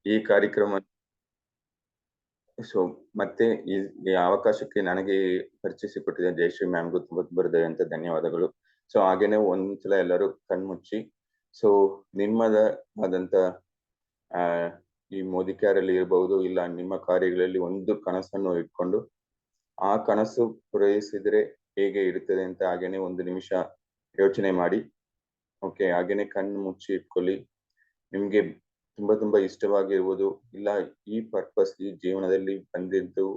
ಈ ಕಾರ್ಯಕ್ರಮ ಸೊ ಮತ್ತೆ ಈ ಅವಕಾಶಕ್ಕೆ ನನಗೆ ಪರಿಚಯಿಸಿಕೊಟ್ಟಿದೆ ಜಯಶ್ರೀ ಮ್ಯಾಮ್ಗೂ ತುಂಬಾ ಅಂತ ಧನ್ಯವಾದಗಳು. ಸೊ ಹಾಗೇನೆ ಒಂದ್ಸಲ ಎಲ್ಲರೂ ಕಣ್ಮುಚ್ಚಿ ಸೊ ನಿಮ್ಮದ ಆದಂತ ಈ ಮೋದಿ ಕೇರ್ ಅಲ್ಲಿ ಇರಬಹುದು, ಇಲ್ಲ ನಿಮ್ಮ ಕಾರ್ಯಗಳಲ್ಲಿ ಒಂದು ಕನಸನ್ನು ಇಟ್ಕೊಂಡು ಆ ಕನಸು ಪೂರೈಸಿದ್ರೆ ಹೇಗೆ ಇರುತ್ತದೆ ಅಂತ ಹಾಗೇನೆ ಒಂದು ನಿಮಿಷ ಯೋಚನೆ ಮಾಡಿ. ಓಕೆ, ಹಾಗೇನೆ ಕಣ್ಣು ಮುಚ್ಚಿ ಇಟ್ಕೊಳ್ಳಿ. ನಿಮ್ಗೆ ತುಂಬಾ ಇಷ್ಟವಾಗಿರ್ಬೋದು, ಇಲ್ಲ ಈ ಪರ್ಪಸ್ ಈ ಜೀವನದಲ್ಲಿ ಬಂದಿದ್ದು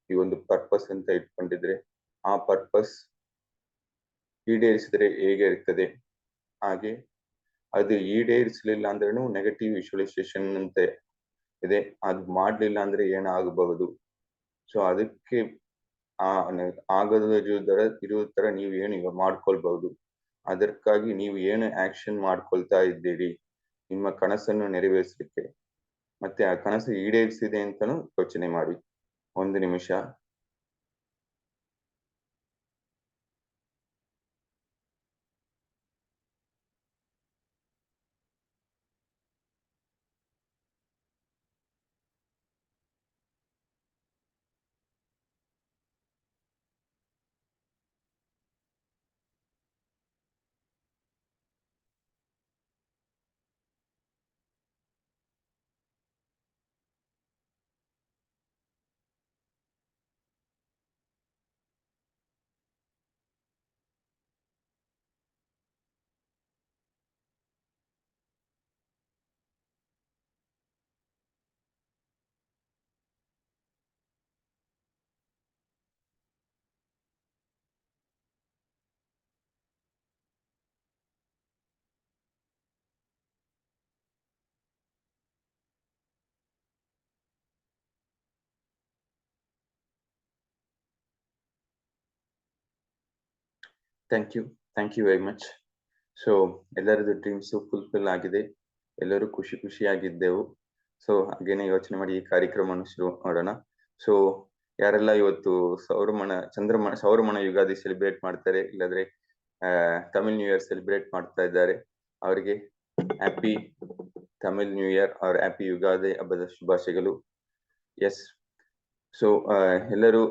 ಈ ಒಂದು ಪರ್ಪಸ್ ಅಂತ ಇಟ್ಕೊಂಡಿದ್ರೆ ಆ ಪರ್ಪಸ್ ಈಡೇರಿಸಿದ್ರೆ ಹೇಗೆ ಇರ್ತದೆ, ಹಾಗೆ ಅದು ಈಡೇರಿಸಲಿಲ್ಲ ಅಂದ್ರೂ ನೆಗೆಟಿವ್ ವಿಜುವಲೈಸೇಷನ್ ಅಂತ ಇದೆ, ಅದು ಮಾಡ್ಲಿಲ್ಲ ಅಂದ್ರೆ ಏನಾಗಬಹುದು. ಸೊ ಅದಕ್ಕೆ ಆಗದ ಇರೋ ತರ ನೀವು ಏನು ಈಗ ಮಾಡ್ಕೊಳ್ಬಹುದು. ಅದಕ್ಕಾಗಿ ನೀವು ಏನು ಆಕ್ಷನ್ ಮಾಡ್ಕೊಳ್ತಾ ಇದ್ದೀರಿ ನಿಮ್ಮ ಕನಸನ್ನು ನೆರವೇರಿಸಲಿಕ್ಕೆ, ಮತ್ತೆ ಆ ಕನಸು ಈಡೇರಿಸಿದೆ ಅಂತಾನು ಯೋಚನೆ ಮಾಡಿ. ಒಂದು ನಿಮಿಷ. Thank you very much. So ಎಲ್ಲರದ್ದು ಡ್ರೀಮ್ಸ್ ಫುಲ್ಫಿಲ್ ಆಗಿದೆ, ಎಲ್ಲರೂ ಖುಷಿಯಾಗಿದ್ದೆವು. ಸೊ ಹಾಗೇನೆ ಯೋಚನೆ ಮಾಡಿ ಈ ಕಾರ್ಯಕ್ರಮವನ್ನು ಶುರು ಮಾಡೋಣ. ಸೊ ಯಾರೆಲ್ಲ ಇವತ್ತು ಸೌರಮಾನ ಯುಗಾದಿ ಸೆಲೆಬ್ರೇಟ್ ಮಾಡ್ತಾರೆ, ಇಲ್ಲಾಂದ್ರೆ ತಮಿಳ್ ನ್ಯೂ ಇಯರ್ ಸೆಲೆಬ್ರೇಟ್ ಮಾಡ್ತಾ ಇದ್ದಾರೆ, ಅವರಿಗೆ ಹ್ಯಾಪಿ ತಮಿಳ್ ನ್ಯೂ ಇಯರ್ ಅವ್ರ ಹ್ಯಾಪಿ ಯುಗಾದಿ ಹಬ್ಬದ ಶುಭಾಶಯಗಳು. ಎಸ್. ಸೊ ಎಲ್ಲರೂ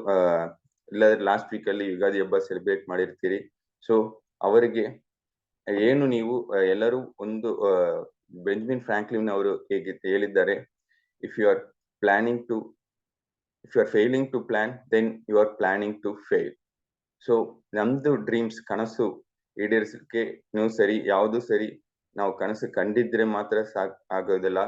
ಲಾಸ್ಟ್ ವೀಕ್ ಅಲ್ಲಿ ಯುಗಾದಿ ಹಬ್ಬ ಸೆಲೆಬ್ರೇಟ್ ಮಾಡಿರ್ತೀರಿ. ಸೊ ಅವರಿಗೆ ಏನು ನೀವು ಎಲ್ಲರೂ ಒಂದು ಬೆಂಜಮಿನ್ ಫ್ರಾಂಕ್ಲಿನ್ ಅವರು ಹೇಗೆ ಹೇಳಿದ್ದಾರೆ, if you are failing to plan then you are planning to fail. So ನಮ್ದು ಡ್ರೀಮ್ಸ್ ಕನಸು ಈಡೇರಿಸಲಿಕ್ಕೆ ನೀವು ಸರಿ, ಯಾವುದು ಸರಿ, ನಾವು ಕನಸು ಕಂಡಿದ್ರೆ ಮಾತ್ರ ಆಗೋದಿಲ್ಲ,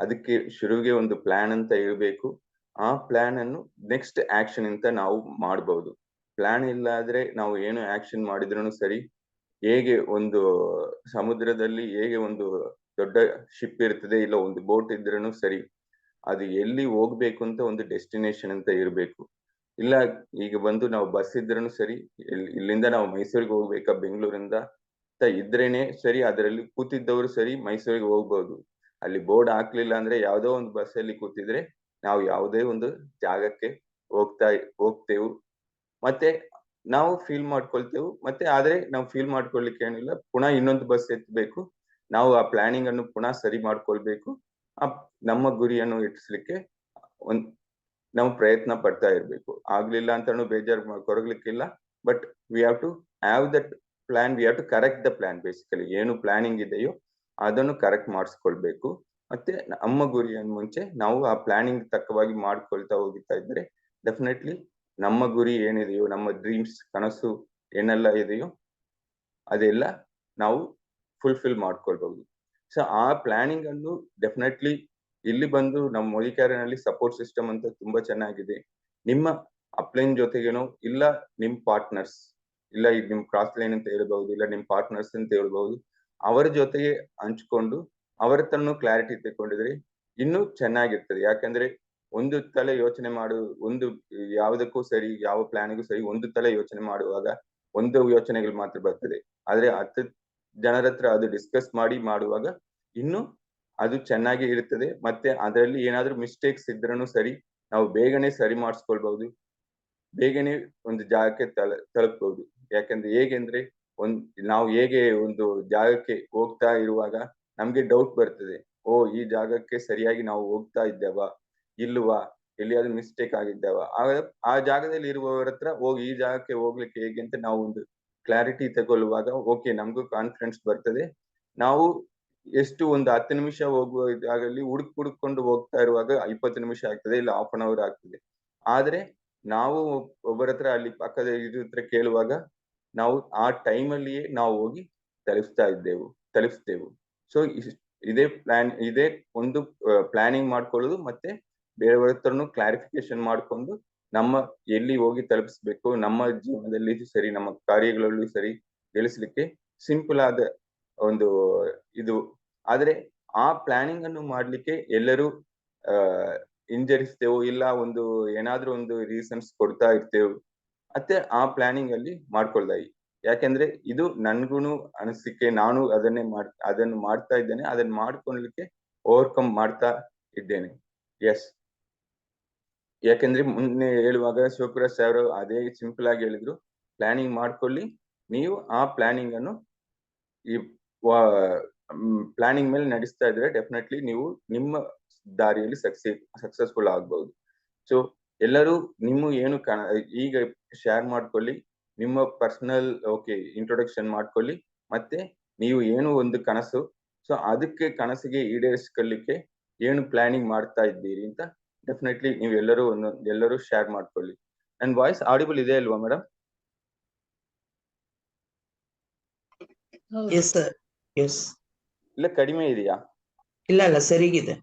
ಅದಕ್ಕೆ ಶುರುವಿಗೆ ಒಂದು ಪ್ಲಾನ್ ಅಂತ ಇರಬೇಕು. ಆ ಪ್ಲಾನ್ ಅನ್ನು ನೆಕ್ಸ್ಟ್ ಆಕ್ಷನ್ ಅಂತ ನಾವು ಮಾಡಬಹುದು. ಪ್ಲಾನ್ ಇಲ್ಲ ಆದ್ರೆ ನಾವು ಏನು ಆಕ್ಷನ್ ಮಾಡಿದ್ರು ಸರಿ, ಹೇಗೆ ಒಂದು ಸಮುದ್ರದಲ್ಲಿ ಹೇಗೆ ಒಂದು ದೊಡ್ಡ ಶಿಪ್ ಇರ್ತದೆ, ಇಲ್ಲ ಒಂದು ಬೋಟ್ ಇದ್ರೂ ಸರಿ, ಅದು ಎಲ್ಲಿ ಹೋಗ್ಬೇಕು ಅಂತ ಒಂದು ಡೆಸ್ಟಿನೇಷನ್ ಅಂತ ಇರಬೇಕು. ಇಲ್ಲ ಈಗ ಬಂದು ನಾವು ಬಸ್ ಇದ್ರೂ ಸರಿ, ಇಲ್ಲಿಂದ ನಾವು ಮೈಸೂರಿಗೆ ಹೋಗ್ಬೇಕಾ ಬೆಂಗಳೂರಿಂದ ಅಂತ ಇದ್ರೇನೆ ಸರಿ, ಅದರಲ್ಲಿ ಕೂತಿದ್ದವರು ಸರಿ ಮೈಸೂರಿಗೆ ಹೋಗ್ಬಹುದು. ಅಲ್ಲಿ ಬೋರ್ಡ್ ಹಾಕ್ಲಿಲ್ಲ ಅಂದ್ರೆ ಯಾವ್ದೋ ಒಂದು ಬಸ್ ಅಲ್ಲಿ ಕೂತಿದ್ರೆ ನಾವು ಯಾವುದೇ ಒಂದು ಜಾಗಕ್ಕೆ ಹೋಗ್ತೇವೆ, ಮತ್ತೆ ನಾವು ಫೀಲ್ ಮಾಡ್ಕೊಳ್ತೇವೆ. ಮತ್ತೆ ಆದ್ರೆ ನಾವು ಫೀಲ್ ಮಾಡ್ಕೊಳ್ಲಿಕ್ಕೆ ಏನಿಲ್ಲ, ಪುನಃ ಇನ್ನೊಂದು ಬಸ್ ಎತ್ತಬೇಕು, ನಾವು ಆ ಪ್ಲಾನಿಂಗ್ ಅನ್ನು ಪುನಃ ಸರಿ ಮಾಡ್ಕೊಳ್ಬೇಕು. ನಮ್ಮ ಗುರಿಯನ್ನು ಇಟ್ಟಿಸ್ಲಿಕ್ಕೆ ನಾವು ಪ್ರಯತ್ನ ಪಡ್ತಾ ಇರ್ಬೇಕು. ಆಗ್ಲಿಲ್ಲ ಅಂತಾನು ಬೇಜಾರು ಕೊರಗ್ಲಿಕ್ಕಿಲ್ಲ, but we have to have that plan, we have to correct the plan. Basically ಏನು ಪ್ಲಾನಿಂಗ್ ಇದೆಯೋ ಅದನ್ನು ಕರೆಕ್ಟ್ ಮಾಡಿಸ್ಕೊಳ್ಬೇಕು. ಮತ್ತೆ ನಮ್ಮ ಗುರಿಯನ್ನು ಮುಂಚೆ ನಾವು ಆ ಪ್ಲಾನಿಂಗ್ ತಕ್ಕವಾಗಿ ಮಾಡ್ಕೊಳ್ತಾ ಹೋಗ್ತಾ ಇದ್ರೆ ಡೆಫಿನೆಟ್ಲಿ ನಮ್ಮ ಗುರಿ ಏನಿದೆಯೋ, ನಮ್ಮ ಡ್ರೀಮ್ಸ್ ಕನಸು ಏನೆಲ್ಲ ಇದೆಯೋ ಅದೆಲ್ಲ ನಾವು ಫುಲ್ಫಿಲ್ ಮಾಡ್ಕೊಳ್ಬಹುದು. ಸೊ ಆ ಪ್ಲಾನಿಂಗ್ ಅನ್ನು ಡೆಫಿನೆಟ್ಲಿ ಇಲ್ಲಿ ಬಂದು ನಮ್ಮ ಮೋದಿ ಕೇರ್ನಲ್ಲಿ ಸಪೋರ್ಟ್ ಸಿಸ್ಟಮ್ ಅಂತ ತುಂಬಾ ಚೆನ್ನಾಗಿದೆ. ನಿಮ್ಮ ಅಪ್ಲೈನ್ ಜೊತೆಗೇನೋ, ಇಲ್ಲ ನಿಮ್ ಪಾರ್ಟ್ನರ್ಸ್, ಇಲ್ಲ ಈಗ ನಿಮ್ ಕ್ರಾಸ್ ಲೈನ್ ಅಂತ ಹೇಳ್ಬಹುದು, ಇಲ್ಲ ನಿಮ್ ಪಾರ್ಟ್ನರ್ಸ್ ಅಂತ ಹೇಳ್ಬಹುದು, ಅವರ ಜೊತೆಗೆ ಹಂಚ್ಕೊಂಡು ಅವರ ತನ್ನ ಕ್ಲಾರಿಟಿ ತಗೊಂಡಿದ್ರೆ ಇನ್ನೂ ಚೆನ್ನಾಗಿರ್ತದೆ. ಯಾಕಂದ್ರೆ ಒಂದು ತಲೆ ಯೋಚನೆ ಒಂದು ಯಾವುದಕ್ಕೂ ಸರಿ, ಯಾವ ಪ್ಲಾನಿಗೂ ಸರಿ ಒಂದು ತಲೆ ಯೋಚನೆ ಮಾಡುವಾಗ ಒಂದು ಯೋಚನೆಗಳು ಮಾತ್ರ ಬರ್ತದೆ. ಆದ್ರೆ 10 ಜನರ ಹತ್ರ ಅದು ಡಿಸ್ಕಸ್ ಮಾಡುವಾಗ ಇನ್ನು ಅದು ಚೆನ್ನಾಗಿ ಇರ್ತದೆ. ಮತ್ತೆ ಅದರಲ್ಲಿ ಏನಾದ್ರೂ ಮಿಸ್ಟೇಕ್ಸ್ ಇದ್ರೂ ಸರಿ, ನಾವು ಬೇಗನೆ ಸರಿ ಮಾಡಿಸ್ಕೊಳ್ಬಹುದು, ಬೇಗನೆ ಒಂದು ಜಾಗಕ್ಕೆ ತಲುಪಬಹುದು. ಯಾಕಂದ್ರೆ ಹೇಗೆಂದ್ರೆ ನಾವು ಹೇಗೆ ಒಂದು ಜಾಗಕ್ಕೆ ಹೋಗ್ತಾ ಇರುವಾಗ ನಮ್ಗೆ ಡೌಟ್ ಬರ್ತದೆ, ಓ ಈ ಜಾಗಕ್ಕೆ ಸರಿಯಾಗಿ ನಾವು ಹೋಗ್ತಾ ಇದ್ದೇವಾ ಇಲ್ವಾ, ಎಲ್ಲಿಯಾದ್ರೂ ಮಿಸ್ಟೇಕ್ ಆಗಿದ್ದಾವ, ಆ ಜಾಗದಲ್ಲಿ ಇರುವವರ ಹತ್ರ ಹೋಗಿ ಈ ಜಾಗಕ್ಕೆ ಹೋಗ್ಲಿಕ್ಕೆ ಹೇಗೆ ಅಂತ ನಾವು ಒಂದು ಕ್ಲಾರಿಟಿ ತಗೊಳ್ಳುವಾಗ ಓಕೆ ನಮಗೂ ಕಾನ್ಫಿಡೆನ್ಸ್ ಬರ್ತದೆ. ನಾವು ಎಷ್ಟು ಒಂದು 10 ನಿಮಿಷ ಹೋಗುವ ಜಾಗದಲ್ಲಿ ಹುಡುಕೊಂಡು ಹೋಗ್ತಾ ಇರುವಾಗ 20 ನಿಮಿಷ ಆಗ್ತದೆ, ಇಲ್ಲ 1/2 hour ಆಗ್ತದೆ. ಆದ್ರೆ ನಾವು ಒಬ್ಬರ ಹತ್ರ ಅಲ್ಲಿ ಪಕ್ಕದ ಇದ್ರ ಹತ್ರ ಕೇಳುವಾಗ ನಾವು ಆ ಟೈಮಲ್ಲಿಯೇ ನಾವು ಹೋಗಿ ತಲುಪಿಸ್ತೇವೆ. ಸೊ ಇದೇ ಒಂದು ಪ್ಲಾನಿಂಗ್ ಮಾಡ್ಕೊಳ್ಳೋದು, ಮತ್ತೆ ಬೇರೆಯವರ ಹತ್ರನು ಕ್ಲಾರಿಫಿಕೇಶನ್ ಮಾಡ್ಕೊಂಡು ನಮ್ಮ ಎಲ್ಲಿ ಹೋಗಿ ತಲುಪಿಸ್ಬೇಕು, ನಮ್ಮ ಜೀವನದಲ್ಲಿ ಸರಿ, ನಮ್ಮ ಕಾರ್ಯಗಳಲ್ಲೂ ಸರಿ ಗಳಿಸ್ಲಿಕ್ಕೆ ಸಿಂಪಲ್ ಆದ ಒಂದು ಇದು. ಆದ್ರೆ ಆ ಪ್ಲಾನಿಂಗ್ ಅನ್ನು ಮಾಡ್ಲಿಕ್ಕೆ ಎಲ್ಲರೂ ಹಿಂಜರಿಸ್ತೇವೆ, ಇಲ್ಲ ಒಂದು ಏನಾದ್ರೂ ಒಂದು ರೀಸನ್ಸ್ ಕೊಡ್ತಾ ಇರ್ತೇವೆ. ಮತ್ತೆ ಆ ಪ್ಲಾನಿಂಗ್ ಅಲ್ಲಿ ಮಾಡ್ಕೊಳ್ದಾಯಿ. ಯಾಕೆಂದ್ರೆ ಇದು ನನ್ಗೂನು ಅನಿಸಿಕೆ, ನಾನು ಅದನ್ನು ಮಾಡ್ತಾ ಇದ್ದೇನೆ, ಅದನ್ನ ಮಾಡ್ಕೊಳ್ಲಿಕ್ಕೆ ಓವರ್ಕಮ್ ಮಾಡ್ತಾ ಇದ್ದೇನೆ. ಎಸ್, ಯಾಕೆಂದ್ರೆ ಮುನ್ನೆ ಹೇಳುವಾಗ ಶಿವಪ್ರಕಾಶ್ ಅವರು ಅದೇ ಸಿಂಪಲ್ ಆಗಿ ಹೇಳಿದ್ರು, ಪ್ಲಾನಿಂಗ್ ಮಾಡ್ಕೊಳ್ಳಿ, ನೀವು ಆ ಪ್ಲಾನಿಂಗ್ ಅನ್ನು ಈ ಪ್ಲಾನಿಂಗ್ ಮೇಲೆ ನಡೆಸ್ತಾ ಇದ್ರೆ ಡೆಫಿನೆಟ್ಲಿ ನೀವು ನಿಮ್ಮ ದಾರಿಯಲ್ಲಿ ಸಕ್ಸಸ್ಫುಲ್ ಆಗ್ಬಹುದು. ಸೊ ಎಲ್ಲರೂ ನಿಮ್ಮ ಏನು ಈಗ ಶೇರ್ ಮಾಡ್ಕೊಳ್ಳಿ, ನಿಮ್ಮ ಪರ್ಸನಲ್ ಇಂಟ್ರೊಡಕ್ಷನ್ ಮಾಡ್ಕೊಳ್ಳಿ, ಮತ್ತೆ ನೀವು ಏನು ಒಂದು ಕನಸು, ಸೊ ಅದಕ್ಕೆ ಕನಸಿಗೆ ಈಡೇರಿಸ್ಕೊಳ್ಳಿಕ್ಕೆ ಏನು ಪ್ಲಾನಿಂಗ್ ಮಾಡ್ತಾ ಇದ್ದೀರಿ ಅಂತ ಡೆಫಿನೆಟ್ಲಿ ನೀವು ಎಲ್ಲರೂ ಶೇರ್ ಮಾಡ್ಕೊಳ್ಳಿ. ನನ್ನ ವಾಯ್ಸ್ ಆಡಿಬಲ್ ಇದೆ ಅಲ್ವಾ ಮೇಡಮ್? ಇಲ್ಲ ಕಡಿಮೆ ಇದೆಯಾ? ಇಲ್ಲ ಸರಿಗಿದೆ.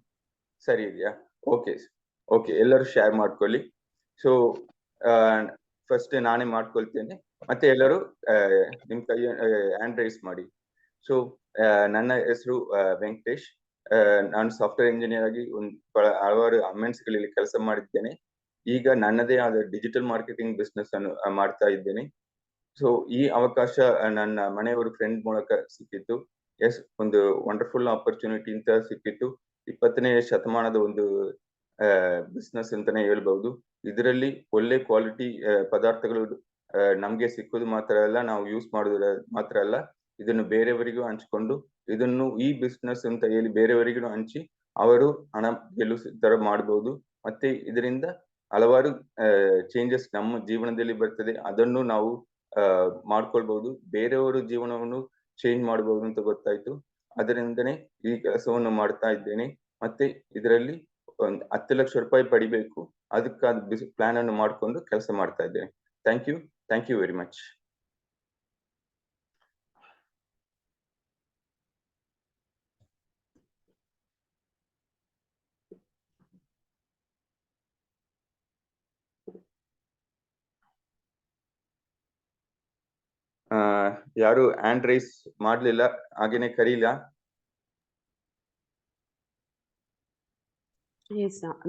ಸರಿ ಇದೆಯಾ? ಓಕೆ, ಎಲ್ಲರೂ ಶೇರ್ ಮಾಡ್ಕೊಳ್ಳಿ. ಸೊ ಫಸ್ಟ್ ನಾನೇ ಮಾಡ್ಕೊಳ್ತೇನೆ, ಮತ್ತೆ ಎಲ್ಲರೂ ನಿಮ್ ಕೈ ಹ್ಯಾಂಡ್ ರೈಸ್ ಮಾಡಿ. ಸೊ ನನ್ನ ಹೆಸರು ವೆಂಕಟೇಶ್. ನಾನು ಸಾಫ್ಟ್ವೇರ್ ಇಂಜಿನಿಯರ್ ಆಗಿ ಹಲವಾರು ಗಳಲ್ಲಿ ಕೆಲಸ ಮಾಡಿದ್ದೇನೆ. ಈಗ ನನ್ನದೇ ಆದ ಡಿಜಿಟಲ್ ಮಾರ್ಕೆಟಿಂಗ್ ಬಿಸ್ನೆಸ್ ಅನ್ನು ಮಾಡ್ತಾ ಇದ್ದೇನೆ. ಸೊ ಈ ಅವಕಾಶ ನನ್ನ ಮನೆಯವರು ಫ್ರೆಂಡ್ ಮೂಲಕ ಸಿಕ್ಕಿತ್ತು. ಎಸ್, ಒಂದು ವಂಡರ್ಫುಲ್ ಆಪರ್ಚುನಿಟಿ ಅಂತ ಸಿಕ್ಕಿತ್ತು. 20ನೇ ಶತಮಾನದ ಒಂದು ಬಿಸ್ನೆಸ್ ಅಂತಾನೆ ಹೇಳ್ಬಹುದು. ಇದರಲ್ಲಿ ಒಳ್ಳೆ ಕ್ವಾಲಿಟಿ ಪದಾರ್ಥಗಳು ನಮ್ಗೆ ಸಿಕ್ಕೋದು ಮಾತ್ರ ಅಲ್ಲ, ನಾವು ಯೂಸ್ ಮಾಡೋದು ಮಾತ್ರ ಅಲ್ಲ, ಇದನ್ನು ಬೇರೆಯವರಿಗೂ ಹಂಚಿಕೊಂಡು ಈ ಬಿಸ್ನೆಸ್ ಅಂತ ಹೇಳಿ ಬೇರೆಯವರಿಗೂ ಹಂಚಿ ಅವರು ಹಣ ಗೆಲ್ಲಿಸೋ ತರ ಮಾಡಬಹುದು. ಮತ್ತೆ ಇದರಿಂದ ಹಲವಾರು ಚೇಂಜಸ್ ನಮ್ಮ ಜೀವನದಲ್ಲಿ ಬರ್ತದೆ, ಅದನ್ನು ನಾವು ಮಾಡ್ಕೊಳ್ಬಹುದು, ಬೇರೆಯವರ ಜೀವನವನ್ನು ಚೇಂಜ್ ಮಾಡಬಹುದು ಅಂತ ಗೊತ್ತಾಯ್ತು. ಅದರಿಂದನೇ ಈ ಕೆಲಸವನ್ನು ಮಾಡ್ತಾ ಇದ್ದೇನೆ. ಮತ್ತೆ ಇದರಲ್ಲಿ ಒಂದು 10 ಲಕ್ಷ ರೂಪಾಯಿ ಪಡಿಬೇಕು, ಅದಕ್ಕಾದ ಪ್ಲಾನ್ ಅನ್ನು ಮಾಡ್ಕೊಂಡು ಕೆಲಸ ಮಾಡ್ತಾ ಇದ್ದೇನೆ. Thank you very much. ಯಾರು ಹ್ಯಾಂಡ್ ರೈಸ್ ಮಾಡ್ಲಿಲ್ಲ, ಹಾಗೇನೆ ಕರೀಲ?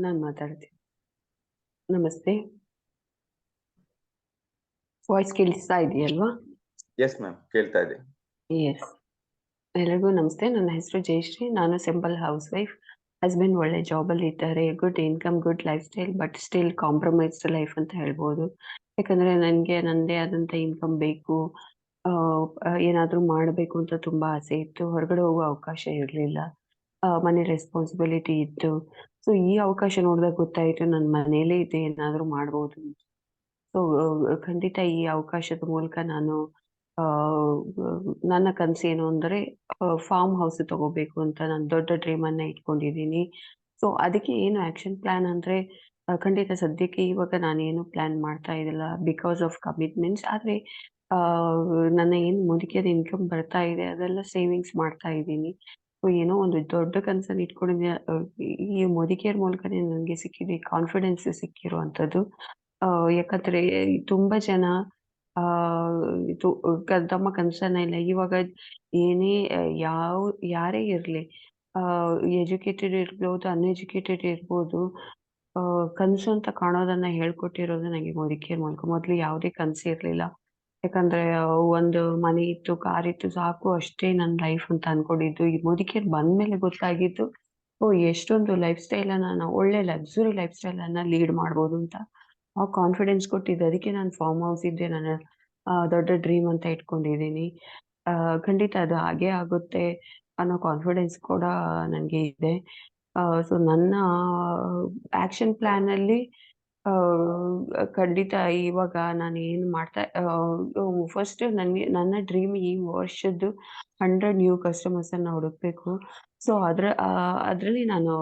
ನಾನು ಮಾತಾಡ್ತೀನಿ. ನಮಸ್ತೆ, ವಾಯ್ಸ್ ಕೇಳಿಸ್ತಾ ಇದೆಯಲ್ವಾ? ಎಸ್ ಮ್ಯಾಮ್, ಕೇಳ್ತಾ ಇದೆ. ಎಸ್, ಎಲ್ಲರಿಗೂ ನಮಸ್ತೆ. ನನ್ನ ಹೆಸರು ಜಯಶ್ರೀ. ನಾನು ಸಿಂಪಲ್ ಹೌಸ್ ವೈಫ್. ಹಸ್ಬೆಂಡ್ ಒಳ್ಳೆ ಜಾಬಲ್ಲಿ ಇದ್ದಾರೆ, good income, good life style, but still compromised life ಅಂತ ಹೇಳ್ಬೋದು. ಯಾಕಂದ್ರೆ ನನಗೆ ನನ್ನದೇ ಆದಂಥ ಇನ್ಕಮ್ ಬೇಕು, ಏನಾದರೂ ಮಾಡಬೇಕು ಅಂತ ತುಂಬಾ ಆಸೆ ಇತ್ತು. ಹೊರಗಡೆ ಹೋಗೋ ಅವಕಾಶ ಇರಲಿಲ್ಲ, ಮನೆ ರೆಸ್ಪಾನ್ಸಿಬಿಲಿಟಿ ಇತ್ತು. ಸೊ ಈ ಅವಕಾಶ ನೋಡಿದಾಗ ಗೊತ್ತಾಯಿತು ನನ್ನ ಮನೇಲೇ ಇದೆ, ಏನಾದರೂ ಮಾಡ್ಬೋದು. ಸೊ ಖಂಡಿತ ಈ ಅವಕಾಶದ ಮೂಲಕ ನಾನು ನನ್ನ ಕನಸೇನು ಅಂದರೆ ಫಾರ್ಮ್ ಹೌಸ್ ತಗೋಬೇಕು ಅಂತ ನಾನು ದೊಡ್ಡ ಡ್ರೀಮ್ ಅನ್ನ ಇಟ್ಕೊಂಡಿದ್ದೀನಿ. ಸೊ ಅದಕ್ಕೆ ಏನು ಆಕ್ಷನ್ ಪ್ಲಾನ್ ಅಂದ್ರೆ ಖಂಡಿತ ಸದ್ಯಕ್ಕೆ ಇವಾಗ ನಾನೇನು ಪ್ಲಾನ್ ಮಾಡ್ತಾ ಇದ್ದಿಲ್ಲ ಬಿಕಾಸ್ ಆಫ್ ಕಮಿಟ್ಮೆಂಟ್ಸ್. ಆದ್ರೆ ನನ್ನ ಏನು ಮುದುಕಿಯದ ಇನ್ಕಮ್ ಬರ್ತಾ ಇದೆ ಅದೆಲ್ಲ ಸೇವಿಂಗ್ಸ್ ಮಾಡ್ತಾ ಇದ್ದೀನಿ. ಸೊ ಏನೋ ಒಂದು ದೊಡ್ಡ ಕನಸನ್ನು ಇಟ್ಕೊಂಡಿದ್ದೀನಿ. ಈ ಮುದುಕಿಯರ ಮೂಲಕನೇ ನನಗೆ ಸಿಕ್ಕಿದೆ ಕಾನ್ಫಿಡೆನ್ಸ್ ಸಿಕ್ಕಿರುವಂಥದ್ದು. ಯಾಕಂದ್ರೆ ತುಂಬಾ ಜನ ಇದು ತಮ್ಮ ಕನಸನ್ನ ಇಲ್ಲ ಇವಾಗ ಏನೇ ಯಾರೇ ಇರ್ಲಿ, ಎಜುಕೇಟೆಡ್ ಇರ್ಬೋದು, ಅನ್ಎಜುಕೇಟೆಡ್ ಇರ್ಬೋದು, ಕನಸು ಅಂತ ಕಾಣೋದನ್ನ ಹೇಳ್ಕೊಟ್ಟಿರೋದು ನನಗೆ ಮುದುಕಿಯರ ಮೂಲಕ. ಮೊದಲು ಯಾವುದೇ ಕನಸು ಇರ್ಲಿಲ್ಲ. ಯಾಕಂದ್ರೆ ಒಂದು ಮನೆ ಇತ್ತು, ಕಾರ್ ಇತ್ತು, ಸಾಕು, ಅಷ್ಟೇ ನನ್ನ ಲೈಫ್ ಅಂತ ಅನ್ಕೊಂಡಿದ್ದು. ಈ ಮುದುಕಿಯರು ಬಂದ್ಮೇಲೆ ಗೊತ್ತಾಗಿದ್ದು, ಎಷ್ಟೊಂದು ಲೈಫ್ ಸ್ಟೈಲ್ ಅನ್ನ, ಒಳ್ಳೆ ಲಕ್ಸುರಿ ಲೈಫ್ ಸ್ಟೈಲ್ ಅನ್ನ ಲೀಡ್ ಮಾಡ್ಬೋದು ಅಂತ ಆ ಕಾನ್ಫಿಡೆನ್ಸ್ ಕೊಟ್ಟಿದ್ದು. ಅದಕ್ಕೆ ನಾನು ಫಾರ್ಮ್ ಹೌಸ್ ಇದ್ದೆ ನನ್ನ ದೊಡ್ಡ ಡ್ರೀಮ್ ಅಂತ ಇಟ್ಕೊಂಡಿದ್ದೀನಿ. ಖಂಡಿತ ಅದು ಹಾಗೇ ಆಗುತ್ತೆ. ಅನ್ನೋ ಕಾನ್ಫಿಡೆನ್ಸ್ ಕೂಡ ನನಗೆ ಇದೆ. ಸೊ ನನ್ನ ಆಕ್ಷನ್ ಪ್ಲಾನ್ ಅಲ್ಲಿ ಖಂಡಿತ ಇವಾಗ ನಾನು ಏನು ಮಾಡ್ತಾ ಫಸ್ಟ್ ನನ್ನ ಡ್ರೀಮ್ ಈ ವರ್ಷದ್ದು 100 ನ್ಯೂ ಕಸ್ಟಮರ್ಸ್ ಅನ್ನ ಹುಡುಕ್ಬೇಕು. ಸೊ ಅದರಲ್ಲಿ ನಾನು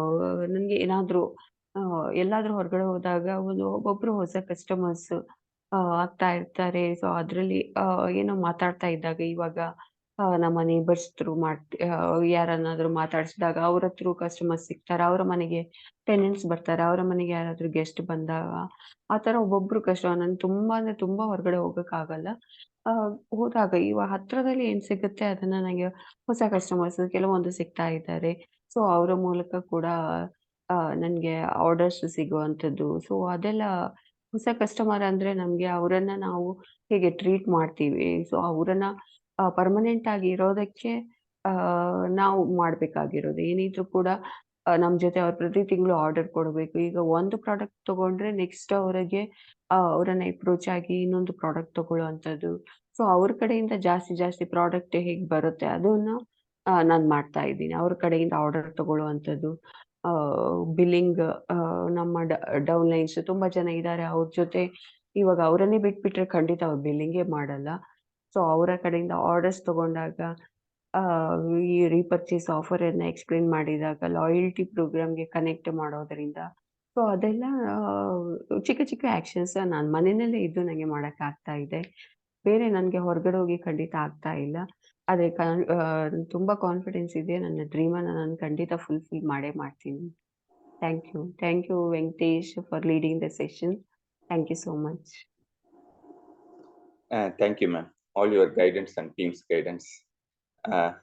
ನನಗೆ ಏನಾದರೂ ಎಲ್ಲಾದ್ರೂ ಹೊರಗಡೆ ಹೋದಾಗ ಒಬ್ಬೊಬ್ರು ಹೊಸ ಕಸ್ಟಮರ್ಸ್ ಆಗ್ತಾ ಇರ್ತಾರೆ. ಸೊ ಅದರಲ್ಲಿ ಏನೋ ಮಾತಾಡ್ತಾ ಇದ್ದಾಗ ಇವಾಗ ನಮ್ಮ ನೇಬರ್ಸ್ ಥ್ರೂ ಯಾರನ್ನಾದ್ರೂ ಮಾತಾಡಿಸಿದಾಗ ಅವ್ರ ಥ್ರೂ ಕಸ್ಟಮರ್ಸ್ ಸಿಗ್ತಾರೆ. ಅವರ ಮನೆಗೆ ಟೆನೆಂಟ್ಸ್ ಬರ್ತಾರೆ. ಅವರ ಮನೆಗೆ ಯಾರಾದ್ರೂ ಗೆಸ್ಟ್ ಬಂದಾಗ ಆ ಥರ ಒಬ್ಬೊಬ್ರು ನನ್ ತುಂಬಾ ಅಂದ್ರೆ ತುಂಬಾ ಹೊರಗಡೆ ಹೋಗಕ್ಕಾಗಲ್ಲ. ಆ ಹೋದಾಗ ಹತ್ರದಲ್ಲಿ ಏನ್ ಸಿಗುತ್ತೆ ಅದನ್ನ ನನಗೆ ಹೊಸ ಕಸ್ಟಮರ್ಸ್ ಕೆಲವೊಂದು ಸಿಗ್ತಾ ಇದ್ದಾರೆ. ಸೊ ಅವರ ಮೂಲಕ ಕೂಡ ನನ್ಗೆ ಆರ್ಡರ್ಸ್ ಸಿಗುವಂಥದ್ದು. ಸೊ ಅದೆಲ್ಲ ಹೊಸ ಕಸ್ಟಮರ್ ಅಂದ್ರೆ ನಮ್ಗೆ ಅವರನ್ನ ನಾವು ಹೇಗೆ ಟ್ರೀಟ್ ಮಾಡ್ತೀವಿ. ಸೊ ಅವರನ್ನ ಪರ್ಮನೆಂಟ್ ಆಗಿ ಇರೋದಕ್ಕೆ ನಾವು ಮಾಡ್ಬೇಕಾಗಿರೋದು. ಏನಿದ್ರು ಕೂಡ ನಮ್ ಜೊತೆ ಅವ್ರು ಪ್ರತಿ ತಿಂಗಳು ಆರ್ಡರ್ ಕೊಡ್ಬೇಕು. ಈಗ ಒಂದು ಪ್ರಾಡಕ್ಟ್ ತಗೊಂಡ್ರೆ ನೆಕ್ಸ್ಟ್ ಅವರಿಗೆ ಅವರನ್ನ ಅಪ್ರೋಚ್ ಆಗಿ ಇನ್ನೊಂದು ಪ್ರಾಡಕ್ಟ್ ತಗೊಳ್ಳುವಂಥದ್ದು. ಸೊ ಅವ್ರ ಕಡೆಯಿಂದ ಜಾಸ್ತಿ ಪ್ರಾಡಕ್ಟ್ ಹೇಗ್ ಬರುತ್ತೆ ಅದನ್ನ ನಾನ್ ಮಾಡ್ತಾ ಇದ್ದೀನಿ. ಅವ್ರ ಕಡೆಯಿಂದ ಆರ್ಡರ್ ತಗೊಳ್ಳುವಂಥದ್ದು. ಬಿಲ್ಲಿಂಗ್ ನಮ್ಮ ಡೌನ್ ಲೈನ್ಸ್ ತುಂಬಾ ಜನ ಇದ್ದಾರೆ. ಅವ್ರ ಜೊತೆ ಇವಾಗ ಅವರನ್ನೇ ಬಿಟ್ಬಿಟ್ರೆ ಖಂಡಿತ ಅವ್ರು ಬಿಲ್ಲಿಂಗೇ ಮಾಡಲ್ಲ. ಸೊ ಅವರ ಕಡೆಯಿಂದ ಆರ್ಡರ್ಸ್ ತಗೊಂಡಾಗ ಆ ಈ ರೀಪರ್ಚೇಸ್ ಆಫರ್ ಅನ್ನ ಎಕ್ಸ್‌ಪ್ಲೇನ್ ಮಾಡಿದಾಗ, ಲಾಯಲ್ಟಿ ಪ್ರೋಗ್ರಾಮ್‌ಗೆ ಕನೆಕ್ಟ್ ಮಾಡೋದರಿಂದ, ಸೊ ಅದೆಲ್ಲ ಚಿಕ್ಕ ಆಕ್ಷನ್ಸ್ ನಾನ್ ಮನೆಯಲ್ಲೇ ಇದ್ದು ನಂಗೆ ಮಾಡಕ್ಕಾಗ್ತಾ ಇದೆ. ಬೇರೆ ನನ್ಗೆ ಹೊರಗಡೆ ಹೋಗಿ ಖಂಡಿತ ಆಗ್ತಾ ಇಲ್ಲ. ಆದ್ರೆ ತುಂಬಾ ಕಾನ್ಫಿಡೆನ್ಸ್ ಇದೆ. ನನ್ನ ಡ್ರೀಮನ್ನ ನಾನು ಖಂಡಿತ ಫುಲ್‌ಫಿಲ್ ಮಾಡೇ ಮಾಡ್ತೀನಿ. Thank you Venkatesh for leading the session. Thank you so much. Thank you, ma'am. All your guidance and team's guidance.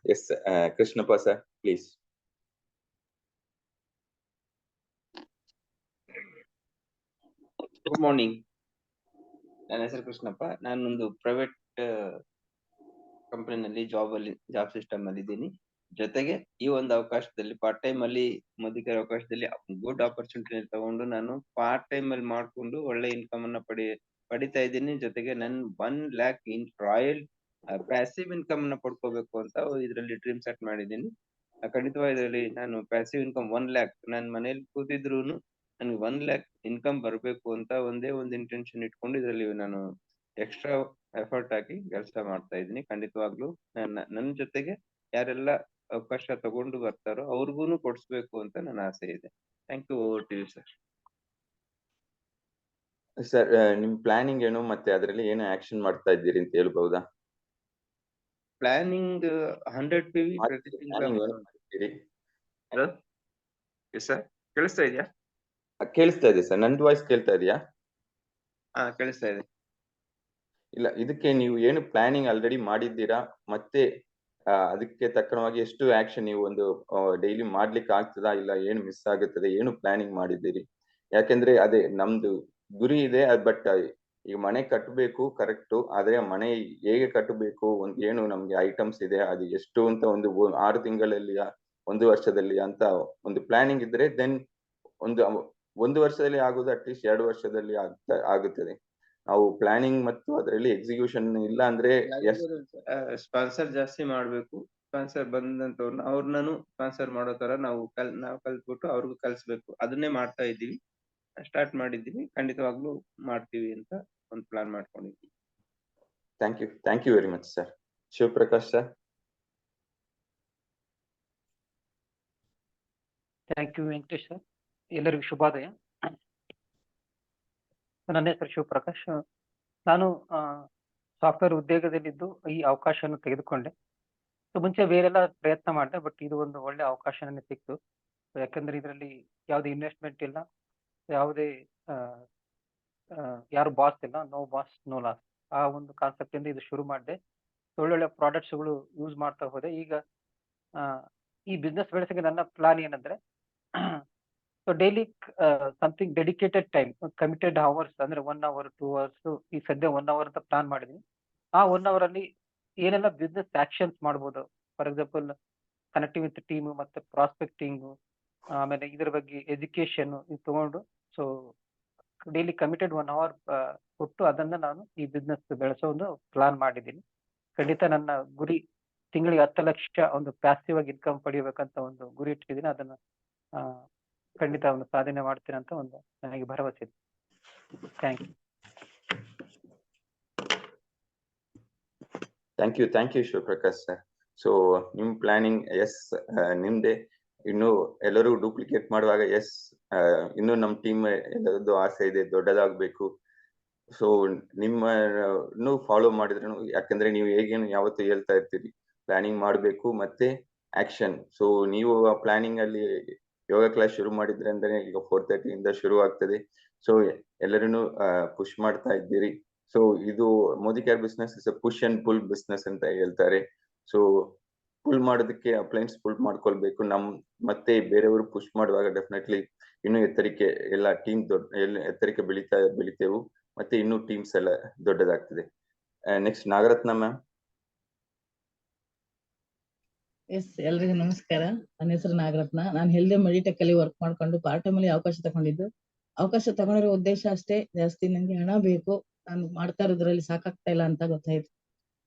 Yes, Krishnappa sir, please. Good morning. ನನ್ನ ಹೆಸರು ಕೃಷ್ಣಪ್ಪ. ನಾನೊಂದು ಪ್ರೈವೇಟ್ ಕಂಪನಿನಲ್ಲಿ ಜಾಬ್ ಸಿಸ್ಟಮ್ ಅಲ್ಲಿ ಇದ್ದೀನಿ. ಜೊತೆಗೆ ಈ ಒಂದು ಅವಕಾಶದಲ್ಲಿ ಪಾರ್ಟ್ ಟೈಮ್ ಅಲ್ಲಿ ಮಧ್ಯಕರ ಅವಕಾಶದಲ್ಲಿ ಗುಡ್ ಆಪರ್ಚುನಿಟಿ ತಗೊಂಡು ನಾನು ಪಾರ್ಟ್ ಟೈಮ್ ಅಲ್ಲಿ ಮಾಡ್ಕೊಂಡು ಒಳ್ಳೆ ಇನ್ಕಮ್ ಅನ್ನ ಪಡಿತಾ ಇದ್ದೀನಿ. ಜೊತೆಗೆ ನನ್ 1 lakh ರಾಯಲ್ ಪ್ಯಾಸಿವ್ ಇನ್ಕಮ್ ಅನ್ನ ಪಡ್ಕೋಬೇಕು ಅಂತ ಇದರಲ್ಲಿ ಡ್ರೀಮ್ ಸೆಟ್ ಮಾಡಿದ್ದೀನಿ. ಖಂಡಿತವಾಗಿ ಇದರಲ್ಲಿ ನಾನು ಪ್ಯಾಸಿವ್ ಇನ್ಕಮ್ 1 lakh ನನ್ನ ಮನೇಲಿ ಕೂತಿದ್ರು ನನ್ಗೆ 1 lakh ಇನ್ಕಮ್ ಬರಬೇಕು ಅಂತ ಒಂದೇ ಒಂದು ಇಂಟೆನ್ಷನ್ ಇಟ್ಕೊಂಡು ಇದರಲ್ಲಿ ನಾನು ಎಕ್ಸ್ಟ್ರಾ ಎಫರ್ಟ್ ಹಾಕಿ ಕೆಲಸ ಮಾಡ್ತಾ ಇದ್ದೀನಿ. ಖಂಡಿತವಾಗ್ಲೂ ನನ್ನ ಜೊತೆಗೆ ಯಾರೆಲ್ಲ ಅವಕಾಶ ತಗೊಂಡು ಬರ್ತಾರೋ ಅವ್ರಿಗೂನು ಕೊಡಿಸ್ಬೇಕು ಅಂತ ನನ್ನ ಆಸೆ ಇದೆ. Thank you. Over to you sir. Sir, ನಿಮ್ ಪ್ಲಾನಿಂಗ್ ಏನು ಮತ್ತೆ ಅದರಲ್ಲಿ ಏನು ಆಕ್ಷನ್ ಮಾಡ್ತಾ ಇದ್ದೀರಿ ಅಂತ ಹೇಳ್ಬಹುದಾ? ಪ್ಲಾನಿಂಗ್ 100 PV ಪ್ರತಿ ತಿಂಗಳು ಸರ್. ಕೇಳಿಸ್ತಾ ಇದೆಯಾ? ಕೇಳಿಸ್ತಾ ಇದೆ ಸರ್. ನಂದು ವಾಯ್ಸ್ ಕೇಳ್ತಾ ಇದೆಯಾ? ಕೇಳಿಸ್ತಾ ಇದೆ. ಇಲ್ಲ, ಇದಕ್ಕೆ ನೀವು ಏನು ಪ್ಲಾನಿಂಗ್ ಆಲ್ರೆಡಿ ಮಾಡಿದ್ದೀರಾ? ಮತ್ತೆ ಅದಕ್ಕೆ ತಕ್ಕನವಾಗಿ ಎಷ್ಟು ಆಕ್ಷನ್ ನೀವು ಒಂದು ಡೈಲಿ ಮಾಡ್ಲಿಕ್ಕೆ ಆಗ್ತದಾ, ಇಲ್ಲ ಏನು ಮಿಸ್ ಆಗುತ್ತದೆ, ಏನು ಪ್ಲಾನಿಂಗ್ ಮಾಡಿದ್ದೀರಿ? ಯಾಕೆಂದ್ರೆ ಅದೇ ನಮ್ದು ಗುರಿ ಇದೆ, ಬಟ್ ಈಗ ಮನೆ ಕಟ್ಟಬೇಕು ಕರೆಕ್ಟು. ಆದ್ರೆ ಮನೆ ಹೇಗೆ ಕಟ್ಟಬೇಕು, ಏನು ನಮ್ಗೆ ಐಟಮ್ಸ್ ಇದೆ, ಅದು ಎಷ್ಟು ಅಂತ ಒಂದು 6 ತಿಂಗಳಲ್ಲಿ 1 ವರ್ಷದಲ್ಲಿ ಅಂತ ಒಂದು ಪ್ಲಾನಿಂಗ್ ಇದ್ರೆ ದೆನ್ ಒಂದು ವರ್ಷದಲ್ಲಿ ಆಗುದು ಅಟ್ಲೀಸ್ಟ್ 2 ವರ್ಷದಲ್ಲಿ ಆಗುತ್ತದೆ. ನಾವು ಪ್ಲಾನಿಂಗ್ ಮತ್ತು ಅದರಲ್ಲಿ ಎಕ್ಸಿಕ್ಯೂಷನ್ ಇಲ್ಲ ಅಂದ್ರೆ ಸ್ಪಾನ್ಸರ್ ಜಾಸ್ತಿ ಮಾಡ್ಬೇಕು. ಸ್ಪಾನ್ಸರ್ ಬಂದಂತವ್ರನ್ನ ಅವ್ರನ್ನೂ ಸ್ಪಾನ್ಸರ್ ಮಾಡೋ ತರ ನಾವು ಕಲ್ತ್ಬಿಟ್ಟು ಅವ್ರಿಗೂ ಕಲ್ಸ್ಬೇಕು. ಅದನ್ನೇ ಮಾಡ್ತಾ ಇದ್ದೀವಿ, ಸ್ಟಾರ್ಟ್ ಮಾಡಿದ್ದೀವಿ. ಖಂಡಿತವಾಗ್ಲೂ ಮಾಡ್ತೀವಿ ಅಂತ ಒಂದು ಪ್ಲಾನ್ ಮಾಡ್ಕೊಂಡಿದ್ದೀವಿ. Thank you very much sir. Shivaprakash sir. Thank you Venkatesh sir. ಎಲ್ಲರಿಗೂ ಶುಭೋದಯ. ನನ್ನ ಹೆಸರು ಶಿವಪ್ರಕಾಶ್. ನಾನು ಸಾಫ್ಟ್ವೇರ್ ಉದ್ಯೋಗದಲ್ಲಿದ್ದು ಈ ಅವಕಾಶವನ್ನು ತೆಗೆದುಕೊಂಡೆ. ಸೊ ಮುಂಚೆ ಬೇರೆಲ್ಲ ಪ್ರಯತ್ನ ಮಾಡಿದೆ, ಬಟ್ ಇದು ಒಂದು ಒಳ್ಳೆ ಅವಕಾಶ ನನಗೆ ಸಿಕ್ತು. ಯಾಕಂದ್ರೆ ಇದರಲ್ಲಿ ಯಾವುದೇ ಇನ್ವೆಸ್ಟ್ಮೆಂಟ್ ಇಲ್ಲ, ಯಾವುದೇ ಯಾರು ಬಾಸ್ ಇಲ್ಲ, ನೋ ಬಾಸ್ ನೋ ಲಾಸ್. ಆ ಒಂದು ಕಾನ್ಸೆಪ್ಟ್ ಇಂದ ಇದು ಶುರು ಮಾಡಿದೆ. ಒಳ್ಳೊಳ್ಳೆ ಪ್ರಾಡಕ್ಟ್ಸ್ಗಳು ಯೂಸ್ ಮಾಡ್ತಾ ಹೋದೆ. ಈಗ ಈ ಬಿಸ್ನೆಸ್ ಬೆಳೆಸಕ್ಕೆ ನನ್ನ ಪ್ಲಾನ್ ಏನಂದ್ರೆ, so daily something dedicated time, committed hours ಅಂದ್ರೆ 1 hour 2 hours. ಈ ಸದ್ಯ 1 hour ಅಂತ ಪ್ಲಾನ್ ಮಾಡಿದೀನಿ. ಆ 1 hour ಅಲ್ಲಿ ಏನೆಲ್ಲ ಬಿಸ್ನೆಸ್ ಆಕ್ಷನ್ಸ್ ಮಾಡ್ಬೋದು, for example connecting with team, ಮತ್ತೆ ಪ್ರಾಸ್ಪೆಕ್ಟಿಂಗ್, ಆಮೇಲೆ ಇದ್ರ ಬಗ್ಗೆ ಎಜುಕೇಶನ್ ಇದು ತಗೊಂಡು, ಸೊ ಡೈಲಿ ಕಮಿಟೆಡ್ 1 hour ಕೊಟ್ಟು ಅದನ್ನ ನಾನು ಈ ಬಿಸ್ನೆಸ್ ಬೆಳೆಸೋ ಒಂದು ಪ್ಲಾನ್ ಮಾಡಿದ್ದೀನಿ. ಖಂಡಿತ ನನ್ನ ಗುರಿ ತಿಂಗಳಿಗೆ 10 ಲಕ್ಷ ಒಂದು ಪ್ಯಾಸಿವ್ ಆಗಿ ಇನ್ಕಮ್ ಪಡಿಬೇಕಂತ ಒಂದು ಗುರಿ ಇಟ್ಟಿದ್ದೀನಿ. ಅದನ್ನ ಖಂಡಿತ ಒಂದು ಸಾಧನೆ ಮಾಡ್ತೀನಿ ಅಂತ ಒಂದು ನನಗೆ ಭರವಸೆ ಇದೆ. Thank you. Thank you Shivaprakash sir. So ನಿಮ್ ಪ್ಲಾನಿಂಗ್ ನಿಮ್ದೆ. ಇನ್ನು ಎಲ್ಲರೂ ಡೂಪ್ಲಿಕೇಟ್ ಮಾಡುವಾಗ ಇನ್ನು ನಮ್ ಟೀಮ್ ಎಲ್ಲರದ್ದು ಆಸೆ ಇದೆ ದೊಡ್ಡದಾಗ್ಬೇಕು. ಸೊ ನಿಮ್ಮನ್ನು ಫಾಲೋ ಮಾಡಿದ್ರು, ಯಾಕಂದ್ರೆ ನೀವು ಹೇಗೇನು ಯಾವತ್ತು ಹೇಳ್ತಾ ಇರ್ತೀರಿ ಪ್ಲಾನಿಂಗ್ ಮಾಡ್ಬೇಕು ಮತ್ತೆ ಆಕ್ಷನ್. ಸೊ ನೀವು ಆ ಪ್ಲಾನಿಂಗ್ ಅಲ್ಲಿ ಯೋಗ ಕ್ಲಾಸ್ ಶುರು ಮಾಡಿದ್ರೆ ಅಂದ್ರೆ ಈಗ 4:30 ಇಂದ ಶುರು ಆಗ್ತದೆ. ಸೊ ಎಲ್ಲರನ್ನು ಪುಷ್ ಮಾಡ್ತಾ ಇದ್ದೀರಿ. ಸೊ ಇದು Modicare business is push and pull business ಅಂತ ಹೇಳ್ತಾರೆ. ಸೊ ಪುಲ್ ಮಾಡೋದಕ್ಕೆ ಅಪ್ಲೈನ್ಸ್ ಪುಲ್ ಮಾಡ್ಕೊಳ್ಬೇಕು. ಮತ್ತೆ ಬೇರೆಯವರು ಪುಷ್ ಮಾಡುವಾಗ ಡೆಫಿನೆಟ್ಲಿ ಇನ್ನು ಎತ್ತರಿಕೆ ಎಲ್ಲ ಟೀಮ್ ಎತ್ತರಿಕೆ ಬೆಳಿತೇವು. ಮತ್ತೆ ಇನ್ನೂ ಟೀಮ್ಸ್ ಎಲ್ಲ ದೊಡ್ಡದಾಗ್ತದೆ. Next Nagaratna ma'am. ಎಲ್ರಿಗೂ ನಮಸ್ಕಾರ. ನನ್ನ ಹೆಸರು ನಾಗರತ್ನ. ನಾನು ಹೆಲ್ದಿ ಮೆಡಿಟೆಕ್ ಅಲ್ಲಿ ವರ್ಕ್ ಮಾಡ್ಕೊಂಡು ಪಾರ್ಟ್ ಟೈಮ್ ಅಲ್ಲಿ ಅವಕಾಶ ತಗೊಂಡಿದ್ದು. ಅವಕಾಶ ತಗೊಂಡಿರೋ ಉದ್ದೇಶ ಅಷ್ಟೇ, ಜಾಸ್ತಿ ನಂಗೆ ಹಣ ಬೇಕು, ನಾನು ಮಾಡ್ತಾ ಇರೋದ್ರಲ್ಲಿ ಸಾಕಾಗ್ತಾ ಇಲ್ಲ ಅಂತ ಗೊತ್ತಾಯ್ತು.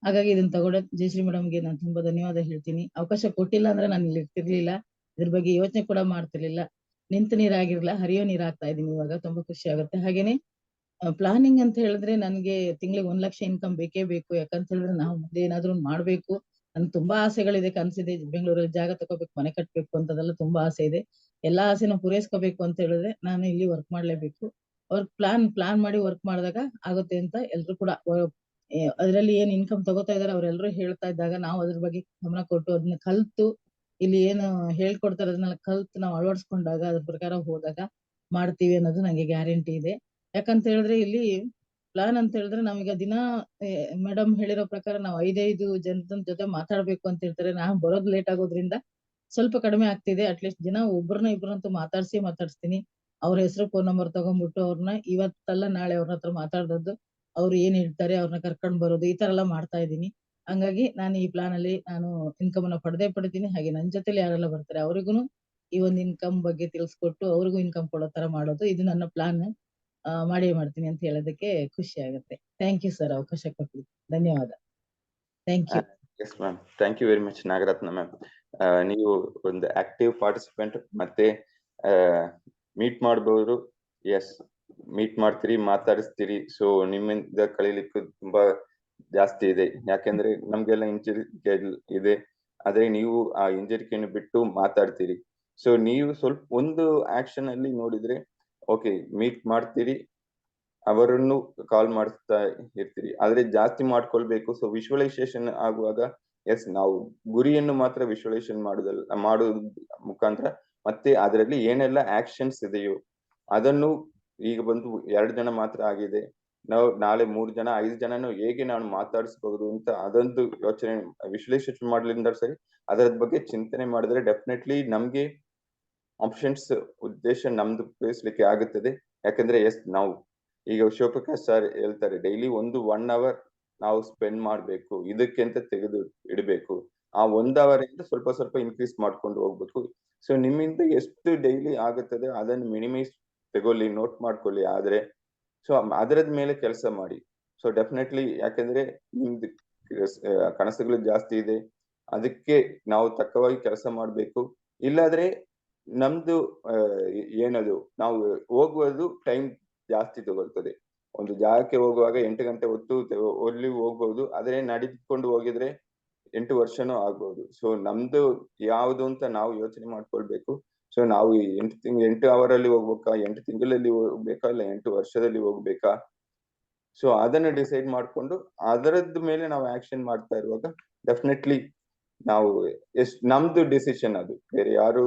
ಹಾಗಾಗಿ ಇದನ್ನ ತಗೊಂಡೆ. ಜಯಶ್ರೀ ಮೇಡಮ್ಗೆ ನಾನು ತುಂಬಾ ಧನ್ಯವಾದ ಹೇಳ್ತೀನಿ. ಅವಕಾಶ ಕೊಟ್ಟಿಲ್ಲ ಅಂದ್ರೆ ನಾನು ಇಲ್ಲಿ ಇರ್ತಿರ್ಲಿಲ್ಲ, ಇದ್ರ ಬಗ್ಗೆ ಯೋಚನೆ ಕೂಡ ಮಾಡ್ತಿರ್ಲಿಲ್ಲ. ನಿಂತ ನೀರಾಗಿರ್ಲಿಲ್ಲ, ಹರಿಯೋ ನೀರ್ ಆಗ್ತಾ ಇದೀನಿ ಇವಾಗ. ತುಂಬಾ ಖುಷಿ ಆಗುತ್ತೆ. ಹಾಗೇನೆ ಪ್ಲಾನಿಂಗ್ ಅಂತ ಹೇಳಿದ್ರೆ ನನ್ಗೆ ತಿಂಗಳಿಗೆ 1 ಲಕ್ಷ ಇನ್ಕಮ್ ಬೇಕೇ ಬೇಕು. ಯಾಕಂತ ಹೇಳಿದ್ರೆ ನಾವು ಮುಂದೆ ಏನಾದ್ರು ಮಾಡ್ಬೇಕು. ನನ್ಗೆ ತುಂಬಾ ಆಸೆಗಳಿದೆ, ಕನಸಿದೆ. ಬೆಂಗಳೂರಲ್ಲಿ ಜಾಗ ತಗೋಬೇಕು, ಮನೆ ಕಟ್ಬೇಕು ಅಂತದೆಲ್ಲ ತುಂಬಾ ಆಸೆ ಇದೆ. ಎಲ್ಲಾ ಆಸೆನ ಪೂರೈಸ್ಕೋಬೇಕು ಅಂತ ಹೇಳಿದ್ರೆ ನಾನು ಇಲ್ಲಿ ವರ್ಕ್ ಮಾಡ್ಲೇಬೇಕು. ಪ್ಲಾನ್ ಮಾಡಿ ವರ್ಕ್ ಮಾಡಿದಾಗ ಆಗುತ್ತೆ ಅಂತ ಎಲ್ರು ಕೂಡ ಅದರಲ್ಲಿ ಏನ್ ಇನ್ಕಮ್ ತಗೋತಾ ಇದಾರೆ ಅವರೆಲ್ಲರೂ ಹೇಳ್ತಾ ಇದ್ದಾಗ ನಾವು ಅದ್ರ ಬಗ್ಗೆ ಗಮನ ಕೊಟ್ಟು ಅದನ್ನ ಕಲ್ತು, ಇಲ್ಲಿ ಏನು ಹೇಳ್ಕೊಡ್ತಾರೆ ಅದನ್ನೆಲ್ಲ ಕಲ್ತು ನಾವು ಅಳವಡಿಸ್ಕೊಂಡಾಗ ಅದ್ರ ಪ್ರಕಾರ ಹೋದಾಗ ಮಾಡ್ತೀವಿ ಅನ್ನೋದು ನಂಗೆ ಗ್ಯಾರಂಟಿ ಇದೆ. ಯಾಕಂತ ಹೇಳಿದ್ರೆ ಇಲ್ಲಿ ಪ್ಲಾನ್ ಅಂತ ಹೇಳಿದ್ರೆ ನಾವೀಗ ದಿನ ಮೇಡಮ್ ಹೇಳಿರೋ ಪ್ರಕಾರ ನಾವು 5 ಜನದ ಜೊತೆ ಮಾತಾಡ್ಬೇಕು ಅಂತ ಹೇಳ್ತಾರೆ. ನಾವು ಬರೋದು ಲೇಟ್ ಆಗೋದ್ರಿಂದ ಸ್ವಲ್ಪ ಕಡಿಮೆ ಆಗ್ತಿದೆ. ಅಟ್ಲೀಸ್ಟ್ ದಿನ ಇಬ್ಬರಂತೂ ಮಾತಾಡ್ಸ್ತೀನಿ. ಅವ್ರ ಹೆಸರು ಫೋನ್ ನಂಬರ್ ತಗೊಂಡ್ಬಿಟ್ಟು ಅವ್ರನ್ನ ಇವತ್ತಲ್ಲ ನಾಳೆ ಅವ್ರ ಹತ್ರ ಮಾತಾಡೋದು, ಅವ್ರು ಏನ್ ಹೇಳ್ತಾರೆ ಅವ್ರನ್ನ ಕರ್ಕೊಂಡ್ ಬರೋದು, ಈ ತರ ಎಲ್ಲ ಮಾಡ್ತಾ ಇದ್ದೀನಿ. ಹಂಗಾಗಿ ನಾನು ಈ ಪ್ಲಾನ್ ಅಲ್ಲಿ ನಾನು ಇನ್ಕಮ್ ಅನ್ನ ಪಡ್ತೀನಿ. ಹಾಗೆ ನನ್ನ ಜೊತೆಲಿ ಯಾರೆಲ್ಲ ಬರ್ತಾರೆ ಅವ್ರಿಗೂ ಈ ಒಂದು ಇನ್ಕಮ್ ಬಗ್ಗೆ ತಿಳಿಸ್ಕೊಟ್ಟು ಅವ್ರಿಗೂ ಇನ್ಕಮ್ ಕೊಡೋ ತರ ಮಾಡೋದು, ಇದು ನನ್ನ ಪ್ಲಾನ್. ಮಾಡ್ತೀನಿ ಅಂತ ಹೇಳೋದಕ್ಕೆ ಖುಷಿ ಆಗುತ್ತೆ. ಥ್ಯಾಂಕ್ ಯು ಸರ್, ಅವಕಾಶ ಕೊಟ್ಟಿದ್ದು ಧನ್ಯವಾದ. Thank you. Yes ma'am, thank you very much Nagaratna ma'am. ನೀವು ಒಂದು ಆಕ್ಟಿವ್ ಪಾರ್ಟಿಸಿಪೆಂಟ್, ಮತ್ತೆ ಮೀಟ್ ಮಾಡಬಹುದು. ಮೀಟ್ ಮಾಡ್ತೀರಿ, ಮಾತಾಡಿಸ್ತೀರಿ. ಸೊ ನಿಮ್ಮಿಂದ ಕಲೀಲಿಕ್ಕೆ ತುಂಬಾ ಜಾಸ್ತಿ ಇದೆ. ಯಾಕೆಂದ್ರೆ ನಮ್ಗೆಲ್ಲ ಇಂಜರಿ ಇದೆ, ಆದ್ರೆ ನೀವು ಆ ಇಂಜರಿಕೆಯನ್ನು ಬಿಟ್ಟು ಮಾತಾಡ್ತೀರಿ. ಸೊ ನೀವು ಸ್ವಲ್ಪ ಒಂದು ಆಕ್ಷನ್ ಅಲ್ಲಿ ನೋಡಿದ್ರೆ ಓಕೆ, ಮೀಟ್ ಮಾಡ್ತೀರಿ, ಅವರನ್ನು ಕಾಲ್ ಮಾಡಿಸ್ತಾ ಇರ್ತೀರಿ, ಆದ್ರೆ ಜಾಸ್ತಿ ಮಾಡ್ಕೊಳ್ಬೇಕು. ಸೊ ವಿಶ್ವಲೈಸೇಷನ್ ಆಗುವಾಗ ನಾವು ಗುರಿಯನ್ನು ಮಾತ್ರ ವಿಶ್ವಲೈಸೇಷನ್ ಮಾಡೋದು ಮುಖಾಂತರ, ಮತ್ತೆ ಅದರಲ್ಲಿ ಏನೆಲ್ಲ ಆಕ್ಷನ್ಸ್ ಇದೆಯೋ ಅದನ್ನು, ಈಗ ಬಂದು 2 ಜನ ಮಾತ್ರ ಆಗಿದೆ, ನಾವು ನಾಳೆ 3 ಜನ 5 ಜನನು ಹೇಗೆ ನಾನು ಮಾತಾಡಿಸಬಹುದು ಅಂತ ಅದೊಂದು ಯೋಚನೆ ವಿಶ್ಲೇಷಣೆ ಮಾಡ್ಲಿಂದ ಸರಿ ಅದರ ಬಗ್ಗೆ ಚಿಂತನೆ ಮಾಡಿದ್ರೆ ಡೆಫಿನೆಟ್ಲಿ ನಮ್ಗೆ ಆಪ್ಷನ್ಸ್ ಉದ್ದೇಶ ನಮ್ದು ಪೂರೈಸಲಿಕ್ಕೆ ಆಗುತ್ತದೆ. ಯಾಕಂದ್ರೆ ನಾವು ಈಗ ಶಿವಪ್ರಕಾಶ್ ಸರ್ ಹೇಳ್ತಾರೆ ಡೈಲಿ 1 ಅವರ್ ನಾವು ಸ್ಪೆಂಡ್ ಮಾಡ್ಬೇಕು, ಇದಕ್ಕೆ ಅಂತ ತೆಗೆದು ಇಡಬೇಕು. ಆ 1 ಅವರ್ ಇಂದ ಸ್ವಲ್ಪ ಇನ್ಕ್ರೀಸ್ ಮಾಡ್ಕೊಂಡು ಹೋಗ್ಬೇಕು. ಸೊ ನಿಮ್ಮಿಂದ ಎಷ್ಟು ಡೈಲಿ ಆಗುತ್ತದೆ ಅದನ್ನು ಮಿನಿಮೈಸ್ ತಗೊಳ್ಳಿ, ನೋಟ್ ಮಾಡ್ಕೊಳ್ಳಿ. ಆದ್ರೆ ಸೊ ಅದರದ ಮೇಲೆ ಕೆಲಸ ಮಾಡಿ. ಸೊ ಡೆಫಿನೆಟ್ಲಿ, ಯಾಕಂದ್ರೆ ನಿಮ್ದು ಕನಸುಗಳು ಜಾಸ್ತಿ ಇದೆ, ಅದಕ್ಕೆ ನಾವು ತಕ್ಕವಾಗಿ ಕೆಲಸ ಮಾಡ್ಬೇಕು. ಇಲ್ಲಾದ್ರೆ ನಮ್ದು ಏನದು ನಾವು ಹೋಗುವುದು ಟೈಮ್ ಜಾಸ್ತಿ ತಗೊಳ್ತದೆ. ಒಂದು ಜಾಗಕ್ಕೆ ಹೋಗುವಾಗ 8 ಗಂಟೆ ಹೊತ್ತು ಅಲ್ಲಿ ಹೋಗ್ಬಹುದು, ಆದ್ರೆ ನಡೆದುಕೊಂಡು ಹೋಗಿದ್ರೆ 8 ವರ್ಷನೂ ಆಗ್ಬಹುದು. ಸೊ ನಮ್ದು ಯಾವುದು ಅಂತ ನಾವು ಯೋಚನೆ ಮಾಡ್ಕೊಳ್ಬೇಕು. ಸೊ ನಾವು 8 ಅವರಲ್ಲಿ ಹೋಗ್ಬೇಕಾ, 8 ತಿಂಗಳಲ್ಲಿ ಹೋಗ್ಬೇಕಾ, ಇಲ್ಲ 8 ವರ್ಷದಲ್ಲಿ ಹೋಗ್ಬೇಕಾ? ಸೊ ಅದನ್ನ ಡಿಸೈಡ್ ಮಾಡ್ಕೊಂಡು ಅದರದ್ದು ಮೇಲೆ ನಾವು ಆಕ್ಷನ್ ಮಾಡ್ತಾ ಇರುವಾಗ ಡೆಫಿನೆಟ್ಲಿ ನಾವು ನಮ್ದು ಡಿಸಿಷನ್ ಅದು, ಬೇರೆ ಯಾರು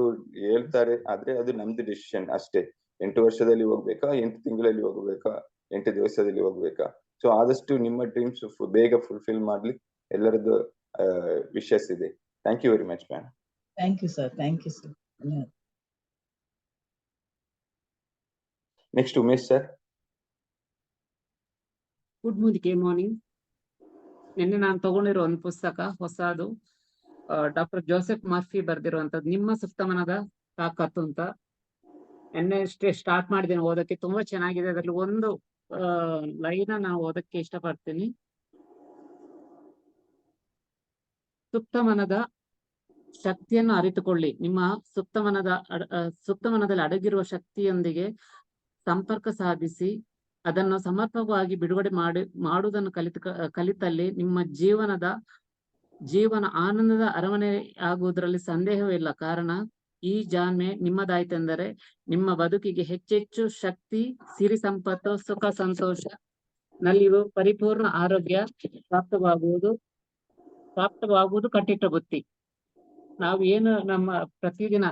ಹೇಳ್ತಾರೆ ಆದ್ರೆ ಅದು ನಮ್ದು ಡಿಸಿಷನ್ ಅಷ್ಟೇ. 8 ವರ್ಷದಲ್ಲಿ ಹೋಗ್ಬೇಕಾ, 8 ತಿಂಗಳಲ್ಲಿ ಹೋಗ್ಬೇಕಾ, 8 ದಿವಸದಲ್ಲಿ ಹೋಗ್ಬೇಕಾ? ಸೊ ಆದಷ್ಟು ನಿಮ್ಮ ಡ್ರೀಮ್ಸ್ ಬೇಗ ಫುಲ್ಫಿಲ್ ಮಾಡ್ಲಿ ಎಲ್ಲರದ್ದು ವಿಶಸ್ ಇದೆ. Thank you very much ma'am. Thank you sir. ಧನ್ಯವಾದ. Next Umesh sir. Good morning. ನಿನ್ನೆ ನಾನು ತಗೊಂಡಿರೋ ಒಂದು ಪುಸ್ತಕ ಹೊಸದು, ಡಾಕ್ಟರ್ ಜೋಸೆಫ್ ಮರ್ಫಿ ಬರ್ದಿರುವಂತದ್ದು ನಿಮ್ಮ ಸುಪ್ತಮನದ ತಾಕತ್ತು ಅಂತ. ನಿನ್ನೆ ಸ್ಟಾರ್ಟ್ ಮಾಡಿದ್ದೇನೆ ಓದಕ್ಕೆ, ತುಂಬಾ ಚೆನ್ನಾಗಿದೆ. ಅದರಲ್ಲಿ ಒಂದು ಲೈನ್ ನಾನು ಓದಕ್ಕೆ ಇಷ್ಟಪಡ್ತೀನಿ. ಸುಪ್ತ ಮನದ ಶಕ್ತಿಯನ್ನು ಅರಿತುಕೊಳ್ಳಿ. ನಿಮ್ಮ ಸುಪ್ತ ಮನದಲ್ಲಿ ಅಡಗಿರುವ ಶಕ್ತಿಯೊಂದಿಗೆ ಸಂಪರ್ಕ ಸಾಧಿಸಿ ಅದನ್ನು ಸಮರ್ಪಕವಾಗಿ ಬಿಡುಗಡೆ ಮಾಡುವುದನ್ನು ಕಲಿತಲ್ಲಿ ನಿಮ್ಮ ಜೀವನ ಆನಂದದ ಅರಮನೆ ಆಗುವುದರಲ್ಲಿ ಸಂದೇಹವೇ ಇಲ್ಲ. ಕಾರಣ ಈ ಜಾಣ್ಮೆ ನಿಮ್ಮದಾಯ್ತೆಂದರೆ ನಿಮ್ಮ ಬದುಕಿಗೆ ಹೆಚ್ಚೆಚ್ಚು ಶಕ್ತಿ, ಸಿರಿ ಸಂಪತ್ತು, ಸುಖ ಸಂತೋಷ, ನಲಿವು, ಪರಿಪೂರ್ಣ ಆರೋಗ್ಯ ಪ್ರಾಪ್ತವಾಗುವುದು ಕಟ್ಟಿಟ್ಟ ಬುತ್ತಿ. ನಾವು ಏನು ನಮ್ಮ ಪ್ರತಿದಿನ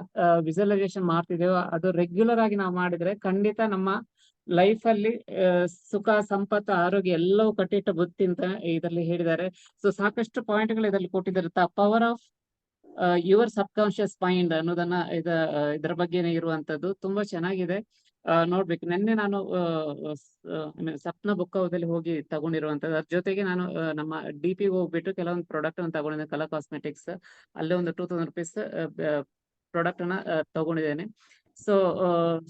ವಿಜುವಲೈಸೇಷನ್ ಮಾಡ್ತಿದ್ದೇವೋ ಅದು ರೆಗ್ಯುಲರ್ ಆಗಿ ನಾವು ಮಾಡಿದ್ರೆ ಖಂಡಿತ ನಮ್ಮ ಲೈಫ್ ಅಲ್ಲಿ ಸುಖ, ಸಂಪತ್ತು, ಆರೋಗ್ಯ ಎಲ್ಲವೂ ಕಟ್ಟಿಟ್ಟ ಬುತ್ತಿ ಅಂತ ಇದರಲ್ಲಿ ಹೇಳಿದ್ದಾರೆ. ಸೊ ಸಾಕಷ್ಟು ಪಾಯಿಂಟ್ಗಳು ಇದರಲ್ಲಿ ಕೊಟ್ಟಿದ್ದಾರೆ. The power of your sub conscious mind ಅನ್ನೋದನ್ನ ಇದರ ಬಗ್ಗೆನೇ ಇರುವಂತದ್ದು ತುಂಬಾ ಚೆನ್ನಾಗಿದೆ. ನೋಡ್ಬೇಕು. ನಿನ್ನೆ ನಾನು ಸಪ್ನ ಬುಕ್ ಹೌದಲ್ಲಿ ಹೋಗಿ ತಗೊಂಡಿರುವಂತದ್ದು. ಅದ್ರ ಜೊತೆಗೆ ನಾನು ನಮ್ಮ DP ಹೋಗ್ಬಿಟ್ಟು ಕೆಲವೊಂದು ಪ್ರಾಡಕ್ಟ್ ಅನ್ನು ತಗೊಂಡಿದ್ದೆ. ಕಲರ್ ಕಾಸ್ಮೆಟಿಕ್ಸ್ ಅಲ್ಲೇ ಒಂದು 2000 rupees ಪ್ರಾಡಕ್ಟ್ ಅನ್ನ ತಗೊಂಡಿದ್ದೇನೆ. ಸೊ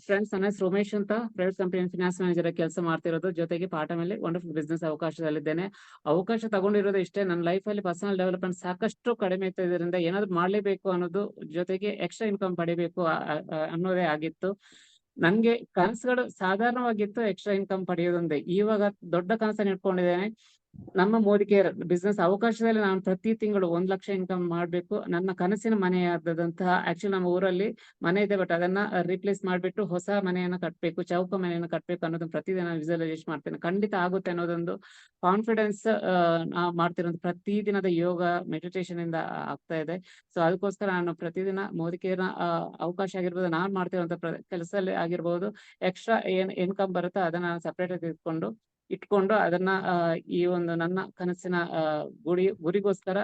ಫ್ರೆಂಡ್ಸ್, ನನ್ನ ಹೆಸರು ಉಮೇಶ್ ಅಂತ, ಪ್ರೈವೇಟ್ ಕಂಪನಿ ಫಿನಾನ್ಸ್ ಮ್ಯಾನೇಜರ್ ಕೆಲಸ ಮಾಡ್ತಿರೋದು. ಜೊತೆಗೆ ಪಾರ್ಟ್ ಮೇಲೆ ವಂಡರ್ಫುಲ್ ಬಿಸ್ನೆಸ್ ಅವಕಾಶದಲ್ಲಿದ್ದೇನೆ. ಅವಕಾಶ ತಗೊಂಡಿರೋದು ಇಷ್ಟೇ. ನನ್ನ ಲೈಫ್ ಅಲ್ಲಿ ಪರ್ಸನಲ್ ಡೆವಲಪ್ಮೆಂಟ್ ಸಾಕಷ್ಟು ಕಡಿಮೆ ಇದ್ದರಿಂದ ಏನಾದ್ರು ಮಾಡ್ಲೇಬೇಕು ಅನ್ನೋದು, ಜೊತೆಗೆ ಎಕ್ಸ್ಟ್ರಾ ಇನ್ಕಮ್ ಪಡಿಬೇಕು ಅನ್ನೋದೇ ಆಗಿತ್ತು. ನನ್ಗೆ ಕನಸುಗಳು ಸಾಧಾರಣವಾಗಿತ್ತು, ಎಕ್ಸ್ಟ್ರಾ ಇನ್ಕಮ್ ಪಡೆಯೋದೊಂದೇ. ಇವಾಗ ದೊಡ್ಡ ಕನಸನ್ನು ಇಟ್ಕೊಂಡಿದ್ದೇನೆ. ನಮ್ಮ ಮೋದಿ ಕೇರ್ ಬಿಸ್ನೆಸ್ ಅವಕಾಶದಲ್ಲಿ ನಾನು ಪ್ರತಿ ತಿಂಗಳು 1 ಲಕ್ಷ ಇನ್ಕಮ್ ಮಾಡ್ಬೇಕು. ನನ್ನ ಕನಸಿನ ಮನೆಯಾದಂತಹ, ಆಕ್ಚುಲಿ ನಮ್ಮ ಊರಲ್ಲಿ ಮನೆ ಇದೆ, ಬಟ್ ಅದನ್ನ ರಿಪ್ಲೇಸ್ ಮಾಡ್ಬಿಟ್ಟು ಹೊಸ ಮನೆಯನ್ನ ಕಟ್ಟಬೇಕು, ಚೌಕ ಮನೆಯನ್ನ ಕಟ್ಟಬೇಕು ಅನ್ನೋದನ್ನ ಪ್ರತಿದಿನ ವಿಜುವಲೈಸೇಷನ್ ಮಾಡ್ತೇನೆ. ಖಂಡಿತ ಆಗುತ್ತೆ ಅನ್ನೋದೊಂದು ಕಾನ್ಫಿಡೆನ್ಸ್ ನಾವು ಮಾಡ್ತಿರೋದು ಪ್ರತಿದಿನದ ಯೋಗ ಮೆಡಿಟೇಷನ್ ಇಂದ ಆಗ್ತಾ ಇದೆ. ಸೊ ಅದಕ್ಕೋಸ್ಕರ ನಾನು ಪ್ರತಿದಿನ ಮೋದಿ ಕೇರ್ ಅವಕಾಶ ಆಗಿರ್ಬೋದು, ನಾನು ಮಾಡ್ತಿರುವಂತ ಕೆಲಸದಲ್ಲಿ ಆಗಿರ್ಬೋದು, ಎಕ್ಸ್ಟ್ರಾ ಏನ್ ಇನ್ಕಮ್ ಬರುತ್ತೋ ಅದನ್ನ ಸಪರೇಟ್ ಆಗಿ ಇಟ್ಕೊಂಡು ಅದನ್ನ ಈ ಒಂದು ನನ್ನ ಕನಸಿನ ಗುರಿಗೋಸ್ಕರ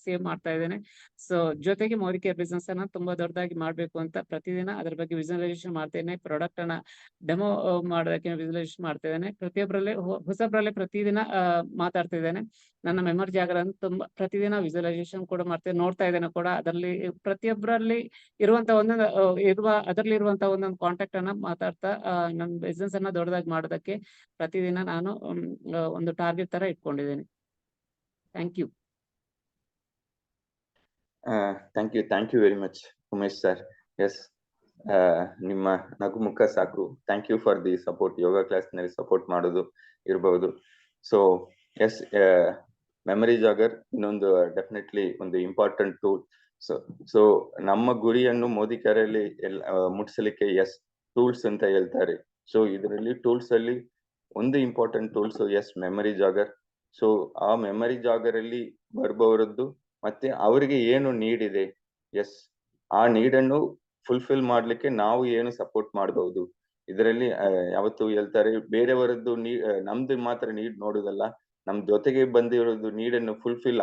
ಸೇವ್ ಮಾಡ್ತಾ ಇದ್ದೇನೆ. ಸೊ ಜೊತೆಗೆ ಮೋದಿ ಕೇರ್ ಬಿಸ್ನೆಸ್ ಅನ್ನ ತುಂಬಾ ದೊಡ್ಡದಾಗಿ ಮಾಡ್ಬೇಕು ಅಂತ ಪ್ರತಿದಿನ ಅದರ ಬಗ್ಗೆ ವಿಜುವಲೈಸೇಷನ್ ಮಾಡ್ತೇನೆ. ಪ್ರಾಡಕ್ಟ್ ಅನ್ನ ಡೆಮೋ ಮಾಡೋದಕ್ಕೆ ವಿಜುವಲೈಸೇಷನ್ ಮಾಡ್ತಾ ಇದ್ದೇನೆ. ಹೊಸಬ್ರಲ್ಲಿ ಪ್ರತಿದಿನ ಮಾತಾಡ್ತಿದ್ದೇನೆ. ನನ್ನ ಮೆಮೊರಿ ಜಾಗರನ್ನು ತುಂಬಾ ಪ್ರತಿದಿನ ವಿಜುವಲೈಸೇಷನ್ ಕೂಡ ಮಾಡ್ತೇನೆ, ನೋಡ್ತಾ ಇದ್ದೇನೆ ಕೂಡ. ಅದರಲ್ಲಿ ಪ್ರತಿಯೊಬ್ಬರಲ್ಲಿ ಅದರಲ್ಲಿ ಇರುವಂತಹ ಒಂದೊಂದು ಕಾಂಟ್ಯಾಕ್ಟ್ ಅನ್ನ ಮಾತಾಡ್ತಾ ನನ್ನ ಬಿಸ್ನೆಸ್ ಅನ್ನ ದೊಡ್ಡದಾಗಿ ಮಾಡೋದಕ್ಕೆ ಪ್ರತಿದಿನ ನಾನು ಒಂದು ಟಾರ್ಗೆಟ್ ತರ ಇಟ್ಕೊಂಡಿದ್ದೇನೆ. Thank you. Thank you very much Umesh sir. Yes, ನಿಮ್ಮ ನಗುಮುಖ ಸಾಕು. Thank you for the support. Yoga class ನಲ್ಲಿ ಸಪೋರ್ಟ್ ಮಾಡೋದು ಇರಬಹುದು. ಸೊ ಎಸ್, ಮೆಮರಿ ಜಾಗರ್ ಇನ್ನೊಂದು ಡೆಫಿನೆಟ್ಲಿ ಒಂದು ಇಂಪಾರ್ಟೆಂಟ್ ಟೂಲ್. ಸೊ ನಮ್ಮ ಗುರಿಯನ್ನು ಮೋದಿ ಕೇರಲ್ಲಿ ಮುಟ್ಸಲಿಕ್ಕೆ ಎಸ್ ಟೂಲ್ಸ್ ಅಂತ ಹೇಳ್ತಾರೆ. ಸೊ ಇದರಲ್ಲಿ ಟೂಲ್ಸ್ ಅಲ್ಲಿ ಒಂದು important tools is memory jogger. So ಆ ಮೆಮರಿ ಜಾಗರ್ ಅಲ್ಲಿ ಬರುವವರದ್ದು ಮತ್ತೆ ಅವರಿಗೆ ಏನು ನೀಡ್ ಇದೆ, ಎಸ್ ಆ ನೀಡನ್ನು ಫುಲ್ಫಿಲ್ ಮಾಡ್ಲಿಕ್ಕೆ ನಾವು ಏನು ಸಪೋರ್ಟ್ ಮಾಡಬಹುದು. ಇದರಲ್ಲಿ ಯಾವತ್ತು ಹೇಳ್ತಾರೆ, ಬೇರೆಯವರದ್ದು ನಮ್ದು ಮಾತ್ರ ನೀಡ್ ನೋಡುದಲ್ಲ, ನಮ್ ಜೊತೆಗೆ ಬಂದಿರೋದು ನೀಡನ್ನು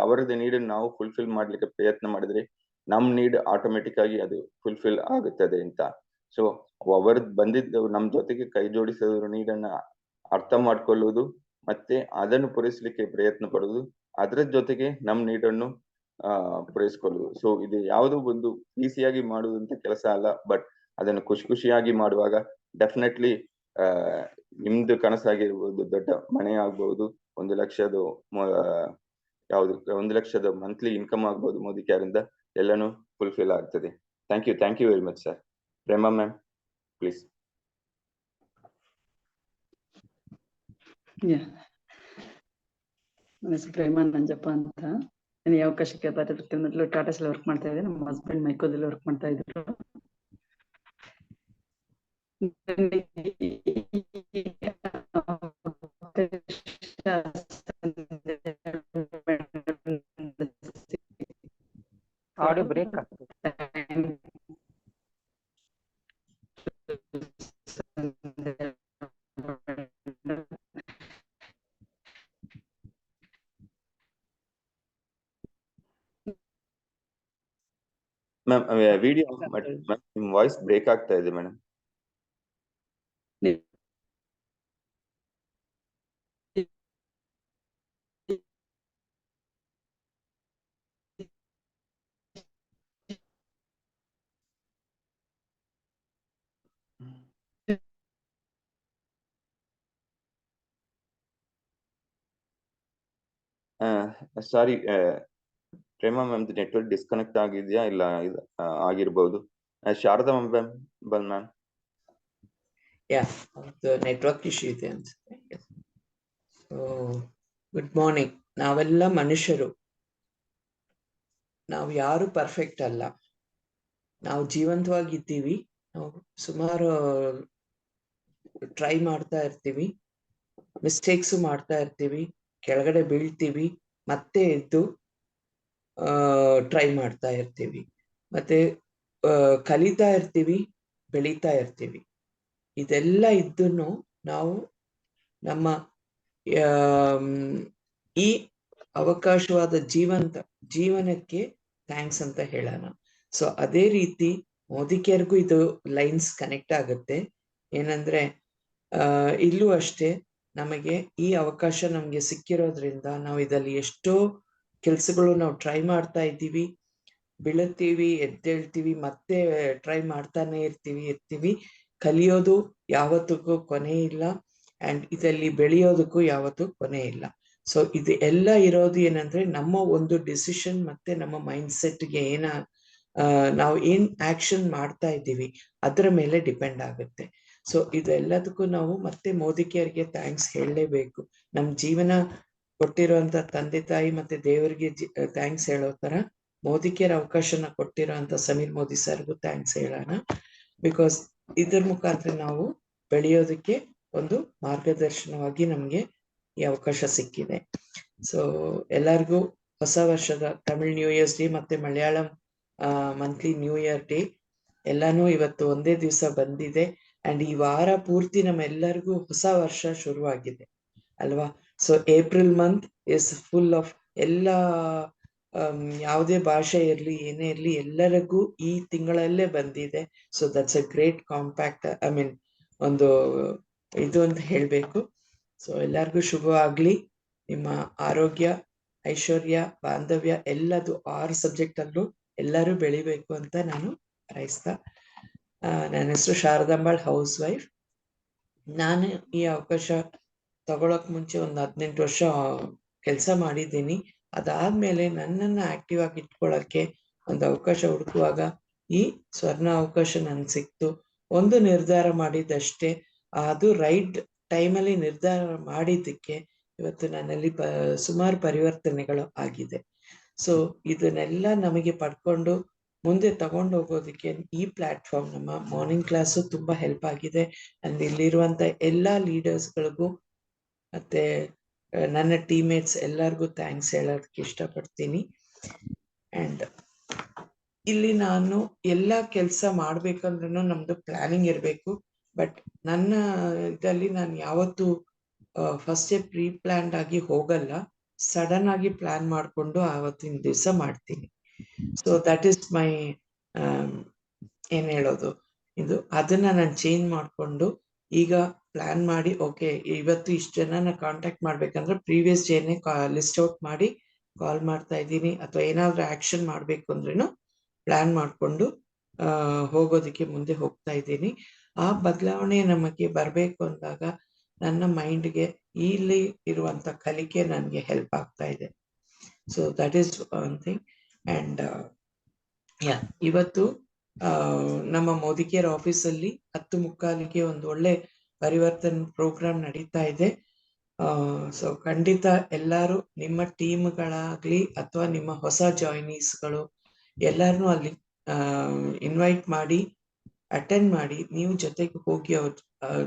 ಅವರದ್ದು ನೀಡನ್ನು ನಾವು ಫುಲ್ಫಿಲ್ ಮಾಡ್ಲಿಕ್ಕೆ ಪ್ರಯತ್ನ ಮಾಡಿದ್ರೆ ನಮ್ ನೀಡ್ ಆಟೋಮೆಟಿಕ್ ಆಗಿ ಅದು ಫುಲ್ಫಿಲ್ ಆಗುತ್ತದೆ ಅಂತ. ಸೊ ಅವರದ್ದು ಬಂದಿದ್ದು ನಮ್ ಜೊತೆಗೆ ಕೈ ಜೋಡಿಸಿದ್ರು ನೀಡನ್ನ ಅರ್ಥ ಮಾಡ್ಕೊಳ್ಳುವುದು ಮತ್ತೆ ಅದನ್ನು ಪೂರೈಸಲಿಕ್ಕೆ ಪ್ರಯತ್ನ ಪಡುವುದು, ಅದರ ಜೊತೆಗೆ ನಮ್ ನೀಡನ್ನು ಪೂರೈಸ್ಕೊಳ್ಳುವುದು. ಸೊ ಇದು ಯಾವುದು ಒಂದು ಈಸಿಯಾಗಿ ಮಾಡುವಂತ ಕೆಲಸ ಅಲ್ಲ, ಬಟ್ ಅದನ್ನು ಖುಷಿಯಾಗಿ ಮಾಡುವಾಗ ಡೆಫಿನೆಟ್ಲಿ ನಿಮ್ದು ಕನಸಾಗಿರ್ಬೋದು, ದೊಡ್ಡ ಮನೆ ಆಗ್ಬಹುದು, 1 ಲಕ್ಷದ ಮಂತ್ಲಿ ಇನ್ಕಮ್ ಆಗ್ಬಹುದು ಮೋದಿ ಕೇರ್ ಇಂದ, ಎಲ್ಲಾನು ಫುಲ್ಫಿಲ್ ಆಗ್ತದೆ. Thank you very much sir. Prema ma'am please. ನನ್ನ ಹೆಸರು ಪ್ರೇಮಾ ನಂಜಪ್ಪ ಅಂತ. ನಾನು ಈ ಅವಕಾಶಕ್ಕೆ ಬರೋದಕ್ಕೆ ಮೊದಲು ಟಾಟಾಸಲ್ಲಿ ವರ್ಕ್ ಮಾಡ್ತಾ ಇದ್ದೆ. ನಮ್ಮ ಹಸ್ಬೆಂಡ್ ಮೈಕೋದಲ್ಲಿ ವರ್ಕ್ ಮಾಡ್ತಾ ಇದ್ರು. ಆಡಿಯೋ ಬ್ರೇಕ್ ಆಗ್ತದೆ. ಮ್ಯಾಮ್ ವಿಡಿಯೋ ನಿಮ್ ವಾಯ್ಸ್ ಬ್ರೇಕ್ ಆಗ್ತಾ ಇದೆ ಮೇಡಮ್. ಸಾರಿ, ಪ್ರೇಮ ಮ್ಯಾಮ್ ನೆಟ್ವರ್ಕ್ ಡಿಸ್ಕನೆಕ್ಟ್ ಆಗಿದೆಯಾ ಇಲ್ಲ ಆಗಿರ್ಬೋದು. Sharada ma'am ma'am network issue ಇದೆ ಅನ್ಸುತ್ತೆ. So good morning. ನಾವೆಲ್ಲ ಮನುಷ್ಯರು, ನಾವು ಯಾರು ಪರ್ಫೆಕ್ಟ್ ಅಲ್ಲ. ನಾವು ಜೀವಂತವಾಗಿದ್ದೀವಿ. ನಾವು ಸುಮಾರು ಟ್ರೈ ಮಾಡ್ತಾ ಇರ್ತೀವಿ, ಮಿಸ್ಟೇಕ್ಸ್ ಮಾಡ್ತಾ ಇರ್ತೀವಿ, ಕೆಳಗಡೆ ಬೀಳ್ತೀವಿ, ಮತ್ತೆ ಎದ್ದು ಟ್ರೈ ಮಾಡ್ತಾ ಇರ್ತೀವಿ, ಮತ್ತೆ ಕಲಿತಾ ಇರ್ತೀವಿ, ಬೆಳೀತಾ ಇರ್ತೀವಿ. ಇದೆಲ್ಲ ಇದ್ದನ್ನು ನಾವು ನಮ್ಮ ಈ ಅವಕಾಶವಾದ ಜೀವನಕ್ಕೆ ಥ್ಯಾಂಕ್ಸ್ ಅಂತ ಹೇಳೋಣ. ಸೊ ಅದೇ ರೀತಿ ಮೋದಿಕೇರ್ಗೂ ಇದು ಲೈನ್ಸ್ ಕನೆಕ್ಟ್ ಆಗುತ್ತೆ. ಏನಂದ್ರೆ ಇಲ್ಲೂ ಅಷ್ಟೇ, ನಮಗೆ ಈ ಅವಕಾಶ ನಮ್ಗೆ ಸಿಕ್ಕಿರೋದ್ರಿಂದ ನಾವು ಇದರಲ್ಲಿ ಎಷ್ಟೋ ಕೆಲ್ಸಗಳು ನಾವು ಟ್ರೈ ಮಾಡ್ತಾ ಇದ್ದೀವಿ, ಬೀಳುತ್ತೀವಿ, ಎದ್ದೇಳ್ತೀವಿ, ಮತ್ತೆ ಟ್ರೈ ಮಾಡ್ತಾನೆ ಇರ್ತೀವಿ. ಕಲಿಯೋದು ಯಾವತ್ತಿಗೂ ಕೊನೆ ಇಲ್ಲ, ಅಂಡ್ ಇದರಲ್ಲಿ ಬೆಳೆಯೋದಕ್ಕೂ ಯಾವತ್ತೂ ಕೊನೆ ಇಲ್ಲ. ಸೊ ಇದು ಎಲ್ಲ ಇರೋದು ಏನಂದ್ರೆ ನಮ್ಮ ಒಂದು ಡಿಸಿಷನ್ ಮತ್ತೆ ನಮ್ಮ ಮೈಂಡ್ ಸೆಟ್ಗೆ ನಾವು ಏನ್ ಆಕ್ಷನ್ ಮಾಡ್ತಾ ಇದ್ದೀವಿ ಅದರ ಮೇಲೆ ಡಿಪೆಂಡ್ ಆಗುತ್ತೆ. ಸೊ ಇದೆಲ್ಲದಕ್ಕೂ ನಾವು ಮತ್ತೆ ಮೋದಿಕೇರ್ಗೆ ಥ್ಯಾಂಕ್ಸ್ ಹೇಳಲೇಬೇಕು. ನಮ್ ಜೀವನ ಕೊಟ್ಟಿರುವಂತ ತಂದೆ ತಾಯಿ ಮತ್ತೆ ದೇವರಿಗೆ ಥ್ಯಾಂಕ್ಸ್ ಹೇಳೋ ತರ ಮೋದಿಕೇರ್ ಅವಕಾಶನ ಕೊಟ್ಟಿರೋಂತ ಸಮೀರ್ ಮೋದಿ ಸರ್ಗೂ ಥ್ಯಾಂಕ್ಸ್ ಹೇಳೋಣ. ಬಿಕಾಸ್ ಇದ್ರ ಮುಖಾಂತರ ನಾವು ಬೆಳೆಯೋದಕ್ಕೆ ಒಂದು ಮಾರ್ಗದರ್ಶನವಾಗಿ ನಮ್ಗೆ ಈ ಅವಕಾಶ ಸಿಕ್ಕಿದೆ. ಸೊ ಎಲ್ಲರಿಗೂ ಹೊಸ ವರ್ಷದ ತಮಿಳ್ ನ್ಯೂ ಇಯರ್ಸ್ ಡೇ ಮತ್ತೆ Malayalam monthly new year day ಎಲ್ಲಾನು ಇವತ್ತು ಒಂದೇ ದಿವಸ ಬಂದಿದೆ. ಅಂಡ್ ಈ ವಾರ ಪೂರ್ತಿ ನಮ್ಮೆಲ್ಲರಿಗೂ ಹೊಸ ವರ್ಷ ಶುರುವಾಗಿದೆ ಅಲ್ವಾ. So April month is full of ಎಲ್ಲ ಯಾವುದೇ ಭಾಷೆ ಇರ್ಲಿ ಏನೇ ಇರ್ಲಿ ಎಲ್ಲರಿಗೂ ಈ ತಿಂಗಳಲ್ಲೇ ಬಂದಿದೆ. So that's a great compact, ಒಂದು ಇದು ಅಂತ ಹೇಳ್ಬೇಕು. ಸೊ ಎಲ್ಲರಿಗೂ ಶುಭವಾಗ್ಲಿ. ನಿಮ್ಮ ಆರೋಗ್ಯ, ಐಶ್ವರ್ಯ, ಬಾಂಧವ್ಯ ಎಲ್ಲದು 6 ಸಬ್ಜೆಕ್ಟ್ ಅಲ್ಲೂ ಎಲ್ಲರೂ ಬೆಳಿಬೇಕು ಅಂತ ನಾನು ಹಾರೈಸ್ತಾ, ನನ್ನ ಹೆಸರು ಶಾರದಾಂಬಾಳ್, ಹೌಸ್ ವೈಫ್. ನಾನು ಈ ಅವಕಾಶ ತಗೊಳಕ್ ಮುಂಚೆ ಒಂದು 18 ವರ್ಷ ಕೆಲಸ ಮಾಡಿದ್ದೀನಿ. ಅದಾದ್ಮೇಲೆ ನನ್ನನ್ನು ಆಕ್ಟಿವ್ ಆಗಿ ಇಟ್ಕೊಳ್ಳಕ್ಕೆ ಒಂದು ಅವಕಾಶ ಹುಡುಕುವಾಗ ಈ ಸ್ವರ್ಣ ಅವಕಾಶ ನನ್ಗೆ ಸಿಕ್ತು. ಒಂದು ನಿರ್ಧಾರ ಮಾಡಿದಷ್ಟೇ, ಅದು ರೈಟ್ ಟೈಮಲ್ಲಿ ನಿರ್ಧಾರ ಮಾಡಿದ್ದಕ್ಕೆ ಇವತ್ತು ನನ್ನಲ್ಲಿ ಸುಮಾರು ಪರಿವರ್ತನೆಗಳು ಆಗಿದೆ. ಸೊ ಇದನ್ನೆಲ್ಲ ನಮಗೆ ಪಡ್ಕೊಂಡು ಮುಂದೆ ತಗೊಂಡು ಹೋಗೋದಕ್ಕೆ ಈ ಪ್ಲಾಟ್ಫಾರ್ಮ್, ನಮ್ಮ ಮಾರ್ನಿಂಗ್ ಕ್ಲಾಸು ತುಂಬಾ ಹೆಲ್ಪ್ ಆಗಿದೆ. ಅಂಡ್ ಇಲ್ಲಿರುವಂತ ಎಲ್ಲಾ ಲೀಡರ್ಸ್ಗಳಿಗೂ ಮತ್ತೆ ನನ್ನ ಟೀಮ್ಮೇಟ್ಸ್ ಎಲ್ಲರಿಗೂ ಥ್ಯಾಂಕ್ಸ್ ಹೇಳೋದಕ್ಕೆ ಇಷ್ಟಪಡ್ತೀನಿ. ಅಂಡ್ ಇಲ್ಲಿ ನಾನು ಎಲ್ಲ ಕೆಲಸ ಮಾಡ್ಬೇಕಂದ್ರೂ ನಮ್ದು ಪ್ಲಾನಿಂಗ್ ಇರಬೇಕು. ಬಟ್ ನನ್ನ ಇದರಲ್ಲಿ ನಾನು ಯಾವತ್ತು ಫಸ್ಟ್ ಪ್ರೀ ಪ್ಲಾನ್ಡ್ ಆಗಿ ಹೋಗಲ್ಲ, ಸಡನ್ ಆಗಿ ಪ್ಲಾನ್ ಮಾಡಿಕೊಂಡು ಆವತ್ತಿನ ದಿವಸ ಮಾಡ್ತೀನಿ. ಸೊ ದಟ್ ಈಸ್ ಮೈ ಏನ್ ಹೇಳೋದು ಇದು, ಅದನ್ನ ನಾನು ಚೇಂಜ್ ಮಾಡಿಕೊಂಡು ಈಗ ಪ್ಲಾನ್ ಮಾಡಿ, ಓಕೆ ಇವತ್ತು ಇಷ್ಟು ಜನನ ಕಾಂಟ್ಯಾಕ್ಟ್ ಮಾಡ್ಬೇಕಂದ್ರೆ ಪ್ರೀವಿಯಸ್ ಡೇನೆ ಲಿಸ್ಟ್ ಔಟ್ ಮಾಡಿ ಕಾಲ್ ಮಾಡ್ತಾ ಇದ್ದೀನಿ. ಅಥವಾ ಏನಾದ್ರೂ ಆಕ್ಷನ್ ಮಾಡ್ಬೇಕು ಅಂದ್ರೂ ಪ್ಲಾನ್ ಮಾಡಿಕೊಂಡು ಹೋಗೋದಕ್ಕೆ ಮುಂದೆ ಹೋಗ್ತಾ ಇದ್ದೀನಿ. ಆ ಬದಲಾವಣೆ ನಮಗೆ ಬರಬೇಕು ಅಂದಾಗ ನನ್ನ ಮೈಂಡ್ಗೆ ಇಲ್ಲಿ ಇರುವಂತ ಕಲಿಕೆ ನನಗೆ ಹೆಲ್ಪ್ ಆಗ್ತಾ ಇದೆ. So that is one thing. And ಇವತ್ತು ನಮ್ಮ ಮೋದಿಕೇರ್ ಆಫೀಸಲ್ಲಿ 10:45ಗೆ ಒಂದು ಒಳ್ಳೆ ಪರಿವರ್ತನೆ ಪ್ರೋಗ್ರಾಮ್ ನಡೀತಾ ಇದೆ. ಸೊ ಖಂಡಿತ ಎಲ್ಲರೂ ನಿಮ್ಮ ಟೀಮ್ಗಳಾಗ್ಲಿ ಅಥವಾ ನಿಮ್ಮ ಹೊಸ ಜಾಯ್ನೀಸ್ಗಳು ಎಲ್ಲರನ್ನೂ ಅಲ್ಲಿ ಇನ್ವೈಟ್ ಮಾಡಿ ಅಟೆಂಡ್ ಮಾಡಿ. ನೀವು ಜೊತೆಗೆ ಹೋಗಿ ಅವ್ರ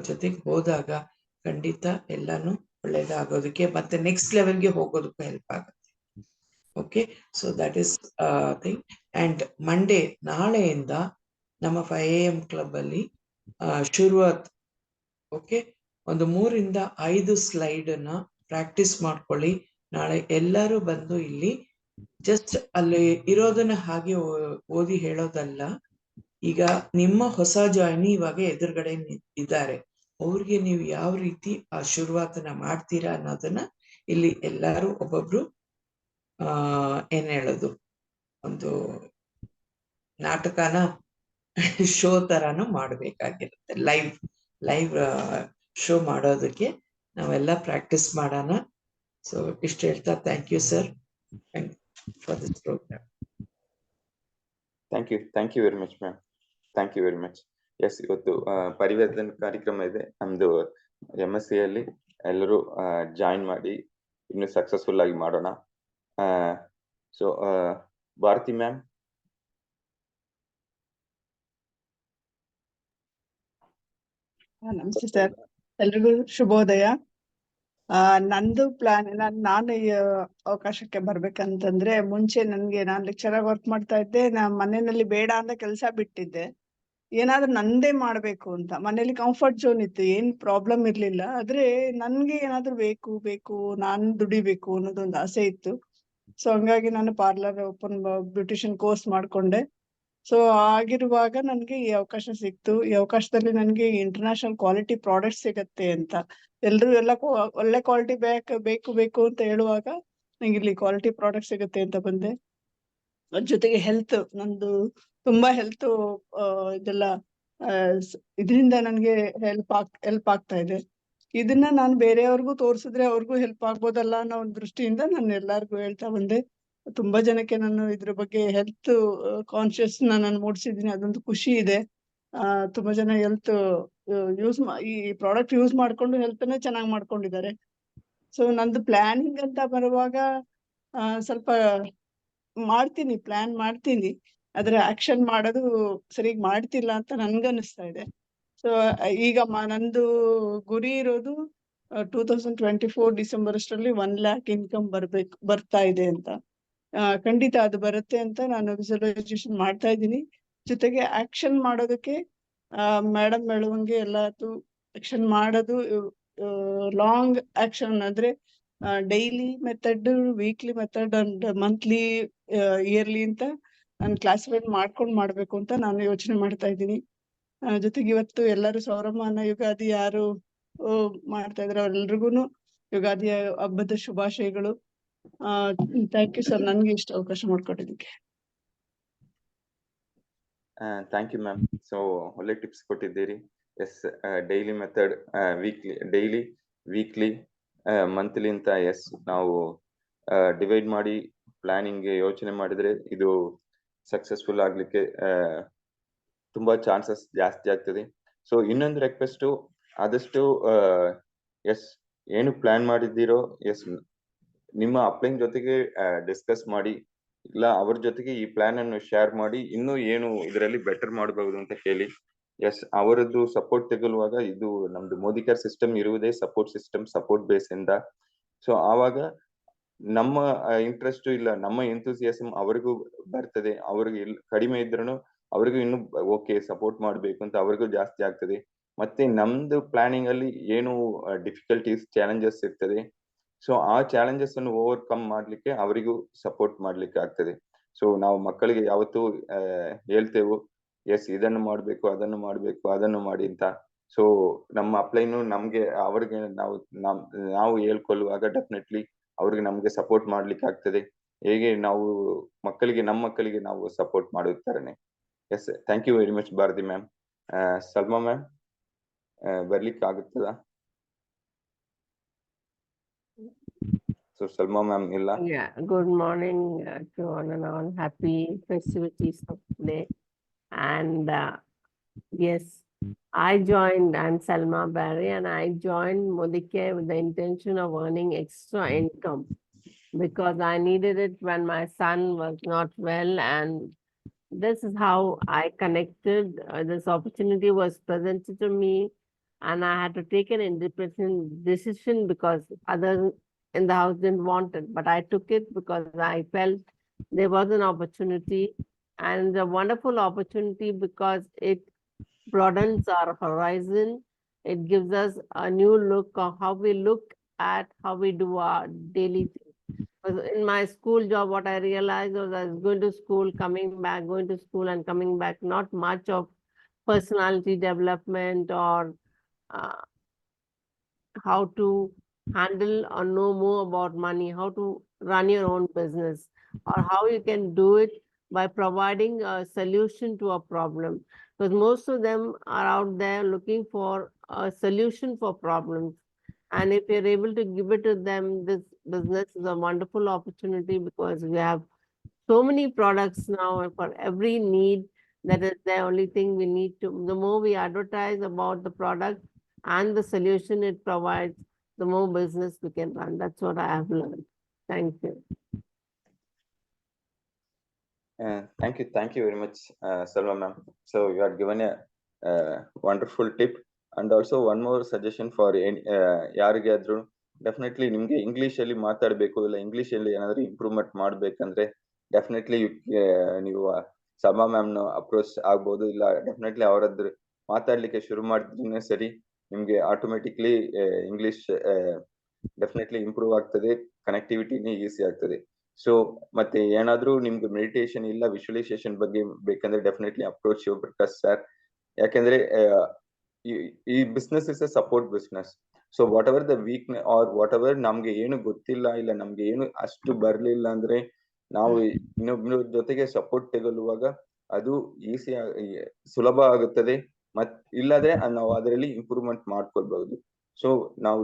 ಜೊತೆಗೆ ಹೋದಾಗ ಖಂಡಿತ ಎಲ್ಲಾನು ಒಳ್ಳೇದಾಗೋದಕ್ಕೆ ಮತ್ತೆ ನೆಕ್ಸ್ಟ್ ಲೆವೆಲ್ಗೆ ಹೋಗೋದಕ್ಕೂ ಹೆಲ್ಪ್ ಆಗುತ್ತೆ. Okay, so that is thing. And Monday ನಾಳೆಯಿಂದ ನಮ್ಮ 5 AM ಕ್ಲಬ್ ಅಲ್ಲಿ ಶುರುವಾತ್. ಓಕೆ, ಒಂದು 3 ರಿಂದ 5 ಸ್ಲೈಡ್ ಅನ್ನ ಪ್ರಾಕ್ಟೀಸ್ ಮಾಡ್ಕೊಳ್ಳಿ. ನಾಳೆ ಎಲ್ಲರೂ ಬಂದು ಇಲ್ಲಿ ಜಸ್ಟ್ ಅಲ್ಲಿ ಇರೋದನ್ನ ಹಾಗೆ ಓದಿ ಹೇಳೋದಲ್ಲ. ಈಗ ನಿಮ್ಮ ಹೊಸ ಜಾಯ್ನಿ ಇವಾಗ ಎದುರುಗಡೆ ಇದ್ದಾರೆ, ಅವ್ರಿಗೆ ನೀವು ಯಾವ ರೀತಿ ಆ ಶುರುವಾತನ ಮಾಡ್ತೀರಾ ಅನ್ನೋದನ್ನ ಇಲ್ಲಿ ಎಲ್ಲಾರು ಒಬ್ಬೊಬ್ರು ಏನ್ ಹೇಳೋದು, ಒಂದು ನಾಟಕನ ಶೋ ತರಾನು ಮಾಡ್ಬೇಕಾಗಿರುತ್ತೆ. ಲೈವ್ ಶೋ ಮಾಡೋದಕ್ಕೆ ನಾವೆಲ್ಲ ಪ್ರಾಕ್ಟೀಸ್ ಮಾಡೋಣ. ಸೊ ಇಷ್ಟು ಹೇಳ್ತಾ thank you sir. for this program. Thank you very much, ma'am. Thank you very much. Yes, ಇವತ್ತು ಪರಿವರ್ತನೆ ಕಾರ್ಯಕ್ರಮ ಇದೆ ನಮ್ದು MSc ಅಲ್ಲಿ. ಎಲ್ಲರೂ ಜಾಯಿನ್ ಮಾಡಿ ಇನ್ನು ಸಕ್ಸಸ್ಫುಲ್ ಆಗಿ ಮಾಡೋಣ. So Bharathi ma'am. ನಮಸ್ತೆ ಸರ್, ಎಲ್ರಿಗೂ ಶುಭೋದಯ. ನಂದು ಪ್ಲಾನ್, ನಾನು ಈ ಅವಕಾಶಕ್ಕೆ ಬರ್ಬೇಕಂತಂದ್ರೆ ಮುಂಚೆ ನಾನು ಲೆಕ್ಚರ್ ಆಗಿ ವರ್ಕ್ ಮಾಡ್ತಾ ಇದ್ದೆ. ಮನೆಯಲ್ಲಿ ಬೇಡ ಅಂತ ಕೆಲಸ ಬಿಟ್ಟಿದ್ದೆ. ಏನಾದ್ರೂ ನಂದೇ ಮಾಡ್ಬೇಕು ಅಂತ. ಮನೇಲಿ ಕಂಫರ್ಟ್ ಝೋನ್ ಇತ್ತು, ಏನ್ ಪ್ರಾಬ್ಲಮ್ ಇರ್ಲಿಲ್ಲ. ಆದ್ರೆ ನನ್ಗೆ ಏನಾದ್ರೂ ಬೇಕು ನಾನ್ ದುಡಿಬೇಕು ಅನ್ನೋದೊಂದು ಆಸೆ ಇತ್ತು. ಸೊ ಹಂಗಾಗಿ ನಾನು ಪಾರ್ಲರ್ ಬ್ಯೂಟಿಷಿಯನ್ ಕೋರ್ಸ್ ಮಾಡ್ಕೊಂಡೆ. ಸೊ ಆಗಿರುವಾಗ ನನ್ಗೆ ಈ ಅವಕಾಶ ಸಿಕ್ತು. ಈ ಅವಕಾಶದಲ್ಲಿ ನನ್ಗೆ ಇಂಟರ್ನ್ಯಾಷನಲ್ ಕ್ವಾಲಿಟಿ ಪ್ರಾಡಕ್ಟ್ ಸಿಗತ್ತೆ ಅಂತ ಎಲ್ರು ಒಳ್ಳೆ ಕ್ವಾಲಿಟಿ ಬೇಕು ಅಂತ ಹೇಳುವಾಗ ನಂಗೆ ಇಲ್ಲಿ ಕ್ವಾಲಿಟಿ ಪ್ರಾಡಕ್ಟ್ ಸಿಗತ್ತೆ ಅಂತ ಬಂದೆ. ಅದ್ರ ಜೊತೆಗೆ ಹೆಲ್ತ್, ನಂದು ತುಂಬಾ ಹೆಲ್ತ್ ಇದೆಲ್ಲ ಇದರಿಂದ ನನ್ಗೆ ಹೆಲ್ಪ್ ಆಗ್ತಾ ಇದೆ. ಇದನ್ನ ನಾನು ಬೇರೆಯವ್ರಿಗೂ ತೋರ್ಸಿದ್ರೆ ಅವ್ರಿಗೂ ಹೆಲ್ಪ್ ಆಗ್ಬೋದಲ್ಲ ಅನ್ನೋ ಒಂದು ದೃಷ್ಟಿಯಿಂದ ನಾನು ಎಲ್ಲಾರ್ಗು ಹೇಳ್ತಾ ಬಂದೆ. ತುಂಬಾ ಜನಕ್ಕೆ ನಾನು ಇದ್ರ ಬಗ್ಗೆ ಹೆಲ್ತ್ ಕಾನ್ಶಿಯಸ್ ನಾನು ಮೂಡಿಸಿದೀನಿ. ಅದೊಂದು ಖುಷಿ ಇದೆ. ತುಂಬಾ ಜನ ಹೆಲ್ತ್ ಈ ಪ್ರಾಡಕ್ಟ್ ಯೂಸ್ ಮಾಡ್ಕೊಂಡು ಹೆಲ್ತ್ ನ ಚೆನ್ನಾಗಿ ಮಾಡ್ಕೊಂಡಿದ್ದಾರೆ. ಸೊ ನಂದು ಪ್ಲಾನಿಂಗ್ ಅಂತ ಬರುವಾಗ ಸ್ವಲ್ಪ ಪ್ಲಾನ್ ಮಾಡ್ತೀನಿ, ಆದ್ರೆ ಆಕ್ಷನ್ ಮಾಡೋದು ಸರಿಯಾಗಿ ಮಾಡ್ತಿಲ್ಲ ಅಂತ ನನ್ಗನ್ನಿಸ್ತಾ ಇದೆ. ಸೊ ಈಗ ನಂದು ಗುರಿ ಇರೋದು 2024 ಡಿಸೆಂಬರ್ ಅಷ್ಟರಲ್ಲಿ 1 lakh ಇನ್ಕಮ್ ಬರ್ತಾ ಇದೆ ಅಂತ. ಖಂಡಿತ ಅದು ಬರುತ್ತೆ ಅಂತ ನಾನು ವಿಜುವಲೈಸೇಷನ್ ಮಾಡ್ತಾ ಇದ್ದೀನಿ. ಜೊತೆಗೆ ಆಕ್ಷನ್ ಮಾಡೋದಕ್ಕೆ ಮೇಡಮ್ ಹೇಳುವಂಗೆ ಎಲ್ಲಾದ್ರು ಆಕ್ಷನ್ ಮಾಡೋದು, ಲಾಂಗ್ ಆಕ್ಷನ್ ಅಂದ್ರೆ daily method, weekly method and monthly, yearly ಅಂತ ನಾನು ಕ್ಲಾಸಿಫೈಡ್ ಮಾಡ್ಬೇಕು ಅಂತ ನಾನು ಯೋಚನೆ ಮಾಡ್ತಾ ಇದ್ದೀನಿ. ಜೊತೆಗೆ ಇವತ್ತು ಎಲ್ಲರೂ ಸೌರಮಾನ ಯುಗಾದಿ ಯಾರು ಮಾಡ್ತಾ ಇದ್ರೆ ಅವ್ರೆಲ್ರಿಗೂ ಯುಗಾದಿಯ ಹಬ್ಬದ ಶುಭಾಶಯಗಳು. ಥ್ಯಾಂಕ್ ಯು ಸರ್, ನನ್ಗೆ ಇಷ್ಟ ಅವಕಾಶ ಮಾಡ್ಕೊಟ್ಟಿದ್ದಕ್ಕೆ. Thank you ma'am. ಸೊ ಒಳ್ಳೆ ಟಿಪ್ಸ್ ಕೊಟ್ಟಿದ್ದೀರಿ. Yes, daily method, weekly, monthly ಅಂತ ಎಸ್ ನಾವು ಡಿವೈಡ್ ಮಾಡಿ ಪ್ಲಾನಿಂಗ್ ಯೋಚನೆ ಮಾಡಿದ್ರೆ ಇದು ಸಕ್ಸಸ್ಫುಲ್ ಆಗ್ಲಿಕ್ಕೆ ತುಂಬಾ ಚಾನ್ಸಸ್ ಜಾಸ್ತಿ ಆಗ್ತದೆ. ಸೊ ಇನ್ನೊಂದು ರಿಕ್ವೆಸ್ಟು, ಆದಷ್ಟು ಎಸ್ ಏನು ಪ್ಲಾನ್ ಮಾಡಿದ್ದೀರೋ ಎಸ್ ನಿಮ್ಮ ಅಪ್ಲೈನ್ ಜೊತೆಗೆ ಡಿಸ್ಕಸ್ ಮಾಡಿ, ಇಲ್ಲ ಅವ್ರ ಜೊತೆಗೆ ಈ ಪ್ಲಾನ್ ಅನ್ನು ಶೇರ್ ಮಾಡಿ ಇನ್ನೂ ಏನು ಇದರಲ್ಲಿ ಬೆಟರ್ ಮಾಡಬಹುದು ಅಂತ ಹೇಳಿ. ಎಸ್, ಅವರದ್ದು ಸಪೋರ್ಟ್ ತಗೊಳ್ಳುವಾಗ ಇದು ನಮ್ದು ಮೋದಿ ಕೇರ್ ಸಿಸ್ಟಮ್ ಇರುವುದೇ ಸಪೋರ್ಟ್ ಬೇಸ್ ಇಂದ. ಸೊ ಆವಾಗ ನಮ್ಮ ಇಂಟ್ರೆಸ್ಟ್ ಇಲ್ಲ ನಮ್ಮ ಎಂಥೂಸಿಯಾಸಮ್ ಅವ್ರಿಗೂ ಬರ್ತದೆ. ಅವ್ರಿಗೆ ಕಡಿಮೆ ಇದ್ರೂ ಅವ್ರಿಗೂ ಇನ್ನು ಓಕೆ ಸಪೋರ್ಟ್ ಮಾಡ್ಬೇಕು ಅಂತ ಅವ್ರಿಗೂ ಜಾಸ್ತಿ ಆಗ್ತದೆ. ಮತ್ತೆ ನಮ್ದು ಪ್ಲಾನಿಂಗ್ ಅಲ್ಲಿ ಏನು ಡಿಫಿಕಲ್ಟೀಸ್ ಚಾಲೆಂಜಸ್ ಇರ್ತದೆ, ಸೊ ಆ ಚಾಲೆಂಜಸ್ ಅನ್ನು ಓವರ್ಕಮ್ ಮಾಡ್ಲಿಕ್ಕೆ ಅವರಿಗೂ ಸಪೋರ್ಟ್ ಮಾಡ್ಲಿಕ್ಕೆ ಆಗ್ತದೆ. ಸೊ ನಾವು ಮಕ್ಕಳಿಗೆ ಯಾವತ್ತೂ ಹೇಳ್ತೇವೆ ಎಸ್ ಇದನ್ನು ಮಾಡ್ಬೇಕು, ಅದನ್ನು ಮಾಡಿ ಅಂತ. ಸೊ ನಮ್ಮ ಅಪ್ಲೈನು ನಮ್ಗೆ ಅವ್ರಿಗೆ ನಾವು ಹೇಳ್ಕೊಳ್ಳುವಾಗ ಡೆಫಿನೆಟ್ಲಿ ಅವ್ರಿಗೆ ನಮ್ಗೆ ಸಪೋರ್ಟ್ ಮಾಡ್ಲಿಕ್ಕೆ ಆಗ್ತದೆ. ಹೇಗೆ ನಾವು ನಮ್ಮ ಮಕ್ಕಳಿಗೆ ನಾವು ಸಪೋರ್ಟ್ ಮಾಡುತ್ತಾರನೆ. Yes, thank you very much Bharati ma'am. Salma ma'am ಬರ್ಲಿಕ್ಕೆ ಆಗುತ್ತದಾ? ಸೊ ಸಲ್ಮಾ ಮ್ಯಾಮ್ ಇಲ್ಲ. Yeah, good morning to all and all. Happy festivities of today. And yes, I'm Salma Barry, and I joined Modi Care with the intention of earning extra income because I needed it when my son was not well, and this is how I connected. This opportunity was presented to me, and I had to take an independent decision because others in the house didn't want it, but I took it because I felt there was an opportunity, and a wonderful opportunity because it broadens our horizon. It gives us a new look of how we look at how we do our daily things. In my school job, what I realized was I was going to school, going to school and coming back, not much of personality development or how to handle or know more about money, how to run your own business, or how you can do it by providing a solution to a problem. Because most of them are out there looking for a solution for problems. And if you're able to give it to them, this business is a wonderful opportunity because we have so many products now for every need. That is the only thing we need to, the more we advertise about the product and the solution it provides, the more business we can run. That's what I have learned. Thank you. Thank you very much, Salma ma'am. So you had given a wonderful tip, and also one more suggestion for ಯಾರಿಗೆ ಆದ್ರೂ definitely ನಿಮ್ಗೆ English ಅಲ್ಲಿ ಮಾತಾಡ್ಬೇಕು ಇಲ್ಲ English ಅಲ್ಲಿ ಏನಾದ್ರು improvement ಮಾಡ್ಬೇಕಂದ್ರೆ definitely ನೀವು ಸಲ್ಮಾ ಮ್ಯಾಮ್ ನ ಅಪ್ರೋಚ್ ಆಗ್ಬೋದು, ಇಲ್ಲ ಡೆಫಿನೆಟ್ಲಿ ಅವರದ್ದು ಮಾತಾಡ್ಲಿಕ್ಕೆ ಶುರು ಮಾಡಿದ್ರೆ ಸರಿ ನಿಮ್ಗೆ ಆಟೋಮೆಟಿಕ್ಲಿ ಇಂಗ್ಲಿಷ್ ಡೆಫಿನೆಟ್ಲಿ ಇಂಪ್ರೂವ್ ಆಗ್ತದೆ, ಕನೆಕ್ಟಿವಿಟಿನೇ ಈಸಿ ಆಗ್ತದೆ. ಸೊ ಮತ್ತೆ ಏನಾದ್ರೂ ನಿಮ್ಗೆ ಮೆಡಿಟೇಷನ್ ಇಲ್ಲ ವಿಜುವಲೈಸೇಷನ್ ಬಗ್ಗೆ ಬೇಕಂದ್ರೆ ಡೆಫಿನೆಟ್ಲಿ ಅಪ್ರೋಚ್ ಶಿವಪ್ರಕಾಶ್ ಸರ್. ಯಾಕಂದ್ರೆ ಈ business is a support business. So whatever the week or whatever ನಮ್ಗೆ ಏನು ಗೊತ್ತಿಲ್ಲ ಇಲ್ಲ ನಮ್ಗೆ ಏನು ಅಷ್ಟು ಬರ್ಲಿಲ್ಲ ಅಂದ್ರೆ ನಾವು ಇನ್ನೊಬ್ಬರ ಜೊತೆಗೆ ಸಪೋರ್ಟ್ ತಗೊಳ್ಳುವಾಗ ಅದು ಈಸಿ ಸುಲಭ ಆಗುತ್ತದೆ. ಇಲ್ಲದ್ರೆ ನಾವು ಅದರಲ್ಲಿ ಇಂಪ್ರೂವ್ಮೆಂಟ್ ಮಾಡ್ಕೊಳ್ಬಹುದು. ಸೊ ನಾವು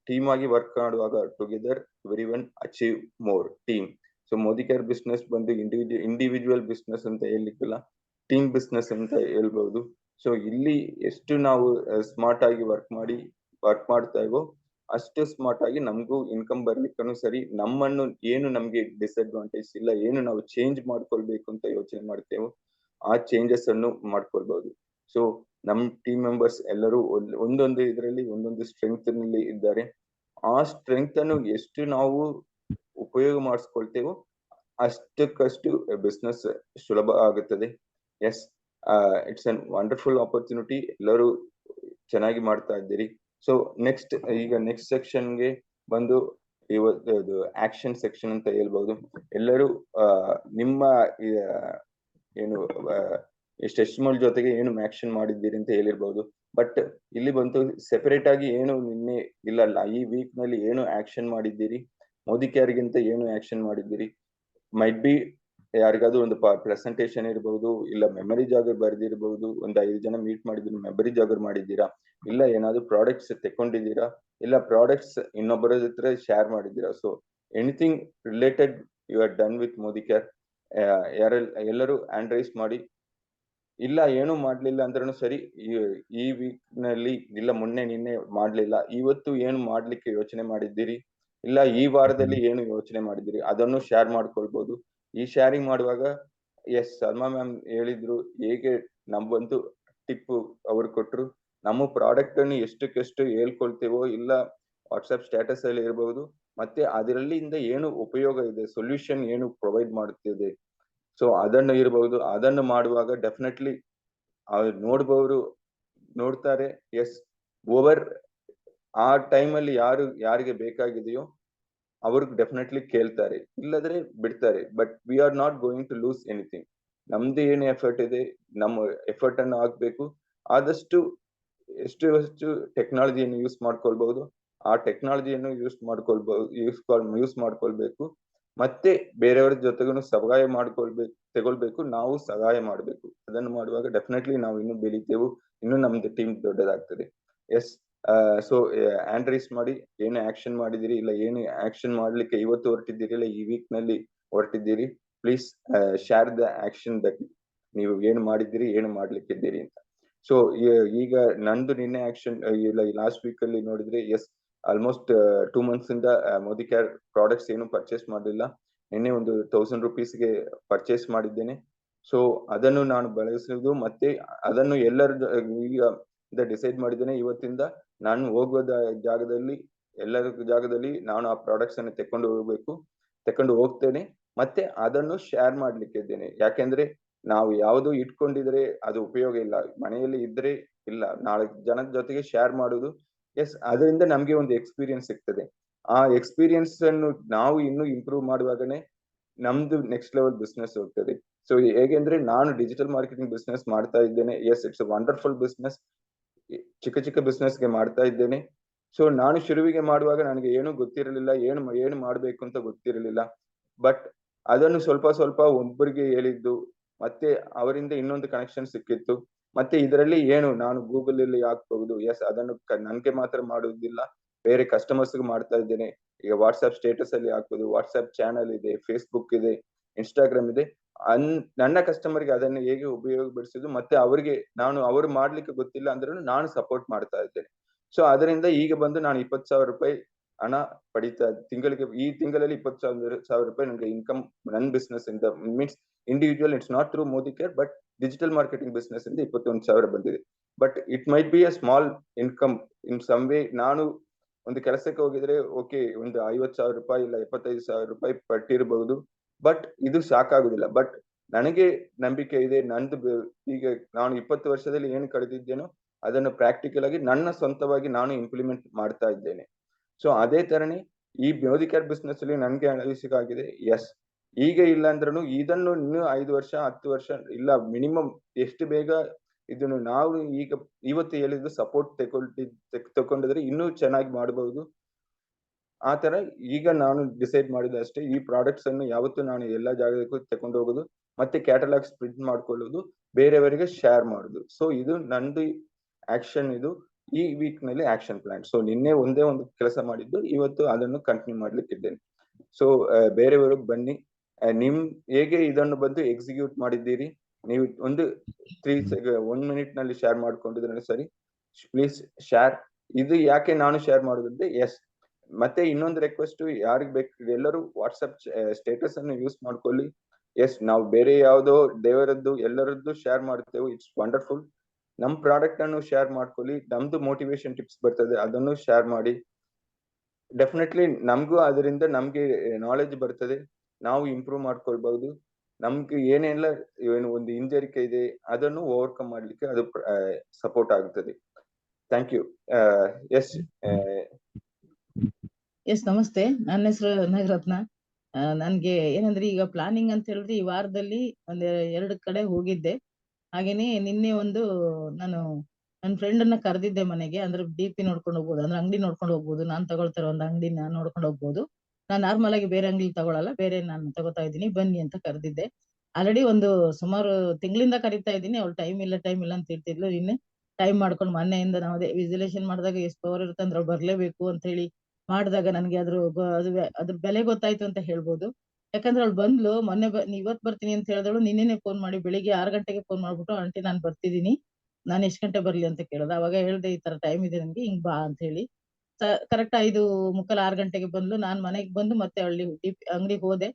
ಟೀಮ್ ಆಗಿ ವರ್ಕ್ ಮಾಡುವಾಗ together very one achieve more team. So Modicare business ಬಂದು ಇಂಡಿವಿಜುವಲ್ ಬಿಸ್ನೆಸ್ ಅಂತ ಹೇಳ್ಲಿಕ್ಕಿಲ್ಲ, ಟೀಮ್ ಬಿಸ್ನೆಸ್ ಅಂತ ಹೇಳ್ಬಹುದು. ಸೊ ಇಲ್ಲಿ ಎಷ್ಟು ನಾವು ಸ್ಮಾರ್ಟ್ ಆಗಿ ವರ್ಕ್ ಮಾಡ್ತಾ ಇವೋ ಅಷ್ಟು ಸ್ಮಾರ್ಟ್ ಆಗಿ ನಮಗೂ ಇನ್ಕಮ್ ಬರ್ಲಿಕ್ಕೂ ಸರಿ, ನಮ್ಮನ್ನು ಏನು ನಮ್ಗೆ ಡಿಸ್ಅಡ್ವಾಂಟೇಜ್ ಇಲ್ಲ, ಏನು ನಾವು ಚೇಂಜ್ ಮಾಡ್ಕೊಳ್ಬೇಕು ಅಂತ ಯೋಚನೆ ಮಾಡ್ತೇವೋ ಆ ಚೇಂಜಸ್ ಅನ್ನು ಮಾಡ್ಕೊಳ್ಬಹುದು. ಸೊ ನಮ್ ಟೀಮ್ ಮೆಂಬರ್ಸ್ ಎಲ್ಲರೂ ಒಂದೊಂದು ಇದರಲ್ಲಿ ಒಂದೊಂದು ಸ್ಟ್ರೆಂತ್ ನಲ್ಲಿ ಇದ್ದಾರೆ. ಆ ಸ್ಟ್ರೆಂತ್ ಅನ್ನು ಎಷ್ಟು ನಾವು ಉಪಯೋಗ ಮಾಡಿಸ್ಕೊಳ್ತೇವೋ ಅಷ್ಟಕ್ಕಷ್ಟು ಬಿಸ್ನೆಸ್ ಸುಲಭ ಆಗುತ್ತದೆ. Yes, it's an wonderful opportunity. ಎಲ್ಲರೂ ಚೆನ್ನಾಗಿ ಮಾಡ್ತಾ ಇದ್ದೀರಿ. ಸೊ ಈಗ ನೆಕ್ಸ್ಟ್ ಸೆಕ್ಷನ್ಗೆ ಬಂದು ಇವತ್ತು ಆಕ್ಷನ್ ಸೆಕ್ಷನ್ ಅಂತ ಹೇಳ್ಬಹುದು. ಎಲ್ಲರೂ ನಿಮ್ಮ ಏನು ಟೆಸ್ಟಿಮೋನಿಯಲ್ ಜೊತೆಗೆ ಏನು ಆಕ್ಷನ್ ಮಾಡಿದ್ದೀರಿ ಅಂತ ಹೇಳಿರ್ಬಹುದು. ಬಟ್ ಇಲ್ಲಿ ಬಂತು ಸೆಪರೇಟ್ ಆಗಿ ಏನು ನಿನ್ನೆ ಇಲ್ಲ ಈ ವೀಕ್ ನಲ್ಲಿ ಏನು ಆಕ್ಷನ್ ಮಾಡಿದ್ದೀರಿ, ಮೋದಿಕೇರ್ಗಿಂತ ಏನು ಆಕ್ಷನ್ ಮಾಡಿದ್ದೀರಿ, ಮೈಟ್ ಬಿ ಯಾರಿಗಾದ್ರೂ ಒಂದು ಪ್ರೆಸೆಂಟೇಶನ್ ಇರಬಹುದು, ಇಲ್ಲ ಮೆಮರಿ ಜಾಗರ್ ಬರ್ದಿರಬಹುದು, ಒಂದು 5 ಜನ ಮೀಟ್ ಮಾಡಿದ್ರು ಮೆಮರಿ ಜಾಗರ್ ಮಾಡಿದ್ದೀರಾ, ಇಲ್ಲ ಏನಾದ್ರು ಪ್ರಾಡಕ್ಟ್ಸ್ ತೆಕೊಂಡಿದ್ದೀರಾ, ಇಲ್ಲ ಪ್ರಾಡಕ್ಟ್ಸ್ ಇನ್ನೊಬ್ಬರ ಜೊತೆ ಶೇರ್ ಮಾಡಿದ್ದೀರಾ. So anything related you are done with Modicare. ಎಲ್ಲರೂ ಹ್ಯಾಂಡ್ ರೈಸ್ ಮಾಡಿ. ಇಲ್ಲ ಏನು ಮಾಡ್ಲಿಲ್ಲ ಅಂದ್ರೂ ಸರಿ, ಈ ವೀಕ್ ನಲ್ಲಿ ಇಲ್ಲ ನಿನ್ನೆ ಮಾಡ್ಲಿಲ್ಲ, ಇವತ್ತು ಏನು ಮಾಡ್ಲಿಕ್ಕೆ ಯೋಚನೆ ಮಾಡಿದ್ದೀರಿ, ಇಲ್ಲ ಈ ವಾರದಲ್ಲಿ ಏನು ಯೋಚನೆ ಮಾಡಿದ್ದೀರಿ ಅದನ್ನು ಶೇರ್ ಮಾಡ್ಕೊಳ್ಬಹುದು. ಈ ಶೇರಿಂಗ್ ಮಾಡುವಾಗ ಎಸ್ ಸಲ್ಮಾ ಮ್ಯಾಮ್ ಹೇಳಿದ್ರು, ಹೇಗೆ ನಮ್ಗೊಂದು ಟಿಪ್ ಅವ್ರು ಕೊಟ್ರು, ನಮ್ಮ ಪ್ರಾಡಕ್ಟ್ ಅನ್ನು ಎಷ್ಟಕ್ಕೆಷ್ಟು ಹೇಳ್ಕೊಳ್ತೇವೋ ಇಲ್ಲ ವಾಟ್ಸ್ಆಪ್ ಸ್ಟೇಟಸ್ ಅಲ್ಲಿ ಇರಬಹುದು, ಮತ್ತೆ ಅದರಲ್ಲಿಂದ ಏನು ಉಪಯೋಗ ಇದೆ, ಸೊಲ್ಯೂಷನ್ ಏನು ಪ್ರೊವೈಡ್ ಮಾಡುತ್ತಿದೆ, ಸೊ ಅದನ್ನು ಇರಬಹುದು. ಅದನ್ನು ಮಾಡುವಾಗ ಡೆಫಿನೆಟ್ಲಿ ನೋಡ್ಬವರು ನೋಡ್ತಾರೆ. ಎಸ್, ಓವರ್ ಆ ಟೈಮಲ್ಲಿ ಯಾರಿಗೆ ಬೇಕಾಗಿದೆಯೋ ಅವ್ರಿಗೆ ಡೆಫಿನೆಟ್ಲಿ ಕೇಳ್ತಾರೆ, ಇಲ್ಲದ್ರೆ ಬಿಡ್ತಾರೆ. But we are not going to lose anything. ನಮ್ದು ಏನು ಎಫರ್ಟ್ ಇದೆ, ನಮ್ಮ ಎಫರ್ಟ್ ಅನ್ನು ಹಾಕ್ಬೇಕು. ಆದಷ್ಟು ಎಷ್ಟು ಟೆಕ್ನಾಲಜಿಯನ್ನು ಯೂಸ್ ಮಾಡ್ಕೊಳ್ಬಹುದು ಆ ಟೆಕ್ನಾಲಜಿಯನ್ನು ಯೂಸ್ ಮಾಡ್ಕೊಳ್ಬೇಕು. ಮತ್ತೆ ಬೇರೆಯವ್ರ ಜೊತೆಗೂ ಸಹಾಯ ತಗೊಳ್ಬೇಕು, ನಾವು ಸಹಾಯ ಮಾಡ್ಬೇಕು. ಅದನ್ನು ಮಾಡುವಾಗ ಡೆಫಿನೆಟ್ಲಿ ನಾವು ಇನ್ನೂ ಬೆಳಿತೇವೆ, ಇನ್ನು ನಮ್ದು ಟೀಮ್ ದೊಡ್ಡದಾಗ್ತದೆ. ಎಸ್, ಸೊ ಹ್ಯಾಂಡ್ ರೈಸ್ ಮಾಡಿ ಏನು ಆಕ್ಷನ್ ಮಾಡಿದಿರಿ, ಇಲ್ಲ ಏನು ಆಕ್ಷನ್ ಮಾಡ್ಲಿಕ್ಕೆ ಇವತ್ತು ಹೊರಟಿದ್ದೀರಿ, ಇಲ್ಲ ಈ ವೀಕ್ ನಲ್ಲಿ ಹೊರಟಿದ್ದೀರಿ, please share the action that ನೀವು ಏನು ಮಾಡಿದ್ದೀರಿ, ಏನು ಮಾಡ್ಲಿಕ್ಕಿದ್ದೀರಿ ಅಂತ. ಸೊ ಈಗ ನಂದು ನಿನ್ನೆ ಆಕ್ಷನ್ ಇಲ್ಲ ಲಾಸ್ಟ್ ವೀಕ್ ಅಲ್ಲಿ ನೋಡಿದ್ರೆ, ಎಸ್ ಆಲ್ಮೋಸ್ಟ್ 2 months ಇಂದ ಮೋದಿಕೇರ್ ಪ್ರಾಡಕ್ಟ್ಸ್ ಏನು ಪರ್ಚೇಸ್ ಮಾಡಲಿಲ್ಲ. ನಿನ್ನೆ ಒಂದು 1000 rupeesಗೆ ಪರ್ಚೇಸ್ ಮಾಡಿದ್ದೇನೆ. ಸೊ ಅದನ್ನು ನಾನು ಬಳಸುವುದು, ಮತ್ತೆ ಅದನ್ನು ಈಗ ಡಿಸೈಡ್ ಮಾಡಿದ್ದೇನೆ, ಇವತ್ತಿಂದ ನಾನು ಹೋಗುವ ಜಾಗದಲ್ಲಿ ನಾನು ಆ ಪ್ರಾಡಕ್ಟ್ಸ್ ಅನ್ನು ತಕೊಂಡು ಹೋಗ್ತೇನೆ, ಮತ್ತೆ ಅದನ್ನು ಶೇರ್ ಮಾಡ್ಲಿಕ್ಕೆ ಇದ್ದೇನೆ. ಯಾಕೆಂದ್ರೆ ನಾವು ಯಾವುದು ಇಟ್ಕೊಂಡಿದ್ರೆ ಅದು ಉಪಯೋಗ ಇಲ್ಲ, ಮನೆಯಲ್ಲಿ ಇದ್ರೆ ಇಲ್ಲ, 4 ಜನದ ಜೊತೆಗೆ ಶೇರ್ ಮಾಡುದು. ಎಸ್, ಅದರಿಂದ ನಮ್ಗೆ ಒಂದು ಎಕ್ಸ್ಪೀರಿಯನ್ಸ್ ಸಿಗ್ತದೆ. ಆ ಎಕ್ಸ್ಪೀರಿಯನ್ಸ್ ಅನ್ನು ನಾವು ಇನ್ನೂ ಇಂಪ್ರೂವ್ ಮಾಡುವಾಗನೇ ನಮ್ದು ನೆಕ್ಸ್ಟ್ ಲೆವೆಲ್ ಬಿಸ್ನೆಸ್ ಹೋಗ್ತದೆ. ಸೊ ಹೇಗೆಂದ್ರೆ ನಾನು ಡಿಜಿಟಲ್ ಮಾರ್ಕೆಟಿಂಗ್ ಬಿಸ್ನೆಸ್ ಮಾಡ್ತಾ ಇದ್ದೇನೆ. Yes, it's a wonderful business. ಚಿಕ್ಕ ಬಿಸ್ನೆಸ್ಗೆ ಮಾಡ್ತಾ ಇದ್ದೇನೆ. ಸೊ ನಾನು ಶುರುವಿಗೆ ಮಾಡುವಾಗ ನನಗೆ ಏನು ಗೊತ್ತಿರಲಿಲ್ಲ, ಏನು ಮಾಡ್ಬೇಕು ಅಂತ ಗೊತ್ತಿರಲಿಲ್ಲ. ಬಟ್ ಅದನ್ನು ಸ್ವಲ್ಪ ಒಬ್ಬರಿಗೆ ಹೇಳಿದ್ದು, ಮತ್ತೆ ಅವರಿಂದ ಇನ್ನೊಂದು ಕನೆಕ್ಷನ್ ಸಿಕ್ಕಿತ್ತು. ಮತ್ತೆ ಇದರಲ್ಲಿ ಏನು ನಾನು ಗೂಗಲ್ ಅಲ್ಲಿ ಹಾಕ್ಬಹುದು. ಎಸ್, ಅದನ್ನು ನನ್ಗೆ ಮಾತ್ರ ಮಾಡುವುದಿಲ್ಲ, ಬೇರೆ ಕಸ್ಟಮರ್ಸ್ ಮಾಡ್ತಾ ಇದ್ದೇನೆ. ಈಗ ವಾಟ್ಸ್ಆಪ್ ಸ್ಟೇಟಸ್ ಅಲ್ಲಿ ಹಾಕುದು, ವಾಟ್ಸ್ಆಪ್ ಚಾನಲ್ ಇದೆ, ಫೇಸ್ಬುಕ್ ಇದೆ, ಇನ್ಸ್ಟಾಗ್ರಾಮ್ ಇದೆ. ನನ್ನ ಕಸ್ಟಮರ್ಗೆ ಅದನ್ನು ಹೇಗೆ ಉಪಯೋಗಪಡಿಸೋದು, ಮತ್ತೆ ಅವರಿಗೆ ಅವರು ಮಾಡ್ಲಿಕ್ಕೆ ಗೊತ್ತಿಲ್ಲ ಅಂದ್ರೂ ನಾನು ಸಪೋರ್ಟ್ ಮಾಡ್ತಾ ಇದ್ದೇನೆ. ಸೊ ಅದರಿಂದ ಈಗ ಬಂದು ನಾನು 20,000 ರೂಪಾಯಿ ಹಣ ಪಡಿತಾ ತಿಂಗಳಿಗೆ, ಈ ತಿಂಗಳಲ್ಲಿ 20,000 ರೂಪಾಯಿ ನನಗೆ ಇನ್ಕಮ್ ನನ್ನ ಬಿಸ್ನೆಸ್ ಇಂದ, means individual, it's not through Modicare, but digital marketing business ಇಂದ 21,000 ಬಂದಿದೆ. But it might be a small income in some way. ನಾನು ಒಂದು ಕೆಲಸಕ್ಕೆ ಹೋಗಿದ್ರೆ ಓಕೆ, ಒಂದು 50,000 ರೂಪಾಯಿ ಇಲ್ಲ 75,000 ರೂಪಾಯಿ ಪಟ್ಟಿರಬಹುದು, ಬಟ್ ಇದು ಸಾಕಾಗುದಿಲ್ಲ. ಬಟ್ ನನಗೆ ನಂಬಿಕೆ ಇದೆ, ಈಗ ನಾನು 20 ವರ್ಷದಲ್ಲಿ ಏನು ಕಳೆದಿದ್ದೇನೋ ಅದನ್ನು ಪ್ರಾಕ್ಟಿಕಲ್ ಆಗಿ ನನ್ನ ಸ್ವಂತವಾಗಿ ನಾನು ಇಂಪ್ಲಿಮೆಂಟ್ ಮಾಡ್ತಾ ಇದ್ದೇನೆ. ಸೊ ಅದೇ ತರನೇ ಈ ಮೋದಿ ಕೇರ್ ಬಿಸ್ನೆಸ್ ಅಲ್ಲಿ ನನ್ಗೆ ಅನಲಿಸಿಕ್ ಆಗಿದೆ, ಎಸ್ ಈಗ ಇಲ್ಲ ಅಂದ್ರೂ ಇದನ್ನು ಇನ್ನೂ 5 ವರ್ಷ 10 ವರ್ಷ ಇಲ್ಲ, ಮಿನಿಮಮ್ ಎಷ್ಟು ಬೇಗ ಇದನ್ನು ನಾವು ಈಗ ಇವತ್ತು ಹೇಳಿದ್ದು ಸಪೋರ್ಟ್ ತಗೊಂಡಿದ್ರೆ ಇನ್ನೂ ಚೆನ್ನಾಗಿ ಮಾಡಬಹುದು. ಆ ತರ ಈಗ ನಾನು ಡಿಸೈಡ್ ಮಾಡಿದ ಅಷ್ಟೇ, ಈ ಪ್ರಾಡಕ್ಟ್ಸ್ ಅನ್ನು ಯಾವತ್ತು ನಾನು ಎಲ್ಲಾ ಜಾಗಕ್ಕೂ ತಕೊಂಡು ಹೋಗೋದು, ಮತ್ತೆ ಕ್ಯಾಟಲಾಗ್ ಸ್ಪ್ರಿಂಟ್ ಮಾಡ್ಕೊಳ್ಳೋದು, ಬೇರೆಯವರಿಗೆ ಶೇರ್ ಮಾಡುದು. ಸೊ ಇದು ನಂದು ಆಕ್ಷನ್, ಇದು ಈ ವೀಕ್ ನಲ್ಲಿ ಆಕ್ಷನ್ ಪ್ಲಾನ್. ಸೊ ನಿನ್ನೆ ಒಂದೇ ಒಂದು ಕೆಲಸ ಮಾಡಿದ್ದು, ಇವತ್ತು ಅದನ್ನು ಕಂಟಿನ್ಯೂ ಮಾಡ್ಲಿಕ್ಕಿದ್ದೇನೆ. ಸೊ ಬೇರೆಯವರು ಬನ್ನಿ, ನಿಮ್ ಹೇಗೆ ಇದನ್ನು ಬಂದು ಎಕ್ಸಿಕ್ಯೂಟ್ ಮಾಡಿದ್ದೀರಿ, ನೀವು ಒಂದು 1 ಮಿನಿಟ್ ನಲ್ಲಿ ಶೇರ್ ಮಾಡ್ಕೊಂಡಿದ್ರೆ ಸರಿ, ಪ್ಲೀಸ್ ಶೇರ್. ಇದು ಯಾಕೆ ನಾನು ಶೇರ್ ಮಾಡೋದಂದ್ರೆ, ಎಸ್ ಮತ್ತೆ ಇನ್ನೊಂದು ರಿಕ್ವೆಸ್ಟ್, ಯಾರಿಗ್ ಬೇಕು ಎಲ್ಲರೂ ವಾಟ್ಸ್ಆಪ್ ಸ್ಟೇಟಸ್ ಅನ್ನು ಯೂಸ್ ಮಾಡ್ಕೊಳ್ಳಿ. ಎಸ್ ನಾವು ಬೇರೆ ಯಾವ್ದೋ ದೇವರದ್ದು ಎಲ್ಲರದ್ದು ಶೇರ್ ಮಾಡ್ತೇವೆ, ಇಟ್ಸ್ ವಂಡರ್ಫುಲ್. ನಮ್ ಪ್ರಾಡಕ್ಟ್ ಅನ್ನು ಶೇರ್ ಮಾಡ್ಕೊಳ್ಳಿ, ನಮ್ದು ಮೋಟಿವೇಶನ್ ಟಿಪ್ಸ್ ಬರ್ತದೆ ಅದನ್ನು ಶೇರ್ ಮಾಡಿ. ಡೆಫಿನೆಟ್ಲಿ ನಮ್ಗೂ ಅದರಿಂದ ನಮ್ಗೆ ನಾಲೆಜ್ ಬರ್ತದೆ, ನಾವು ಇಂಪ್ರೂವ್ ಮಾಡ್ಕೊಳ್ಬಹುದು. ನಮ್ಗೆ ಏನೆಲ್ಲ ಏನು ಒಂದು ಹಿಂಜರಿಕೆ ಇದೆ ಅದನ್ನು ಓವರ್ಕಮ್ ಮಾಡ್ಲಿಕ್ಕೆ ಅದು ಸಪೋರ್ಟ್ ಆಗುತ್ತದೆ. Thank you. ಎಸ್ ಎಸ್ ನಮಸ್ತೆ, ನನ್ನ ಹೆಸರು ನಾಗರತ್ನ. ನನ್ಗೆ ಏನಂದ್ರೆ ಈಗ ಪ್ಲಾನಿಂಗ್ ಅಂತ ಹೇಳಿದ್ರೆ ಈ ವಾರದಲ್ಲಿ ಒಂದ್ 2 ಕಡೆ ಹೋಗಿದ್ದೆ. ಹಾಗೇನೆ ನಿನ್ನೆ ನಾನು ನನ್ನ ಫ್ರೆಂಡ್ ಅನ್ನ ಕರೆದಿದ್ದೆ ಮನೆಗೆ. ಅಂದ್ರೆ DP ನೋಡ್ಕೊಂಡು ಹೋಗ್ಬೋದು, ಅಂದ್ರೆ ಅಂಗಡಿ ನೋಡ್ಕೊಂಡು ಹೋಗ್ಬೋದು, ನಾನ್ ತಗೊಳ್ತಾರ ಒಂದು ಅಂಗಡಿನ ನೋಡ್ಕೊಂಡು ಹೋಗ್ಬೋದು. ನಾನ್ ನಾರ್ಮಲ್ ಆಗಿ ಬೇರೆ ಅಂಗಡಿ ತಗೊಳಲ್ಲ, ಬೇರೆ ನಾನು ತಗೋತಾ ಇದ್ದೀನಿ, ಬನ್ನಿ ಅಂತ ಕರೆದಿದ್ದೆ. ಆಲ್ರೆಡಿ ಸುಮಾರು ತಿಂಗಳಿಂದ ಕರಿತಾ ಇದ್ದೀನಿ, ಅವ್ಳು ಟೈಮ್ ಇಲ್ಲ ಅಂತ ಹೇಳ್ತಿದ್ಲು. ನಿನ್ನೆ ಟೈಮ್ ಮಾಡ್ಕೊಂಡು ಮೊನ್ನೆಯಿಂದ ನಾವು ಅದೇ ವಿಸುಲೇಷನ್ ಮಾಡಿದಾಗ ಎಷ್ಟು ಪವರ್ ಇರುತ್ತೆ ಅಂದ್ರೆ ಅವ್ರು ಬರ್ಲೇಬೇಕು ಅಂತ ಹೇಳಿ ಮಾಡಿದಾಗ ನನಗೆ ಅದ್ರ ಬೆಲೆ ಗೊತ್ತಾಯ್ತು ಅಂತ ಹೇಳ್ಬೋದು. ಯಾಕಂದ್ರೆ ಅವ್ಳು ಬಂದ್ಲು, ಇವತ್ ಬರ್ತೀನಿ ಅಂತ ಹೇಳಿದಳು. ನಿನ್ನೆನೆ ಫೋನ್ ಮಾಡಿ ಬೆಳಿಗ್ಗೆ 6 ಗಂಟೆಗೆ ಫೋನ್ ಮಾಡ್ಬಿಟ್ಟು, ಆಂಟಿ ನಾನು ಬರ್ತಿದ್ದೀನಿ, ನಾನು ಎಷ್ಟು ಗಂಟೆ ಬರ್ಲಿ ಅಂತ ಕೇಳೋದು. ಅವಾಗ ಹೇಳ್ದೆ, ಈ ತರ ಟೈಮ್ ಇದೆ ನನ್ಗೆ, ಹಿಂಗ್ ಬಾ ಅಂತ ಹೇಳಿ. ಕರೆಕ್ಟ್ 5:45 6 ಗಂಟೆಗೆ ಬಂದ್ಲು. ನಾನ್ ಮನೆಗೆ ಬಂದು ಮತ್ತೆ ಅಂಗಡಿಗೆ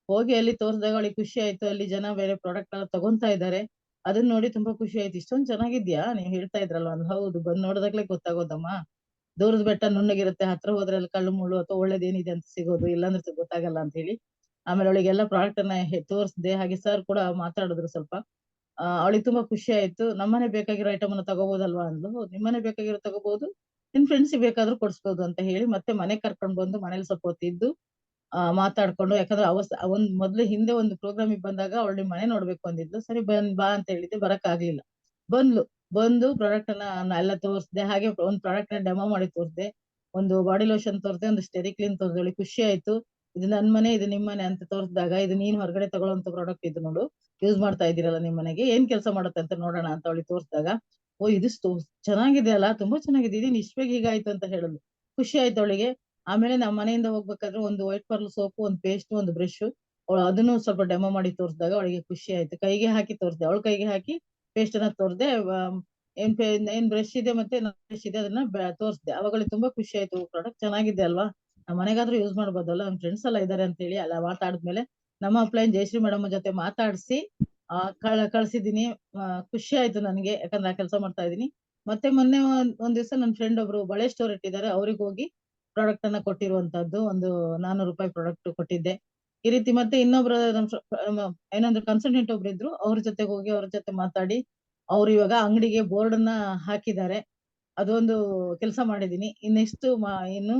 ಹೋಗಿ ಅಲ್ಲಿ ತೋರ್ಸಿದಾಗ ಅವಳಿಗೆ ಖುಷಿ ಆಯ್ತು. ಅಲ್ಲಿ ಜನ ಬೇರೆ ಪ್ರಾಡಕ್ಟ್ ಎಲ್ಲ ತಗೊಂತಾ ಇದ್ದಾರೆ, ಅದನ್ನ ನೋಡಿ ತುಂಬಾ ಖುಷಿ ಆಯ್ತು. ಇಷ್ಟೊಂದ್ ಚೆನ್ನಾಗಿದ್ಯಾ, ನೀವ್ ಹೇಳ್ತಾ ಇದ್ರಲ್ವ ಅಂತ. ಹೌದು, ಬಂದ್ ನೋಡಿದಾಗ್ಲೇ ಗೊತ್ತಾಗೋದಮ್ಮ, ದೂರದ ಬೆಟ್ಟ ನುಣ್ಣಗಿರುತ್ತೆ, ಹತ್ರ ಹೋದ್ರೆ ಅಲ್ಲಿ ಕಳ್ಳು ಮುಳ್ಳು ಅಥವಾ ಒಳ್ಳೇದೇನಿದೆ ಅಂತ ಸಿಗೋದು, ಇಲ್ಲಾಂದ್ರೆ ಗೊತ್ತಾಗಲ್ಲ ಅಂತ ಹೇಳಿ. ಆಮೇಲೆ ಅವಳಿಗೆಲ್ಲ ಪ್ರಾಡಕ್ಟ್ ಅನ್ನ ತೋರಿಸ್ದೆ. ಹಾಗೆ ಸರ್ ಕೂಡ ಮಾತಾಡಿದ್ರು ಸ್ವಲ್ಪ. ಅವಳಿಗೆ ತುಂಬಾ ಖುಷಿ ಆಯ್ತು. ನಮ್ಮನೆ ಬೇಕಾಗಿರೋ ಐಟಮ್ ಅನ್ನ ತಗೋಬಹುದಲ್ವಾ ಅಂದ್ಲು. ನಿಮ್ಮನೆ ಬೇಕಾಗಿರೋ ತಗೋಬಹುದು, ನಿನ್ ಫ್ರೆಂಡ್ಸ್ ಬೇಕಾದ್ರೂ ಕೊಡ್ಸ್ಬೋದು ಅಂತ ಹೇಳಿ ಮತ್ತೆ ಮನೆ ಕರ್ಕೊಂಡ್ ಬಂದು ಮನೇಲಿ ಸ್ವಲ್ಪ ಹೊತ್ತಿದ್ದು ಮಾತಾಡ್ಕೊಂಡು. ಯಾಕಂದ್ರೆ ಮೊದ್ಲು ಹಿಂದೆ ಒಂದು ಪ್ರೋಗ್ರಾಮಿಗೆ ಬಂದಾಗ ಅವಳು ಮನೆ ನೋಡ್ಬೇಕು ಅಂದಿದ್ಲು. ಸರಿ ಬಾ ಅಂತ ಹೇಳಿದ್ದೆ, ಬರಕ್ ಆಗ್ಲಿಲ್ಲ. ಬಂದು ಪ್ರಾಡಕ್ಟ್ ಅನ್ನ ಎಲ್ಲ ತೋರಿಸ್ದೆ. ಹಾಗೆ ಒಂದು ಪ್ರಾಡಕ್ಟ್ ನ ಡೆಮೋ ಮಾಡಿ ತೋರಿಸ್ದೆ, ಒಂದು ಬಾಡಿ ಲೋಷನ್ ತೋರಿಸ್ದೆ, ಒಂದು ಸ್ಟೆರಿಕ್ಲಿನ್ ತೋರಿಸ್ದೆ. ಅವಳಿಗೆ ಖುಷಿ ಆಯ್ತು. ಇದು ನನ್ ಮನೆ, ಇದು ನಿಮ್ ಮನೆ ಅಂತ ತೋರಿಸಿದಾಗ, ಇದು ನೀನ್ ಹೊರಗಡೆ ತಗೊಳ್ಳೋಂತ ಪ್ರಾಡಕ್ಟ್, ಇದು ನೋಡು, ಯೂಸ್ ಮಾಡ್ತಾ ಇದ್ದೀರಲ್ಲ ನಿಮ್ ಮನೆಗೆ, ಏನ್ ಕೆಲಸ ಮಾಡುತ್ತೆ ಅಂತ ನೋಡೋಣ ಅಂತ ಅವಳಿಗೆ ತೋರಿಸಿದಾಗ, ಓ ಇದು ಚೆನ್ನಾಗಿದೆ ಅಲ್ಲ, ತುಂಬಾ ಚೆನ್ನಾಗಿದೆ, ಇದೇನು ಇಷ್ಟ ಬೇಗ ಹೀಗಾಯ್ತು ಅಂತ ಹೇಳಿದ್ಲು. ಖುಷಿ ಆಯ್ತು ಅವಳಿಗೆ. ಆಮೇಲೆ ನಮ್ಮ ಮನೆಯಿಂದ ಹೋಗ್ಬೇಕಾದ್ರೆ ಒಂದು ವೈಟ್ ಪರ್ಲ್ ಸೋಪ್, ಒಂದು ಪೇಸ್ಟ್, ಒಂದು ಬ್ರಷ್, ಅದನ್ನು ಸ್ವಲ್ಪ ಡೆಮೋ ಮಾಡಿ ತೋರಿಸಿದಾಗ ಅವಳಿಗೆ ಖುಷಿ ಆಯ್ತು. ಕೈಗೆ ಹಾಕಿ ತೋರಿಸ್ದೆ, ಅವಳ ಕೈಗೆ ಹಾಕಿ ಪೇಸ್ಟ್ ಅನ್ನ ತೋರಿಸ್ದೆ. ಏನ್ ಬ್ರಷ್ ಇದೆ ಮತ್ತೆ ಬ್ರಷ್ ಇದೆ ಅದನ್ನ ತೋರಿಸ್ದೆ. ಅವಾಗಲೇ ತುಂಬಾ ಖುಷಿ ಆಯ್ತು, ಪ್ರಾಡಕ್ಟ್ ಚೆನ್ನಾಗಿದೆ ಅಲ್ವಾ, ನಮ್ಮ ಮನೆಗಾದ್ರೂ ಯೂಸ್ ಮಾಡ್ಬೋದಲ್ಲ, ನಮ್ ಫ್ರೆಂಡ್ಸ್ ಎಲ್ಲ ಇದಾರೆ ಅಂತ ಹೇಳಿ ಎಲ್ಲ ಮಾತಾಡಿದ್ಮೇಲೆ ನಮ್ಮ ಅಪ್ಲೈನ್ ಜಯಶ್ರೀ ಮೇಡಮ್ ಜೊತೆ ಮಾತಾಡಿಸಿ ಕಳ್ಸಿದೀನಿ. ಖುಷಿ ಆಯ್ತು ನನ್ಗೆ, ಯಾಕಂದ್ರೆ ಆ ಕೆಲಸ ಮಾಡ್ತಾ ಇದೀನಿ. ಮತ್ತೆ ಮೊನ್ನೆ ಒಂದ್ ದಿವಸ ನನ್ನ ಫ್ರೆಂಡ್ ಒಬ್ರು ಬಳೆ ಸ್ಟೋರ್ ಇಟ್ಟಿದ್ದಾರೆ, ಅವ್ರಿಗೆ ಹೋಗಿ ಪ್ರಾಡಕ್ಟ್ ಅನ್ನ ಕೊಟ್ಟಿರುವಂತದ್ದು, ಒಂದು 400 ರೂಪಾಯಿ ಪ್ರಾಡಕ್ಟ್ ಕೊಟ್ಟಿದ್ದೆ. ಈ ರೀತಿ ಮತ್ತೆ ಇನ್ನೊಬ್ರು ಏನಂದ್ರೆ ಕನ್ಸಲ್ಟೆಂಟ್ ಒಬ್ರು ಇದ್ರು, ಅವ್ರ ಜೊತೆಗೆ ಹೋಗಿ ಅವ್ರ ಜೊತೆ ಮಾತಾಡಿ ಅವ್ರು ಇವಾಗ ಅಂಗಡಿಗೆ ಬೋರ್ಡ್ ಅನ್ನ ಹಾಕಿದ್ದಾರೆ. ಅದೊಂದು ಕೆಲಸ ಮಾಡಿದೀನಿ. ನೆಕ್ಸ್ಟ್ ಇನ್ನು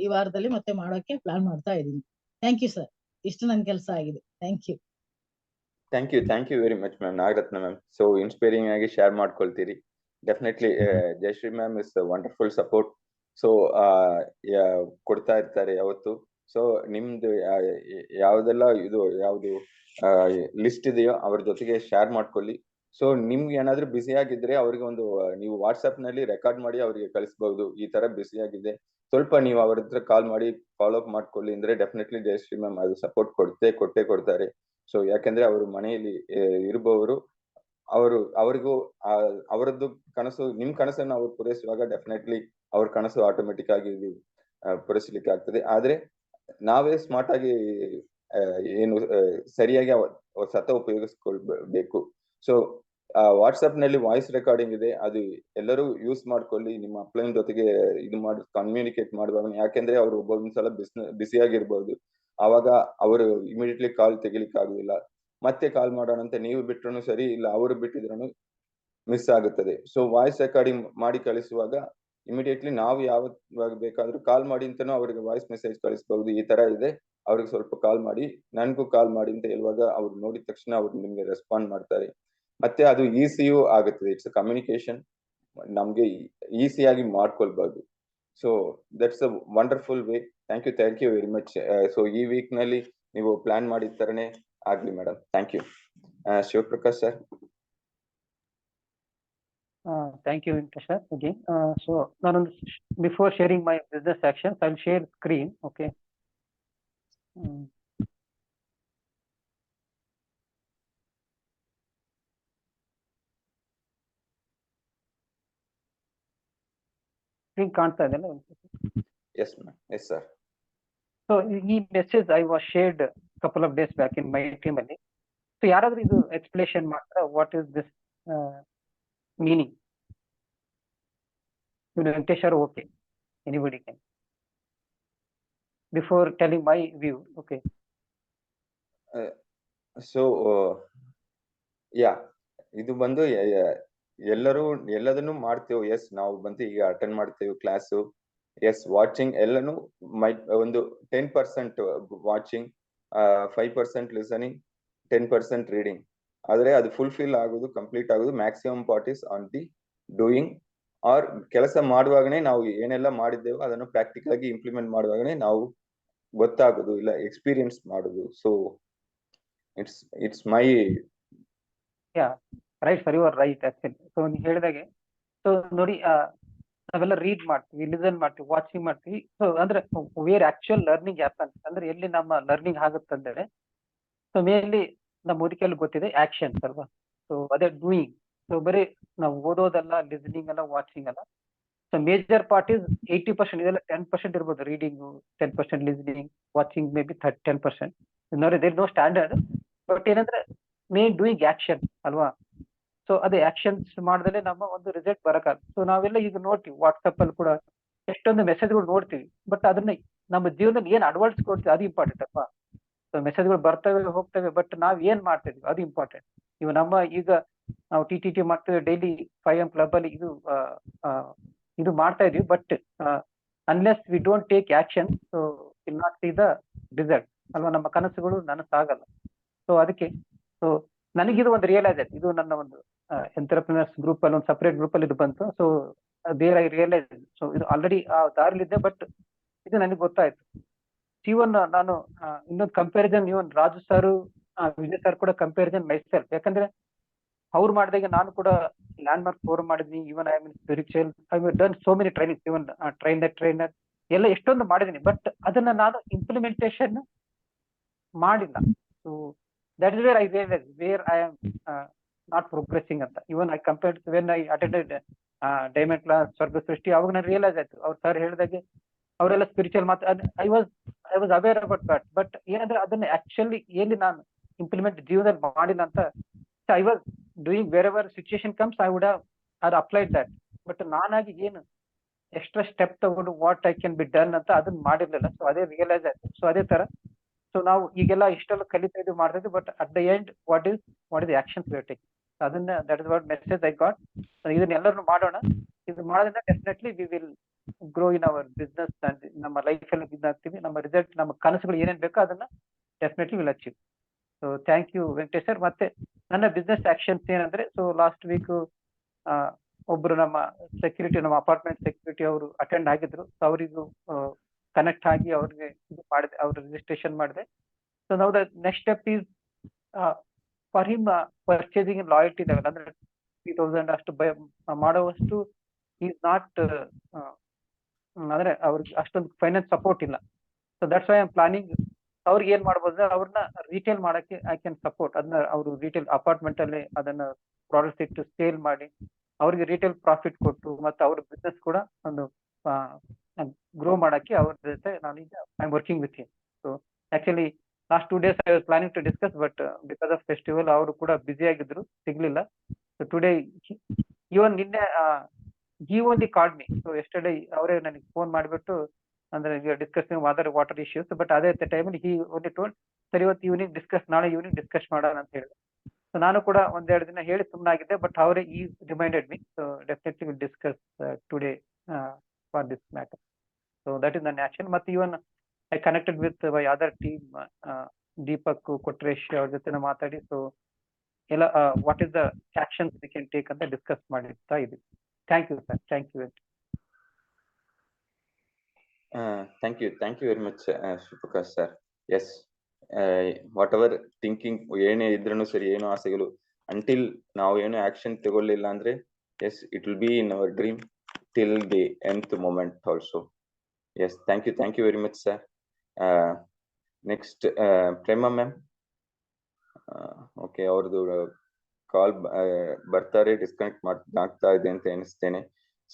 ಈ ವಾರದಲ್ಲಿ ಮತ್ತೆ ಮಾಡೋಕೆ ಪ್ಲಾನ್ ಮಾಡ್ತಾ ಇದ್ದೀನಿ. ಥ್ಯಾಂಕ್ ಯು ಸರ್, ಇಷ್ಟು ನನ್ ಕೆಲಸ ಆಗಿದೆ. Thank you very much ma'am, Nagaratna ma'am. So inspiring ಆಗಿ ಶೇರ್ ಮಾಡ್ಕೊಳ್ತೀರಿ. Definitely Jayashree ma'am is wonderful support. So ಕೊಡ್ತಾ ಇರ್ತಾರೆ ಯಾವತ್ತು. ಸೊ ನಿಮ್ದು ಯಾವ್ದೆಲ್ಲ ಯಾವ್ದು ಲಿಸ್ಟ್ ಇದೆಯೋ ಅವ್ರ ಜೊತೆಗೆ ಶೇರ್ ಮಾಡ್ಕೊಳ್ಳಿ. ಸೊ ನಿಮ್ಗೆ ಏನಾದ್ರೂ ಬ್ಯುಸಿ ಆಗಿದ್ರೆ ಅವ್ರಿಗೆ ನೀವು ವಾಟ್ಸ್ಆಪ್ ನಲ್ಲಿ ರೆಕಾರ್ಡ್ ಮಾಡಿ ಅವರಿಗೆ ಕಳಿಸಬಹುದು, ಈ ತರ ಬ್ಯುಸಿ ಆಗಿದೆ, ಸ್ವಲ್ಪ ನೀವು ಅವ್ರ ಹತ್ರ ಕಾಲ್ ಮಾಡಿ ಫಾಲೋ ಅಪ್ ಮಾಡ್ಕೊಳ್ಳಿ ಅಂದ್ರೆ ಡೆಫಿನೆಟ್ಲಿ ಜಯಶ್ರೀ ಮ್ಯಾಮ್ ಅದು ಸಪೋರ್ಟ್ ಕೊಟ್ಟೇ ಕೊಡ್ತಾರೆ. ಸೊ ಯಾಕಂದ್ರೆ ಅವರು ಮನೆಯಲ್ಲಿ ಇರುವವರು ಅವರಿಗೂ ಅವರದ್ದು ಕನಸು, ನಿಮ್ ಕನಸನ್ನು ಅವ್ರು ಪೂರೈಸುವಾಗ ಡೆಫಿನೆಟ್ಲಿ ಅವ್ರ ಕನಸು ಆಟೋಮೆಟಿಕ್ ಆಗಿ ಪೂರೈಸಲಿಕ್ಕೆ ಆಗ್ತದೆ. ಆದ್ರೆ ನಾವೇ ಸ್ಮಾರ್ಟ್ ಆಗಿ ಏನು ಸರಿಯಾಗಿ ಉಪಯೋಗಿಸ್ಕೊಳ್ಬೇಕು. ಸೊ ವಾಟ್ಸ್ಆಪ್ ನಲ್ಲಿ ವಾಯ್ಸ್ ರೆಕಾರ್ಡಿಂಗ್ ಇದೆ, ಅದು ಎಲ್ಲರೂ ಯೂಸ್ ಮಾಡ್ಕೊಳ್ಳಿ. ನಿಮ್ಮ ಅಪ್ಲೈನ್ ಜೊತೆಗೆ ಇದು ಮಾಡಿ ಕಮ್ಯುನಿಕೇಟ್ ಮಾಡುವಾಗ, ಯಾಕೆಂದ್ರೆ ಅವ್ರು ಒಬ್ಬೊಂದ್ಸಲ ಬಿಸಿ ಆಗಿರ್ಬೋದು, ಆವಾಗ ಅವರು ಇಮಿಡಿಯೇಟ್ಲಿ ಕಾಲ್ ತೆಗಿಲಿಕ್ಕೆ ಆಗುದಿಲ್ಲ. ಮತ್ತೆ ಕಾಲ್ ಮಾಡೋಣ ಅಂತ ನೀವು ಬಿಟ್ರು ಸರಿ, ಇಲ್ಲ ಅವರು ಬಿಟ್ಟಿದ್ರು ಮಿಸ್ ಆಗುತ್ತದೆ. ಸೊ ವಾಯ್ಸ್ ರೆಕಾರ್ಡಿಂಗ್ ಮಾಡಿ ಕಳಿಸುವಾಗ ಇಮಿಡಿಯೇಟ್ಲಿ ನಾವು ಯಾವಾಗ ಬೇಕಾದ್ರೂ ಕಾಲ್ ಮಾಡಿ ಅಂತಾನು ಅವ್ರಿಗೆ ವಾಯ್ಸ್ ಮೆಸೇಜ್ ಕಳಿಸಬಹುದು. ಈ ತರ ಇದೆ, ಅವ್ರಿಗೆ ಸ್ವಲ್ಪ ಕಾಲ್ ಮಾಡಿ, ನನ್ಗೂ ಕಾಲ್ ಮಾಡಿ ಅಂತ ಹೇಳುವಾಗ ಅವ್ರು ನೋಡಿದ ತಕ್ಷಣ ಅವ್ರು ನಿಮ್ಗೆ ರೆಸ್ಪಾಂಡ್ ಮಾಡ್ತಾರೆ. ಮತ್ತೆ ಅದು ಈಸಿಯೂ ಆಗುತ್ತದೆ. ಇಟ್ಸ್ ಕಮ್ಯುನಿಕೇಶನ್ ನಮ್ಗೆ ಈಸಿಯಾಗಿ ಮಾಡ್ಕೊಳ್ಬಹುದು. So that's a wonderful way. Thank you very much. So ಈ ವೀಕ್ ನಲ್ಲಿ ನೀವು ಪ್ಲಾನ್ ಮಾಡಿದ ತರನೇ ಆಗ್ಲಿ madam. Thank you. Shivaprakash sir. Thank you, Venkatesh sir. Again, so before sharing my business actions, I'll share screen. Okay. Screen ಕಾಣ್ತಾ ಇದೆಯಲ್ಲ? Yes ma'am. Yes sir. So ಈ message I was shared couple of days back in my team ಅಲ್ಲಿ. So ಯಾರಾದ್ರೂ ಇದು explanation ಮಾಡ್ತಾರಾ, what is this meaning? Venkatesh sir, okay. Anybody can. Before telling my view, okay. So yeah, ಇದು ಬಂದು ಎಲ್ಲದನ್ನು ಮಾಡ್ತೇವೆ. S, ನಾವು ಬಂದು ಈಗ ಅಟೆಂಡ್ ಮಾಡ್ತೇವೆ ಕ್ಲಾಸು. ಎಸ್, ವಾಚಿಂಗ್ ಎಲ್ಲಾನು ಒಂದು 10% ವಾಚಿಂಗ್, 5% ಲಿಸನಿಂಗ್, 10% ರೀಡಿಂಗ್. ಆದ್ರೆ ಅದು ಫುಲ್ಫಿಲ್ ಆಗೋದು, ಕಂಪ್ಲೀಟ್ ಆಗೋದು maximum part is on the doing. Our ಕೆಲಸ ಮಾಡುವಾಗನೇ ನಾವು ಏನೆಲ್ಲ ಮಾಡಿದ್ದೇವೋ ಅದನ್ನು ಪ್ರಾಕ್ಟಿಕಲ್ ಆಗಿ ಇಂಪ್ಲಿಮೆಂಟ್ ಮಾಡುವಾಗನೇ ನಾವು ಗೊತ್ತಾಗೋದು, ಇಲ್ಲ ಎಕ್ಸ್ಪೀರಿಯನ್ಸ್ ಮಾಡೋದು. So it's my right sir, you are right actually. So ನೀವು ಹೇಳಿದಾಗೆ, ಸೊ ನೋಡಿ, ನಾವೆಲ್ಲ ರೀಡ್ ಮಾಡ್ತೀವಿ, ಲಿಸನ್ ಮಾಡ್ತೀವಿ, ವಾಚಿಂಗ್ ಮಾಡ್ತೀವಿ. ಸೊ ಅಂದ್ರೆ ವೇರ್ ಆಕ್ಚುಯಲ್ ಲರ್ನಿಂಗ್ ಹ್ಯಾಪನ್ ಅಂದ್ರೆ ಎಲ್ಲಿ ನಮ್ಮ ಲರ್ನಿಂಗ್ ಆಗುತ್ತಂದ್ರೆ, ಸೊ ಮೇನ್ಲಿ ನಮ್ಮ ಮುದುಕೆಯಲ್ಲಿ ಗೊತ್ತಿದೆ ಆಕ್ಷನ್ಸ್ ಅಲ್ವಾ. ಸೊ ಅದೇ ಡೂಯಿಂಗ್. ಸೊ ಬರೀ ನಾವು ಓದೋದಲ್ಲ, ಲಿಸನಿಂಗ್ ಅಲ್ಲ, ವಾಚಿಂಗ್ ಅಲ್ಲ. So major part is 80%. ಇದೆಲ್ಲ 10% ಇರ್ಬೋದು. Reading 10%, listening, watching may be 10%. ನೋಡಿ, ದೇರ್ ನೋ ಸ್ಟ್ಯಾಂಡರ್ಡ್. ಬಟ್ ಏನಂದ್ರೆ ಮೇನ್ ಡೂಯಿಂಗ್ ಆಕ್ಷನ್ ಅಲ್ವಾ. ಸೊ ಅದೇ ಆಕ್ಷನ್ಸ್ ಮಾಡಿದ್ರೆ ನಮ್ಮ ಒಂದು ರಿಸಲ್ಟ್ ಬರಕಾಗಲ್ಲ. ಸೊ ನಾವೆಲ್ಲ ಈಗ ನೋಡ್ತೀವಿ, ವಾಟ್ಸಪ್ ಅಲ್ಲಿ ಕೂಡ ಎಷ್ಟೊಂದು ಮೆಸೇಜ್ಗಳು ನೋಡ್ತೀವಿ, ಬಟ್ ಅದನ್ನ ನಮ್ಮ ಜೀವನದಲ್ಲಿ ಏನ್ ಅಳವಡಿಸ್ಕೊಡ್ತೀವಿ ಅದು ಇಂಪಾರ್ಟೆಂಟ್ ಅಲ್ವಾ. ಸೊ ಮೆಸೇಜ್ಗಳು ಬರ್ತವೆ ಹೋಗ್ತವೆ, ಬಟ್ ನಾವ್ ಏನ್ ಮಾಡ್ತಿದ್ವಿ ಅದು ಇಂಪಾರ್ಟೆಂಟ್. ಇವು ಈಗ ನಾವು ಟಿ ಮಾಡ್ತೇವೆ ಡೈಲಿ 5am ಕ್ಲಬ್ ಅಲ್ಲಿ ಇದು ಮಾಡ್ತಾ ಇದೀವಿ. But unless we don't take action, so will not C the result ಅಲ್ವಾ. ನಮ್ಮ ಕನಸುಗಳು ನನಸಾಗಲ್ಲ. ಸೊ ಅದಕ್ಕೆ ನನಗಿದು ಒಂದು ರಿಯಲೈಸ್ ಆಯ್ತು. ಇದು ನನ್ನ ಒಂದು ಎಂಟರ್ಪ್ರಿನರ್ಸ್ ಗ್ರೂಪ್ ಅಲ್ಲಿ, ಒಂದು ಸಪರೇಟ್ ಗ್ರೂಪ್ ಅಲ್ಲಿ ಇದು ಬಂತು. So there I realise. ಸೊ ಇದು ಆಲ್ರೆಡಿ ಆ ದಾರಿಲಿದ್ದೆ, ಬಟ್ ಇದು ನನಗೆ ಗೊತ್ತಾಯ್ತು. ಇವನ್ ನಾನು ಇನ್ನೊಂದು comparison, even Raju sir, Vijay sir ಕೂಡ ಕಂಪ್ಯಾರಿಸನ್ ಮೈಸೆಲ್ಫ್. ಯಾಕಂದ್ರೆ ಅವ್ರು ಮಾಡಿದಾಗ ನಾನು ಕೂಡ ಲ್ಯಾಂಡ್ ಮಾರ್ಕ್ ಫೋರಂ ಮಾಡಿದ್ನಿ. Even I mean spiritual, I mean done so many training, even trainer ಎಲ್ಲ ಎಷ್ಟೊಂದು ಮಾಡಿದೀನಿ. ಬಟ್ ಅದನ್ನ ನಾನು ಇಂಪ್ಲಿಮೆಂಟೇಶನ್ ಮಾಡಿಲ್ಲ. So that is where I realise where I am not progressing ಅಂತ. Even I compared when I attended diamond class, ಸ್ವರ್ಗ ಸೃಷ್ಟಿ, ಅವಾಗ ನಾನು ರಿಯಲೈಸ್ ಆಯ್ತು. ಅವ್ರು ಸರ್ ಹೇಳಿದಾಗೆ ಅವರೆಲ್ಲ ಸ್ಪಿರಿಚುವಲ್ ಮಾತ್ರ, I was aware about that. But ಏನಂದ್ರೆ ಅದನ್ನ ಆಕ್ಚುಲಿ ಎಲ್ಲಿ ನಾನು ಇಂಪ್ಲಿಮೆಂಟ್ ಜೀವನದಲ್ಲಿ ಮಾಡಿಲ್ಲ ಅಂತ. I was doing wherever situation comes, I would have applied that. But ನಾನಾಗಿ ಏನು ಎಕ್ಸ್ಟ್ರಾ ಸ್ಟೆಪ್ ತಗೊಂಡು what I can be done ಅಂತ ಅದನ್ನ ಮಾಡಿರ್ಲಿಲ್ಲ. ಸೊ ಅದೇ ರಿಯಲೈಸ್ ಆಯ್ತು. ಸೊ ಅದೇ ತರ ಸೊ ನಾವು ಈಗೆಲ್ಲ ಇಷ್ಟೆಲ್ಲ ಕಲಿತಾ ಇದ್ವಿ, ಮಾಡ್ತಾ ಇದ್ವಿ, but at the end what is action we are taking. ಅದನ್ನ that is what message I got. ಇದನ್ನ ಎಲ್ಲರೂ ಮಾಡೋಣ. ಇದು ಮಾಡೋದ್ರಿಂದ definitely we will grow in our business. ನಮ್ಮ ಲೈಫ್ ಅಲ್ಲಿ ಇದಾಗ್ತೀವಿ. ನಮ್ಮ ರಿಸಲ್ಟ್, ನಮ್ಮ ಕನಸುಗಳು ಏನೇನ್ ಬೇಕೋ ಅದನ್ನ definitely will achieve. So thank you Venkatesh sir. ಮತ್ತೆ ನನ್ನ ಬಿಸ್ನೆಸ್ ಆಕ್ಷನ್ಸ್ ಏನಂದ್ರೆ, ಸೊ ಲಾಸ್ಟ್ ವೀಕ್ ಒಬ್ರು ನಮ್ಮ ಸೆಕ್ಯೂರಿಟಿ, ನಮ್ಮ ಅಪಾರ್ಟ್ಮೆಂಟ್ ಸೆಕ್ಯೂರಿಟಿ ಅವರು ಅಟೆಂಡ್ ಆಗಿದ್ರು. ಸೊ ಅವರಿಗೂ ಕನೆಕ್ಟ್ ಆಗಿ ಅವ್ರಿಗೆ ಇದು ಮಾಡಿದೆ, ಅವ್ರ ರಿಜಿಸ್ಟ್ರೇಷನ್ ಮಾಡಿದೆ. ಸೊ ನಾವು the next step is for him purchasing in loyalty level. ಅಂದ್ರೆ 3000 ಅಷ್ಟು ಮಾಡುವಷ್ಟು ಈಸ್ ನಾಟ್, ಅಂದ್ರೆ ಅವ್ರಿಗೆ ಅಷ್ಟೊಂದು ಫೈನಾನ್ಸ್ ಸಪೋರ್ಟ್ ಇಲ್ಲ. So that's why I am planning ಅವ್ರಿಗೆ ಏನ್ ಮಾಡ್ಬೋದು ಅಂದ್ರೆ ಅವ್ರನ್ನ ರಿಟೇಲ್ ಮಾಡಕ್ಕೆ ಐ ಕ್ಯಾನ್ ಸಪೋರ್ಟ್. ಅದನ್ನ ಅವರು ರಿಟೇಲ್ ಅಪಾರ್ಟ್ಮೆಂಟ್ ಅಲ್ಲಿ ಅದನ್ನ ಪ್ರಾಡಕ್ಟ್ಸ್ ಇಟ್ಟು ಸೇಲ್ ಮಾಡಿ ಅವ್ರಿಗೆ ರಿಟೇಲ್ ಪ್ರಾಫಿಟ್ ಕೊಟ್ಟು ಮತ್ತೆ ಅವ್ರ ಬಿಸ್ನೆಸ್ ಕೂಡ ಒಂದು ಗ್ರೋ ಮಾಡಕ್ಕೆ ಅವ್ರ ಜೊತೆ ನಾನೀಗ I am working with him. So actually last 2 days I was planning to discuss, but because of festival ಅವರು ಕೂಡ ಬ್ಯುಸಿ ಆಗಿದ್ರು, ಸಿಗ್ಲಿಲ್ಲ. ಸೊ ಟುಡೇ ಇವನ್ ನಿನ್ನೆ he only called me. So yesterday ಅವರೇ ನನಗೆ ಫೋನ್ ಮಾಡಿಬಿಟ್ಟು ಅಂದ್ರೆ discussing other water issues, but ಅದೇ ಟೈಮಲ್ಲಿ he only told ಸರಿ ಇವತ್ತು ಈವ್ನಿಂಗ್ ಡಿಸ್ಕಸ್, ನಾಳೆ ಈವ್ನಿಂಗ್ ಡಿಸ್ಕಸ್ ಮಾಡೋಣ ಅಂತ ಹೇಳಿದೆ. ಸೊ ನಾನು ಕೂಡ 1-2 ದಿನ ಹೇಳಿ ಸುಮ್ಮನಾಗಿದ್ದೆ, ಬಟ್ ಅವರೇ ಈ reminded me. So definitely will discuss today for this matter. So that is ನನ್ನ ಆಕ್ಷನ್. ಮತ್ತೆ even I connected with my other team, Deepak, Kotresh ಅವ್ರ ಜೊತೆ ಮಾತಾಡಿ ಸೊ ಎಲ್ಲ what is the actions we can take ಅಂತ ಡಿಸ್ಕಸ್ ಮಾಡಿರ್ತಾ ಇದ್ದೀವಿ. Thank you sir, thank you. Thank you very much, Shivaprakash sir. Yes, whatever thinking ಏನೇ ಇದ್ರೂ ಸರಿ, ಏನೋ ಆಸೆಗಳು, ಅಂಟಿಲ್ ನಾವು ಏನೋ ಆಕ್ಷನ್ ತಗೊಳ್ಳಿಲ್ಲ ಅಂದ್ರೆ yes, it will be in our dream till the nth moment also. Yes, thank you very much sir. Next, Prema ma'am. Okay, ಅವ್ರದ್ದು ಕಾಲ್ ಬರ್ತಾರೆ, ಡಿಸ್ಕನೆಕ್ಟ್ ಆಗ್ತಾ ಇದೆ ಅಂತ ಎನಿಸ್ತೇನೆ.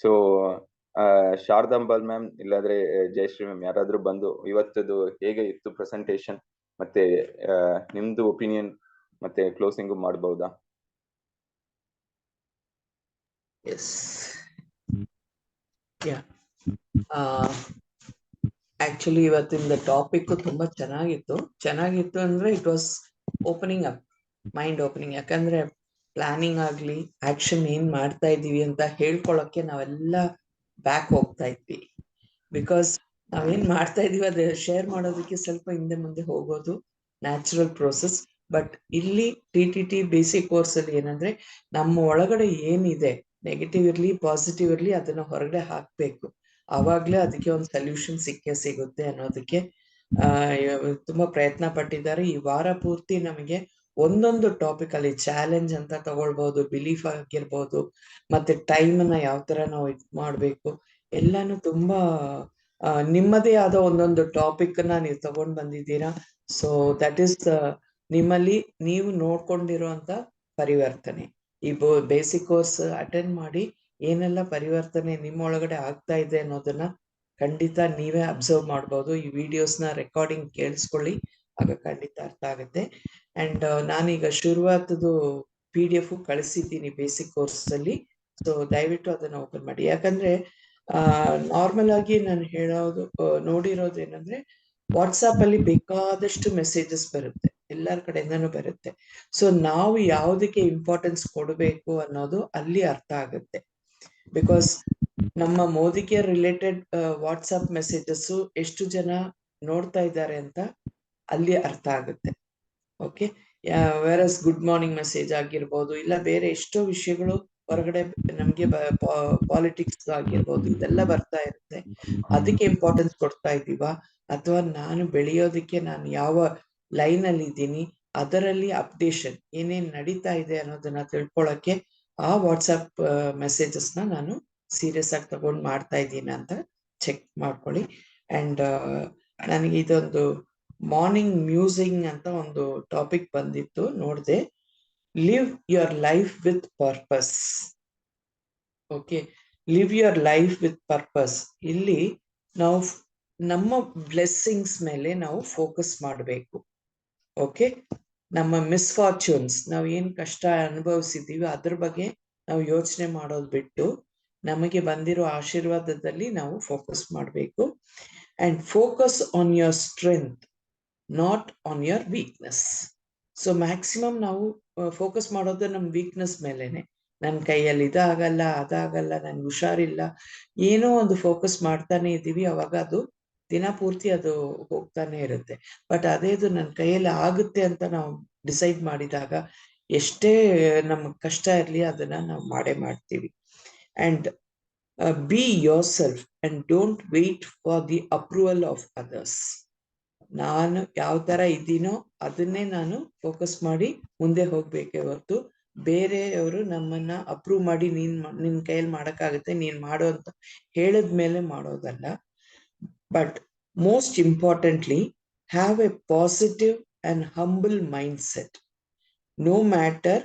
ಸೊ ಶಾರದಾಂಬಾಲ್ ಮ್ಯಾಮ್ ಇಲ್ಲಾದ್ರೆ ಜಯಶ್ರೀ ಮ್ಯಾಮ್ ಯಾರಾದ್ರೂ ಬಂದು ಇವತ್ತದು ಹೇಗೆ ಇತ್ತು ಪ್ರೆಸೆಂಟೇಶನ್ ಮತ್ತೆ ನಿಮ್ದು ಒಪಿನಿಯನ್ ಮತ್ತೆ ಕ್ಲೋಸಿಂಗ್ ಮಾಡಬಹುದಾ? ಎಸ್, ಆಕ್ಚುಲಿ ಇವತ್ತಿನ ಟಾಪಿಕ್ ತುಂಬಾ ಚೆನ್ನಾಗಿತ್ತು ಅಂದ್ರೆ it was opening up, mind opening. ಯಾಕಂದ್ರೆ ಪ್ಲಾನಿಂಗ್ ಆಗ್ಲಿ, ಆಕ್ಷನ್ ಏನ್ ಮಾಡ್ತಾ ಇದೀವಿ ಅಂತ ಹೇಳ್ಕೊಳಕ್ಕೆ ನಾವೆಲ್ಲ ಬ್ಯಾಕ್ ಹೋಗ್ತಾ ಇದ್ವಿ. ಬಿಕಾಸ್ ನಾವೇನ್ ಮಾಡ್ತಾ ಇದೀವಿ ಅದೇ ಶೇರ್ ಮಾಡೋದಕ್ಕೆ ಸ್ವಲ್ಪ ಹಿಂದೆ ಮುಂದೆ ಹೋಗೋದು ನ್ಯಾಚುರಲ್ ಪ್ರೋಸೆಸ್. ಬಟ್ ಇಲ್ಲಿ ಟಿ ಬೇಸಿಕ್ ಕೋರ್ಸ್ ಅಲ್ಲಿ ಏನಂದ್ರೆ ನಮ್ಮ ಒಳಗಡೆ ಏನಿದೆ, ನೆಗೆಟಿವ್ ಇರ್ಲಿ ಪಾಸಿಟಿವ್ ಇರ್ಲಿ, ಅದನ್ನ ಹೊರಗಡೆ ಹಾಕ್ಬೇಕು. ಅವಾಗ್ಲೇ ಅದಕ್ಕೆ ಒಂದು ಸೊಲ್ಯೂಷನ್ ಸಿಗುತ್ತೆ ಅನ್ನೋದಕ್ಕೆ ತುಂಬಾ ಪ್ರಯತ್ನ ಪಟ್ಟಿದ್ದಾರೆ. ಈ ವಾರ ಪೂರ್ತಿ ನಮಗೆ ಒಂದೊಂದು ಟಾಪಿಕ್ ಅಲ್ಲಿ ಚಾಲೆಂಜ್ ಅಂತ ತಗೊಳ್ಬಹುದು, ಬಿಲೀಫ್ ಆಗಿರ್ಬೋದು, ಮತ್ತೆ ಟೈಮ್ ಅನ್ನ ಯಾವ ತರ ನಾವು ಇದು ಮಾಡ್ಬೇಕು, ಎಲ್ಲಾನು ತುಂಬಾ ನಿಮ್ಮದೇ ಆದ ಒಂದೊಂದು ಟಾಪಿಕ್ ನ ನೀವು ತಗೊಂಡ್ ಬಂದಿದ್ದೀರಾ. ಸೊ ದಟ್ ಈಸ್ ನಿಮ್ಮಲ್ಲಿ ನೀವು ನೋಡ್ಕೊಂಡಿರುವಂತ ಪರಿವರ್ತನೆ. ಈ ಬೇಸಿಕ್ ಕೋರ್ಸ್ ಅಟೆಂಡ್ ಮಾಡಿ ಏನೆಲ್ಲ ಪರಿವರ್ತನೆ ನಿಮ್ಮ ಒಳಗಡೆ ಆಗ್ತಾ ಇದೆ ಅನ್ನೋದನ್ನ ಖಂಡಿತ ನೀವೇ ಅಬ್ಸರ್ವ್ ಮಾಡ್ಬೋದು. ಈ ವಿಡಿಯೋಸ್ನ ರೆಕಾರ್ಡಿಂಗ್ ಕೇಳಿಸ್ಕೊಳ್ಳಿ, ಆಗ ಖಂಡಿತ ಅರ್ಥ ಆಗುತ್ತೆ. ಅಂಡ್ ನಾನೀಗ ಶುರುವಾತದ್ದು PDF ಕಳಿಸಿದ್ದೀನಿ ಬೇಸಿಕ್ ಕೋರ್ಸ್ ಅಲ್ಲಿ. ಸೊ ದಯವಿಟ್ಟು ಅದನ್ನ ಓಪನ್ ಮಾಡಿ. ಯಾಕಂದ್ರೆ ನಾರ್ಮಲ್ ಆಗಿ ನಾನು ನೋಡಿರೋದು ಏನಂದ್ರೆ ವಾಟ್ಸಾಪ್ ಅಲ್ಲಿ ಬೇಕಾದಷ್ಟು ಮೆಸೇಜಸ್ ಬರುತ್ತೆ, ಎಲ್ಲರ ಕಡೆಯಿಂದನೂ ಬರುತ್ತೆ. ಸೊ ನಾವು ಯಾವುದಕ್ಕೆ ಇಂಪಾರ್ಟೆನ್ಸ್ ಕೊಡಬೇಕು ಅನ್ನೋದು ಅಲ್ಲಿ ಅರ್ಥ ಆಗುತ್ತೆ. ಬಿಕಾಸ್ ನಮ್ಮ ಮೋದಿಗೆ ರಿಲೇಟೆಡ್ ವಾಟ್ಸಾಪ್ ಮೆಸೇಜಸ್ ಎಷ್ಟು ಜನ ನೋಡ್ತಾ ಇದ್ದಾರೆ ಅಂತ ಅಲ್ಲಿ ಅರ್ಥ ಆಗುತ್ತೆ. ಓಕೆ, ವೇರಸ್ ಗುಡ್ ಮಾರ್ನಿಂಗ್ ಮೆಸೇಜ್ ಆಗಿರ್ಬೋದು, ಇಲ್ಲ ಬೇರೆ ಎಷ್ಟೋ ವಿಷಯಗಳು ಹೊರಗಡೆ ನಮ್ಗೆ ಪಾಲಿಟಿಕ್ಸ್ ಆಗಿರ್ಬೋದು, ಇದೆಲ್ಲ ಬರ್ತಾ ಇರುತ್ತೆ. ಅದಕ್ಕೆ ಇಂಪಾರ್ಟೆನ್ಸ್ ಕೊಡ್ತಾ ಇದ್ದೀವಾ, ಅಥವಾ ನಾನು ಬೆಳೆಯೋದಕ್ಕೆ ನಾನು ಯಾವ ಲೈನ್ ಅಲ್ಲಿ ಇದ್ದೀನಿ, ಅದರಲ್ಲಿ ಅಪ್ಡೇಷನ್ ಏನೇನ್ ನಡೀತಾ ಇದೆ ಅನ್ನೋದನ್ನ ತಿಳ್ಕೊಳಕ್ಕೆ ಆ ವಾಟ್ಸಪ್ ಮೆಸೇಜಸ್ ನಾನು ಸೀರಿಯಸ್ ಆಗಿ ತಗೊಂಡು ಮಾಡ್ತಾ ಇದ್ದೀನಿ ಅಂತ ಚೆಕ್ ಮಾಡ್ಕೊಳ್ಳಿ. ಅಂಡ್ ನನಗೆ ಇದೊಂದು ಮಾರ್ನಿಂಗ್ ಮ್ಯೂಸಿಂಗ್ ಅಂತ ಒಂದು ಟಾಪಿಕ್ ಬಂದಿತ್ತು, ನೋಡಿದೆ. Live your life with purpose. Okay, live your life with purpose. ಇಲ್ಲಿ ನಾವು ನಮ್ಮ ಬ್ಲೆಸ್ಸಿಂಗ್ಸ್ ಮೇಲೆ ನಾವು ಫೋಕಸ್ ಮಾಡಬೇಕು. ಓಕೆ, ನಮ್ಮ ಮಿಸ್ಫಾರ್ಚೂನ್ಸ್, ನಾವು ಏನ್ ಕಷ್ಟ ಅನುಭವಿಸಿದೀವಿ ಅದ್ರ ಬಗ್ಗೆ ನಾವು ಯೋಚನೆ ಮಾಡೋದು ಬಿಟ್ಟು ನಮಗೆ ಬಂದಿರೋ ಆಶೀರ್ವಾದದಲ್ಲಿ ನಾವು ಫೋಕಸ್ ಮಾಡಬೇಕು. And focus on your strength, not on your weakness. So maximum ನಾವು ಫೋಕಸ್ ಮಾಡೋದು ನಮ್ಮ ವೀಕ್ನೆಸ್ ಮೇಲೆನೆ. ನನ್ನ ಕೈಯಲ್ಲಿ ಇದಾಗಲ್ಲ, ಅದಾಗಲ್ಲ, ನನ್ಗೆ ಹುಷಾರಿಲ್ಲ, ಏನೋ ಒಂದು ಫೋಕಸ್ ಮಾಡ್ತಾನೆ ಇದ್ದೀವಿ, ಅವಾಗ ಅದು ದಿನ ಪೂರ್ತಿ ಅದು ಹೋಗ್ತಾನೆ ಇರುತ್ತೆ. ಬಟ್ ಅದೇದು ನನ್ನ ಕೈಯಲ್ಲಿ ಆಗುತ್ತೆ ಅಂತ ನಾವು ಡಿಸೈಡ್ ಮಾಡಿದಾಗ ಎಷ್ಟೇ ನಮ್ಗೆ ಕಷ್ಟ ಇರಲಿ ಅದನ್ನ ನಾವು ಮಾಡೇ ಮಾಡ್ತೀವಿ. And be yourself and don't wait for the approval of others. ನಾನು ಯಾವ ತರ ಇದ್ದೀನೋ ಅದನ್ನೇ ನಾನು ಫೋಕಸ್ ಮಾಡಿ ಮುಂದೆ ಹೋಗ್ಬೇಕೇ ಹೊರತು ಬೇರೆಯವರು ನಮ್ಮನ್ನ ಅಪ್ರೂವ್ ಮಾಡಿ ನಿನ್ ಕೈಯಲ್ಲಿ ಮಾಡಕ್ಕಾಗುತ್ತೆ, ನೀನ್ ಮಾಡೋ ಅಂತ ಹೇಳಿದ್ಮೇಲೆ ಮಾಡೋದಲ್ಲ. But most importantly have a positive and humble mindset, no matter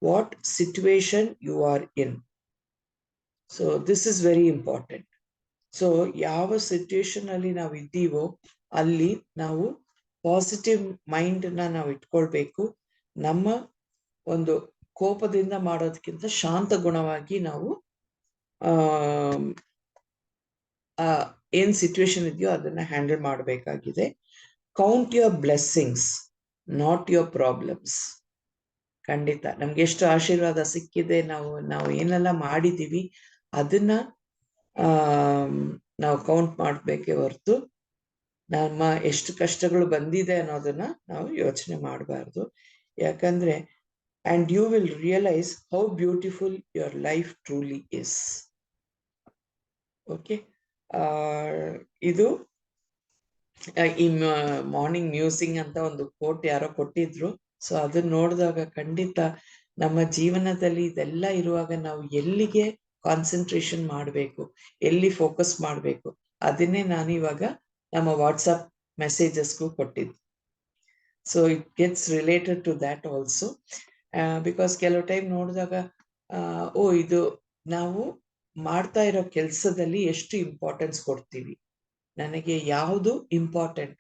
what situation you are in. So this is very important. So ಯಾವ ಸಿಚುವೇಶನ್ ಅಲ್ಲಿ ನಾವು ಇದ್ದೀವೋ ಅಲ್ಲಿ ನಾವು ಪಾಸಿಟಿವ್ ಮೈಂಡ್ ನಾವು ಇಟ್ಕೊಳ್ಬೇಕು. ನಮ್ಮ ಒಂದು ಕೋಪದಿಂದ ಮಾಡೋದಕ್ಕಿಂತ ಶಾಂತ ಗುಣವಾಗಿ ನಾವು ಏನ್ ಸಿಚುವೇಶನ್ ಇದೆಯೋ ಅದನ್ನ ಹ್ಯಾಂಡಲ್ ಮಾಡಬೇಕಾಗಿದೆ. Count your blessings, not your problems. ಖಂಡಿತ ನಮ್ಗೆ ಎಷ್ಟು ಆಶೀರ್ವಾದ ಸಿಕ್ಕಿದೆ, ನಾವು ಏನೆಲ್ಲ ಮಾಡಿದೀವಿ ಅದನ್ನ ನಾವು ಕೌಂಟ್ ಮಾಡ್ಬೇಕೇ ಹೊರತು ನಮ್ಮ ಎಷ್ಟು ಕಷ್ಟಗಳು ಬಂದಿದೆ ಅನ್ನೋದನ್ನ ನಾವು ಯೋಚನೆ ಮಾಡಬಾರ್ದು. ಯಾಕಂದ್ರೆ and you will realise how beautiful your life truly is. Okay, ಇದು ಈ ಮಾರ್ನಿಂಗ್ ಮ್ಯೂಸಿಂಗ್ ಅಂತ ಒಂದು ಕೋಟ್ ಯಾರೋ ಕೊಟ್ಟಿದ್ರು. ಸೊ ಅದನ್ನ ನೋಡಿದಾಗ ಖಂಡಿತ ನಮ್ಮ ಜೀವನದಲ್ಲಿ ಇದೆಲ್ಲ ಇರುವಾಗ ನಾವು ಎಲ್ಲಿಗೆ ಕಾನ್ಸಂಟ್ರೇಷನ್ ಮಾಡಬೇಕು, ಎಲ್ಲಿ ಫೋಕಸ್ ಮಾಡಬೇಕು, ಅದನ್ನೇ ನಾನು ಇವಾಗ ನಮ್ಮ ವಾಟ್ಸಪ್ ಮೆಸೇಜಸ್ಗೂ ಕೊಟ್ಟಿದ್ದು. So it gets related to that also. Because ಕೆಲವು ಟೈಮ್ ನೋಡಿದಾಗ ಇದು ನಾವು ಮಾಡ್ತಾ ಇರೋ ಕೆಲಸದಲ್ಲಿ ಎಷ್ಟು ಇಂಪಾರ್ಟೆನ್ಸ್ ಕೊಡ್ತೀವಿ, ನನಗೆ ಯಾವುದು ಇಂಪಾರ್ಟೆಂಟ್,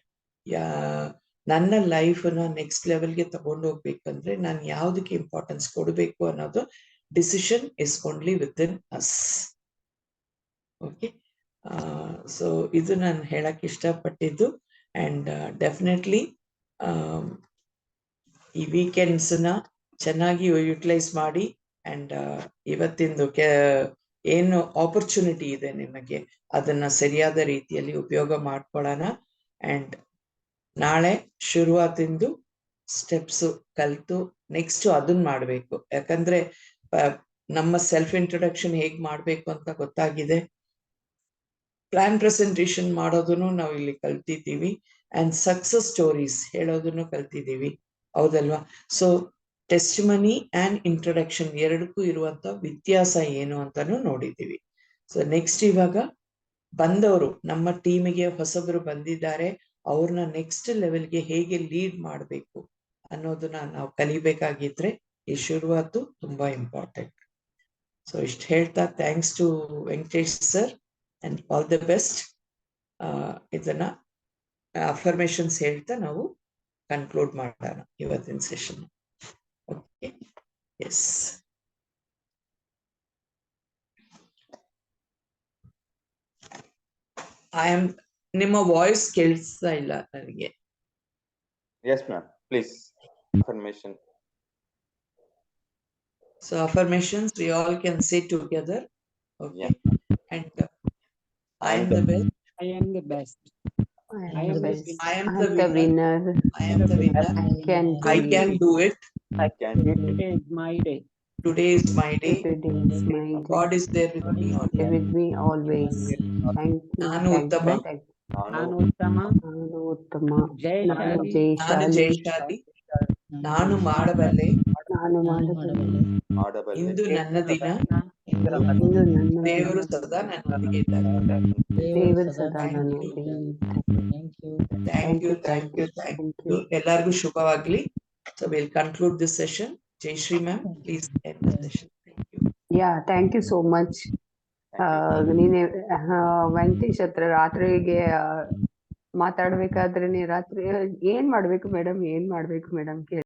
ನನ್ನ ಲೈಫನ್ನ ನೆಕ್ಸ್ಟ್ ಲೆವೆಲ್ಗೆ ತಗೊಂಡು ಹೋಗ್ಬೇಕಂದ್ರೆ ನಾನು ಯಾವುದಕ್ಕೆ ಇಂಪಾರ್ಟೆನ್ಸ್ ಕೊಡಬೇಕು ಅನ್ನೋದು decision is only with in us. Okay, so ಇದು ನಾನು ಹೇಳಕ್ ಇಷ್ಟಪಟ್ಟಿದ್ದು. ಅಂಡ್ ಡೆಫಿನೆಟ್ಲಿ ಈ ವೀಕೆಂಡ್ಸ್ನ ಚೆನ್ನಾಗಿ ಯುಟಿಲೈಸ್ ಮಾಡಿ. ಅಂಡ್ ಇವತ್ತಿಂದು ಏನು ಆಪರ್ಚುನಿಟಿ ಇದೆ ನಿಮಗೆ ಅದನ್ನ ಸರಿಯಾದ ರೀತಿಯಲ್ಲಿ ಉಪಯೋಗ ಮಾಡ್ಕೊಳ್ಳೋಣ. ಅಂಡ್ ನಾಳೆ ಶುರುವಾತಿಂದು ಸ್ಟೆಪ್ಸ್ ಕಲಿತು ನೆಕ್ಸ್ಟ್ ಅದನ್ನ ಮಾಡಬೇಕು. ಯಾಕಂದ್ರೆ ನಮ್ಮ ಸೆಲ್ಫ್ ಇಂಟ್ರೊಡಕ್ಷನ್ ಹೇಗ್ ಮಾಡ್ಬೇಕು ಅಂತ ಗೊತ್ತಾಗಿದೆ. ಪ್ಲಾನ್ ಪ್ರೆಸೆಂಟೇಶನ್ ಮಾಡೋದನ್ನು ನಾವು ಇಲ್ಲಿ ಕಲ್ತಿದ್ದೀವಿ. ಅಂಡ್ ಸಕ್ಸಸ್ ಸ್ಟೋರೀಸ್ ಹೇಳೋದನ್ನು ಕಲ್ತಿದ್ದೀವಿ, ಹೌದಲ್ವಾ? ಸೊ ಟೆಸ್ಟಿಮನಿ ಅಂಡ್ ಇಂಟ್ರೊಡಕ್ಷನ್ ಎರಡಕ್ಕೂ ಇರುವಂತ ವ್ಯತ್ಯಾಸ ಏನು ಅಂತಾನು ನೋಡಿದ್ದೀವಿ. ಸೊ ನೆಕ್ಸ್ಟ್ ಇವಾಗ ಬಂದವರು ನಮ್ಮ ಟೀಮಿಗೆ ಹೊಸಬರು ಬಂದಿದ್ದಾರೆ, ಅವ್ರನ್ನ ನೆಕ್ಸ್ಟ್ ಲೆವೆಲ್ಗೆ ಹೇಗೆ ಲೀಡ್ ಮಾಡಬೇಕು ಅನ್ನೋದನ್ನ ನಾವು ಕಲಿಬೇಕಾಗಿದ್ರೆ ಈ ಶುರುವಾತು ತುಂಬಾ ಇಂಪಾರ್ಟೆಂಟ್. ಸೊ ಇಷ್ಟು ಹೇಳ್ತಾ thanks to Venkatesh sir and all the best. ಇದನ್ನ ಅಫರ್ಮೇಶನ್ಸ್ ಹೇಳ್ತಾ ನಾವು ಕನ್ಕ್ಲೂಡ್ ಮಾಡೋಣ ಇವತ್ತಿನ ಸೆಷನ್. Okay, yes. ನಿಮ್ಮ ವಾಯ್ಸ್ ಕೇಳಿಸ್ತಾ ಇಲ್ಲ ನನಗೆ. Yes, ma'am. Please. Affirmation. So affirmations we all can say together. Okay. Yeah. And I am the best. I am the best. I am the best. I am I am the winner. I am the winner. I can do it. I can do it. Today is my day. Today is my day. Today is my day. God is there with me. Stay with me always. Thank you. ನಾನು ಉತ್ತಮ. ನಾನು ಉತ್ತಮ. ನಾನು ಉತ್ತಮ. ಜಯಶಾಲಿ. ನಾನು ಜಯಶಾಲಿ. ನಾನು ಮಾಡಬಲ್ಲೆ. ನಾನು ಮಾಡಬಲ್ಲೆ. ಮಾಡಬಲ್ಲೆ. ಇಂದು ನನ್ನ ದಿನ. ಇಂದು ನನ್ನ ದೇವರು ಸದಾ ನನ್ನೊಂದಿಗೆ ಇದ್ದಾರೆ. ದೇವರು ಸದಾ ನನ್ನೊಂದಿಗೆ Thank you, thank you, thank you. ಎಲ್ಲರಿಗೂ ಶುಭವಾಗಲಿ. So we'll conclude this session. Jayashree ma'am, please end the session. Thank you. Yeah, thank you so much. ನೀನೆ ವೆಂಕಟೇಶ್ ಹತ್ರ ರಾತ್ರಿಗೆ ಮಾತಾಡ್ಬೇಕಾದ್ರೆ ರಾತ್ರಿ ಏನ್ ಮಾಡ್ಬೇಕು ಮೇಡಮ್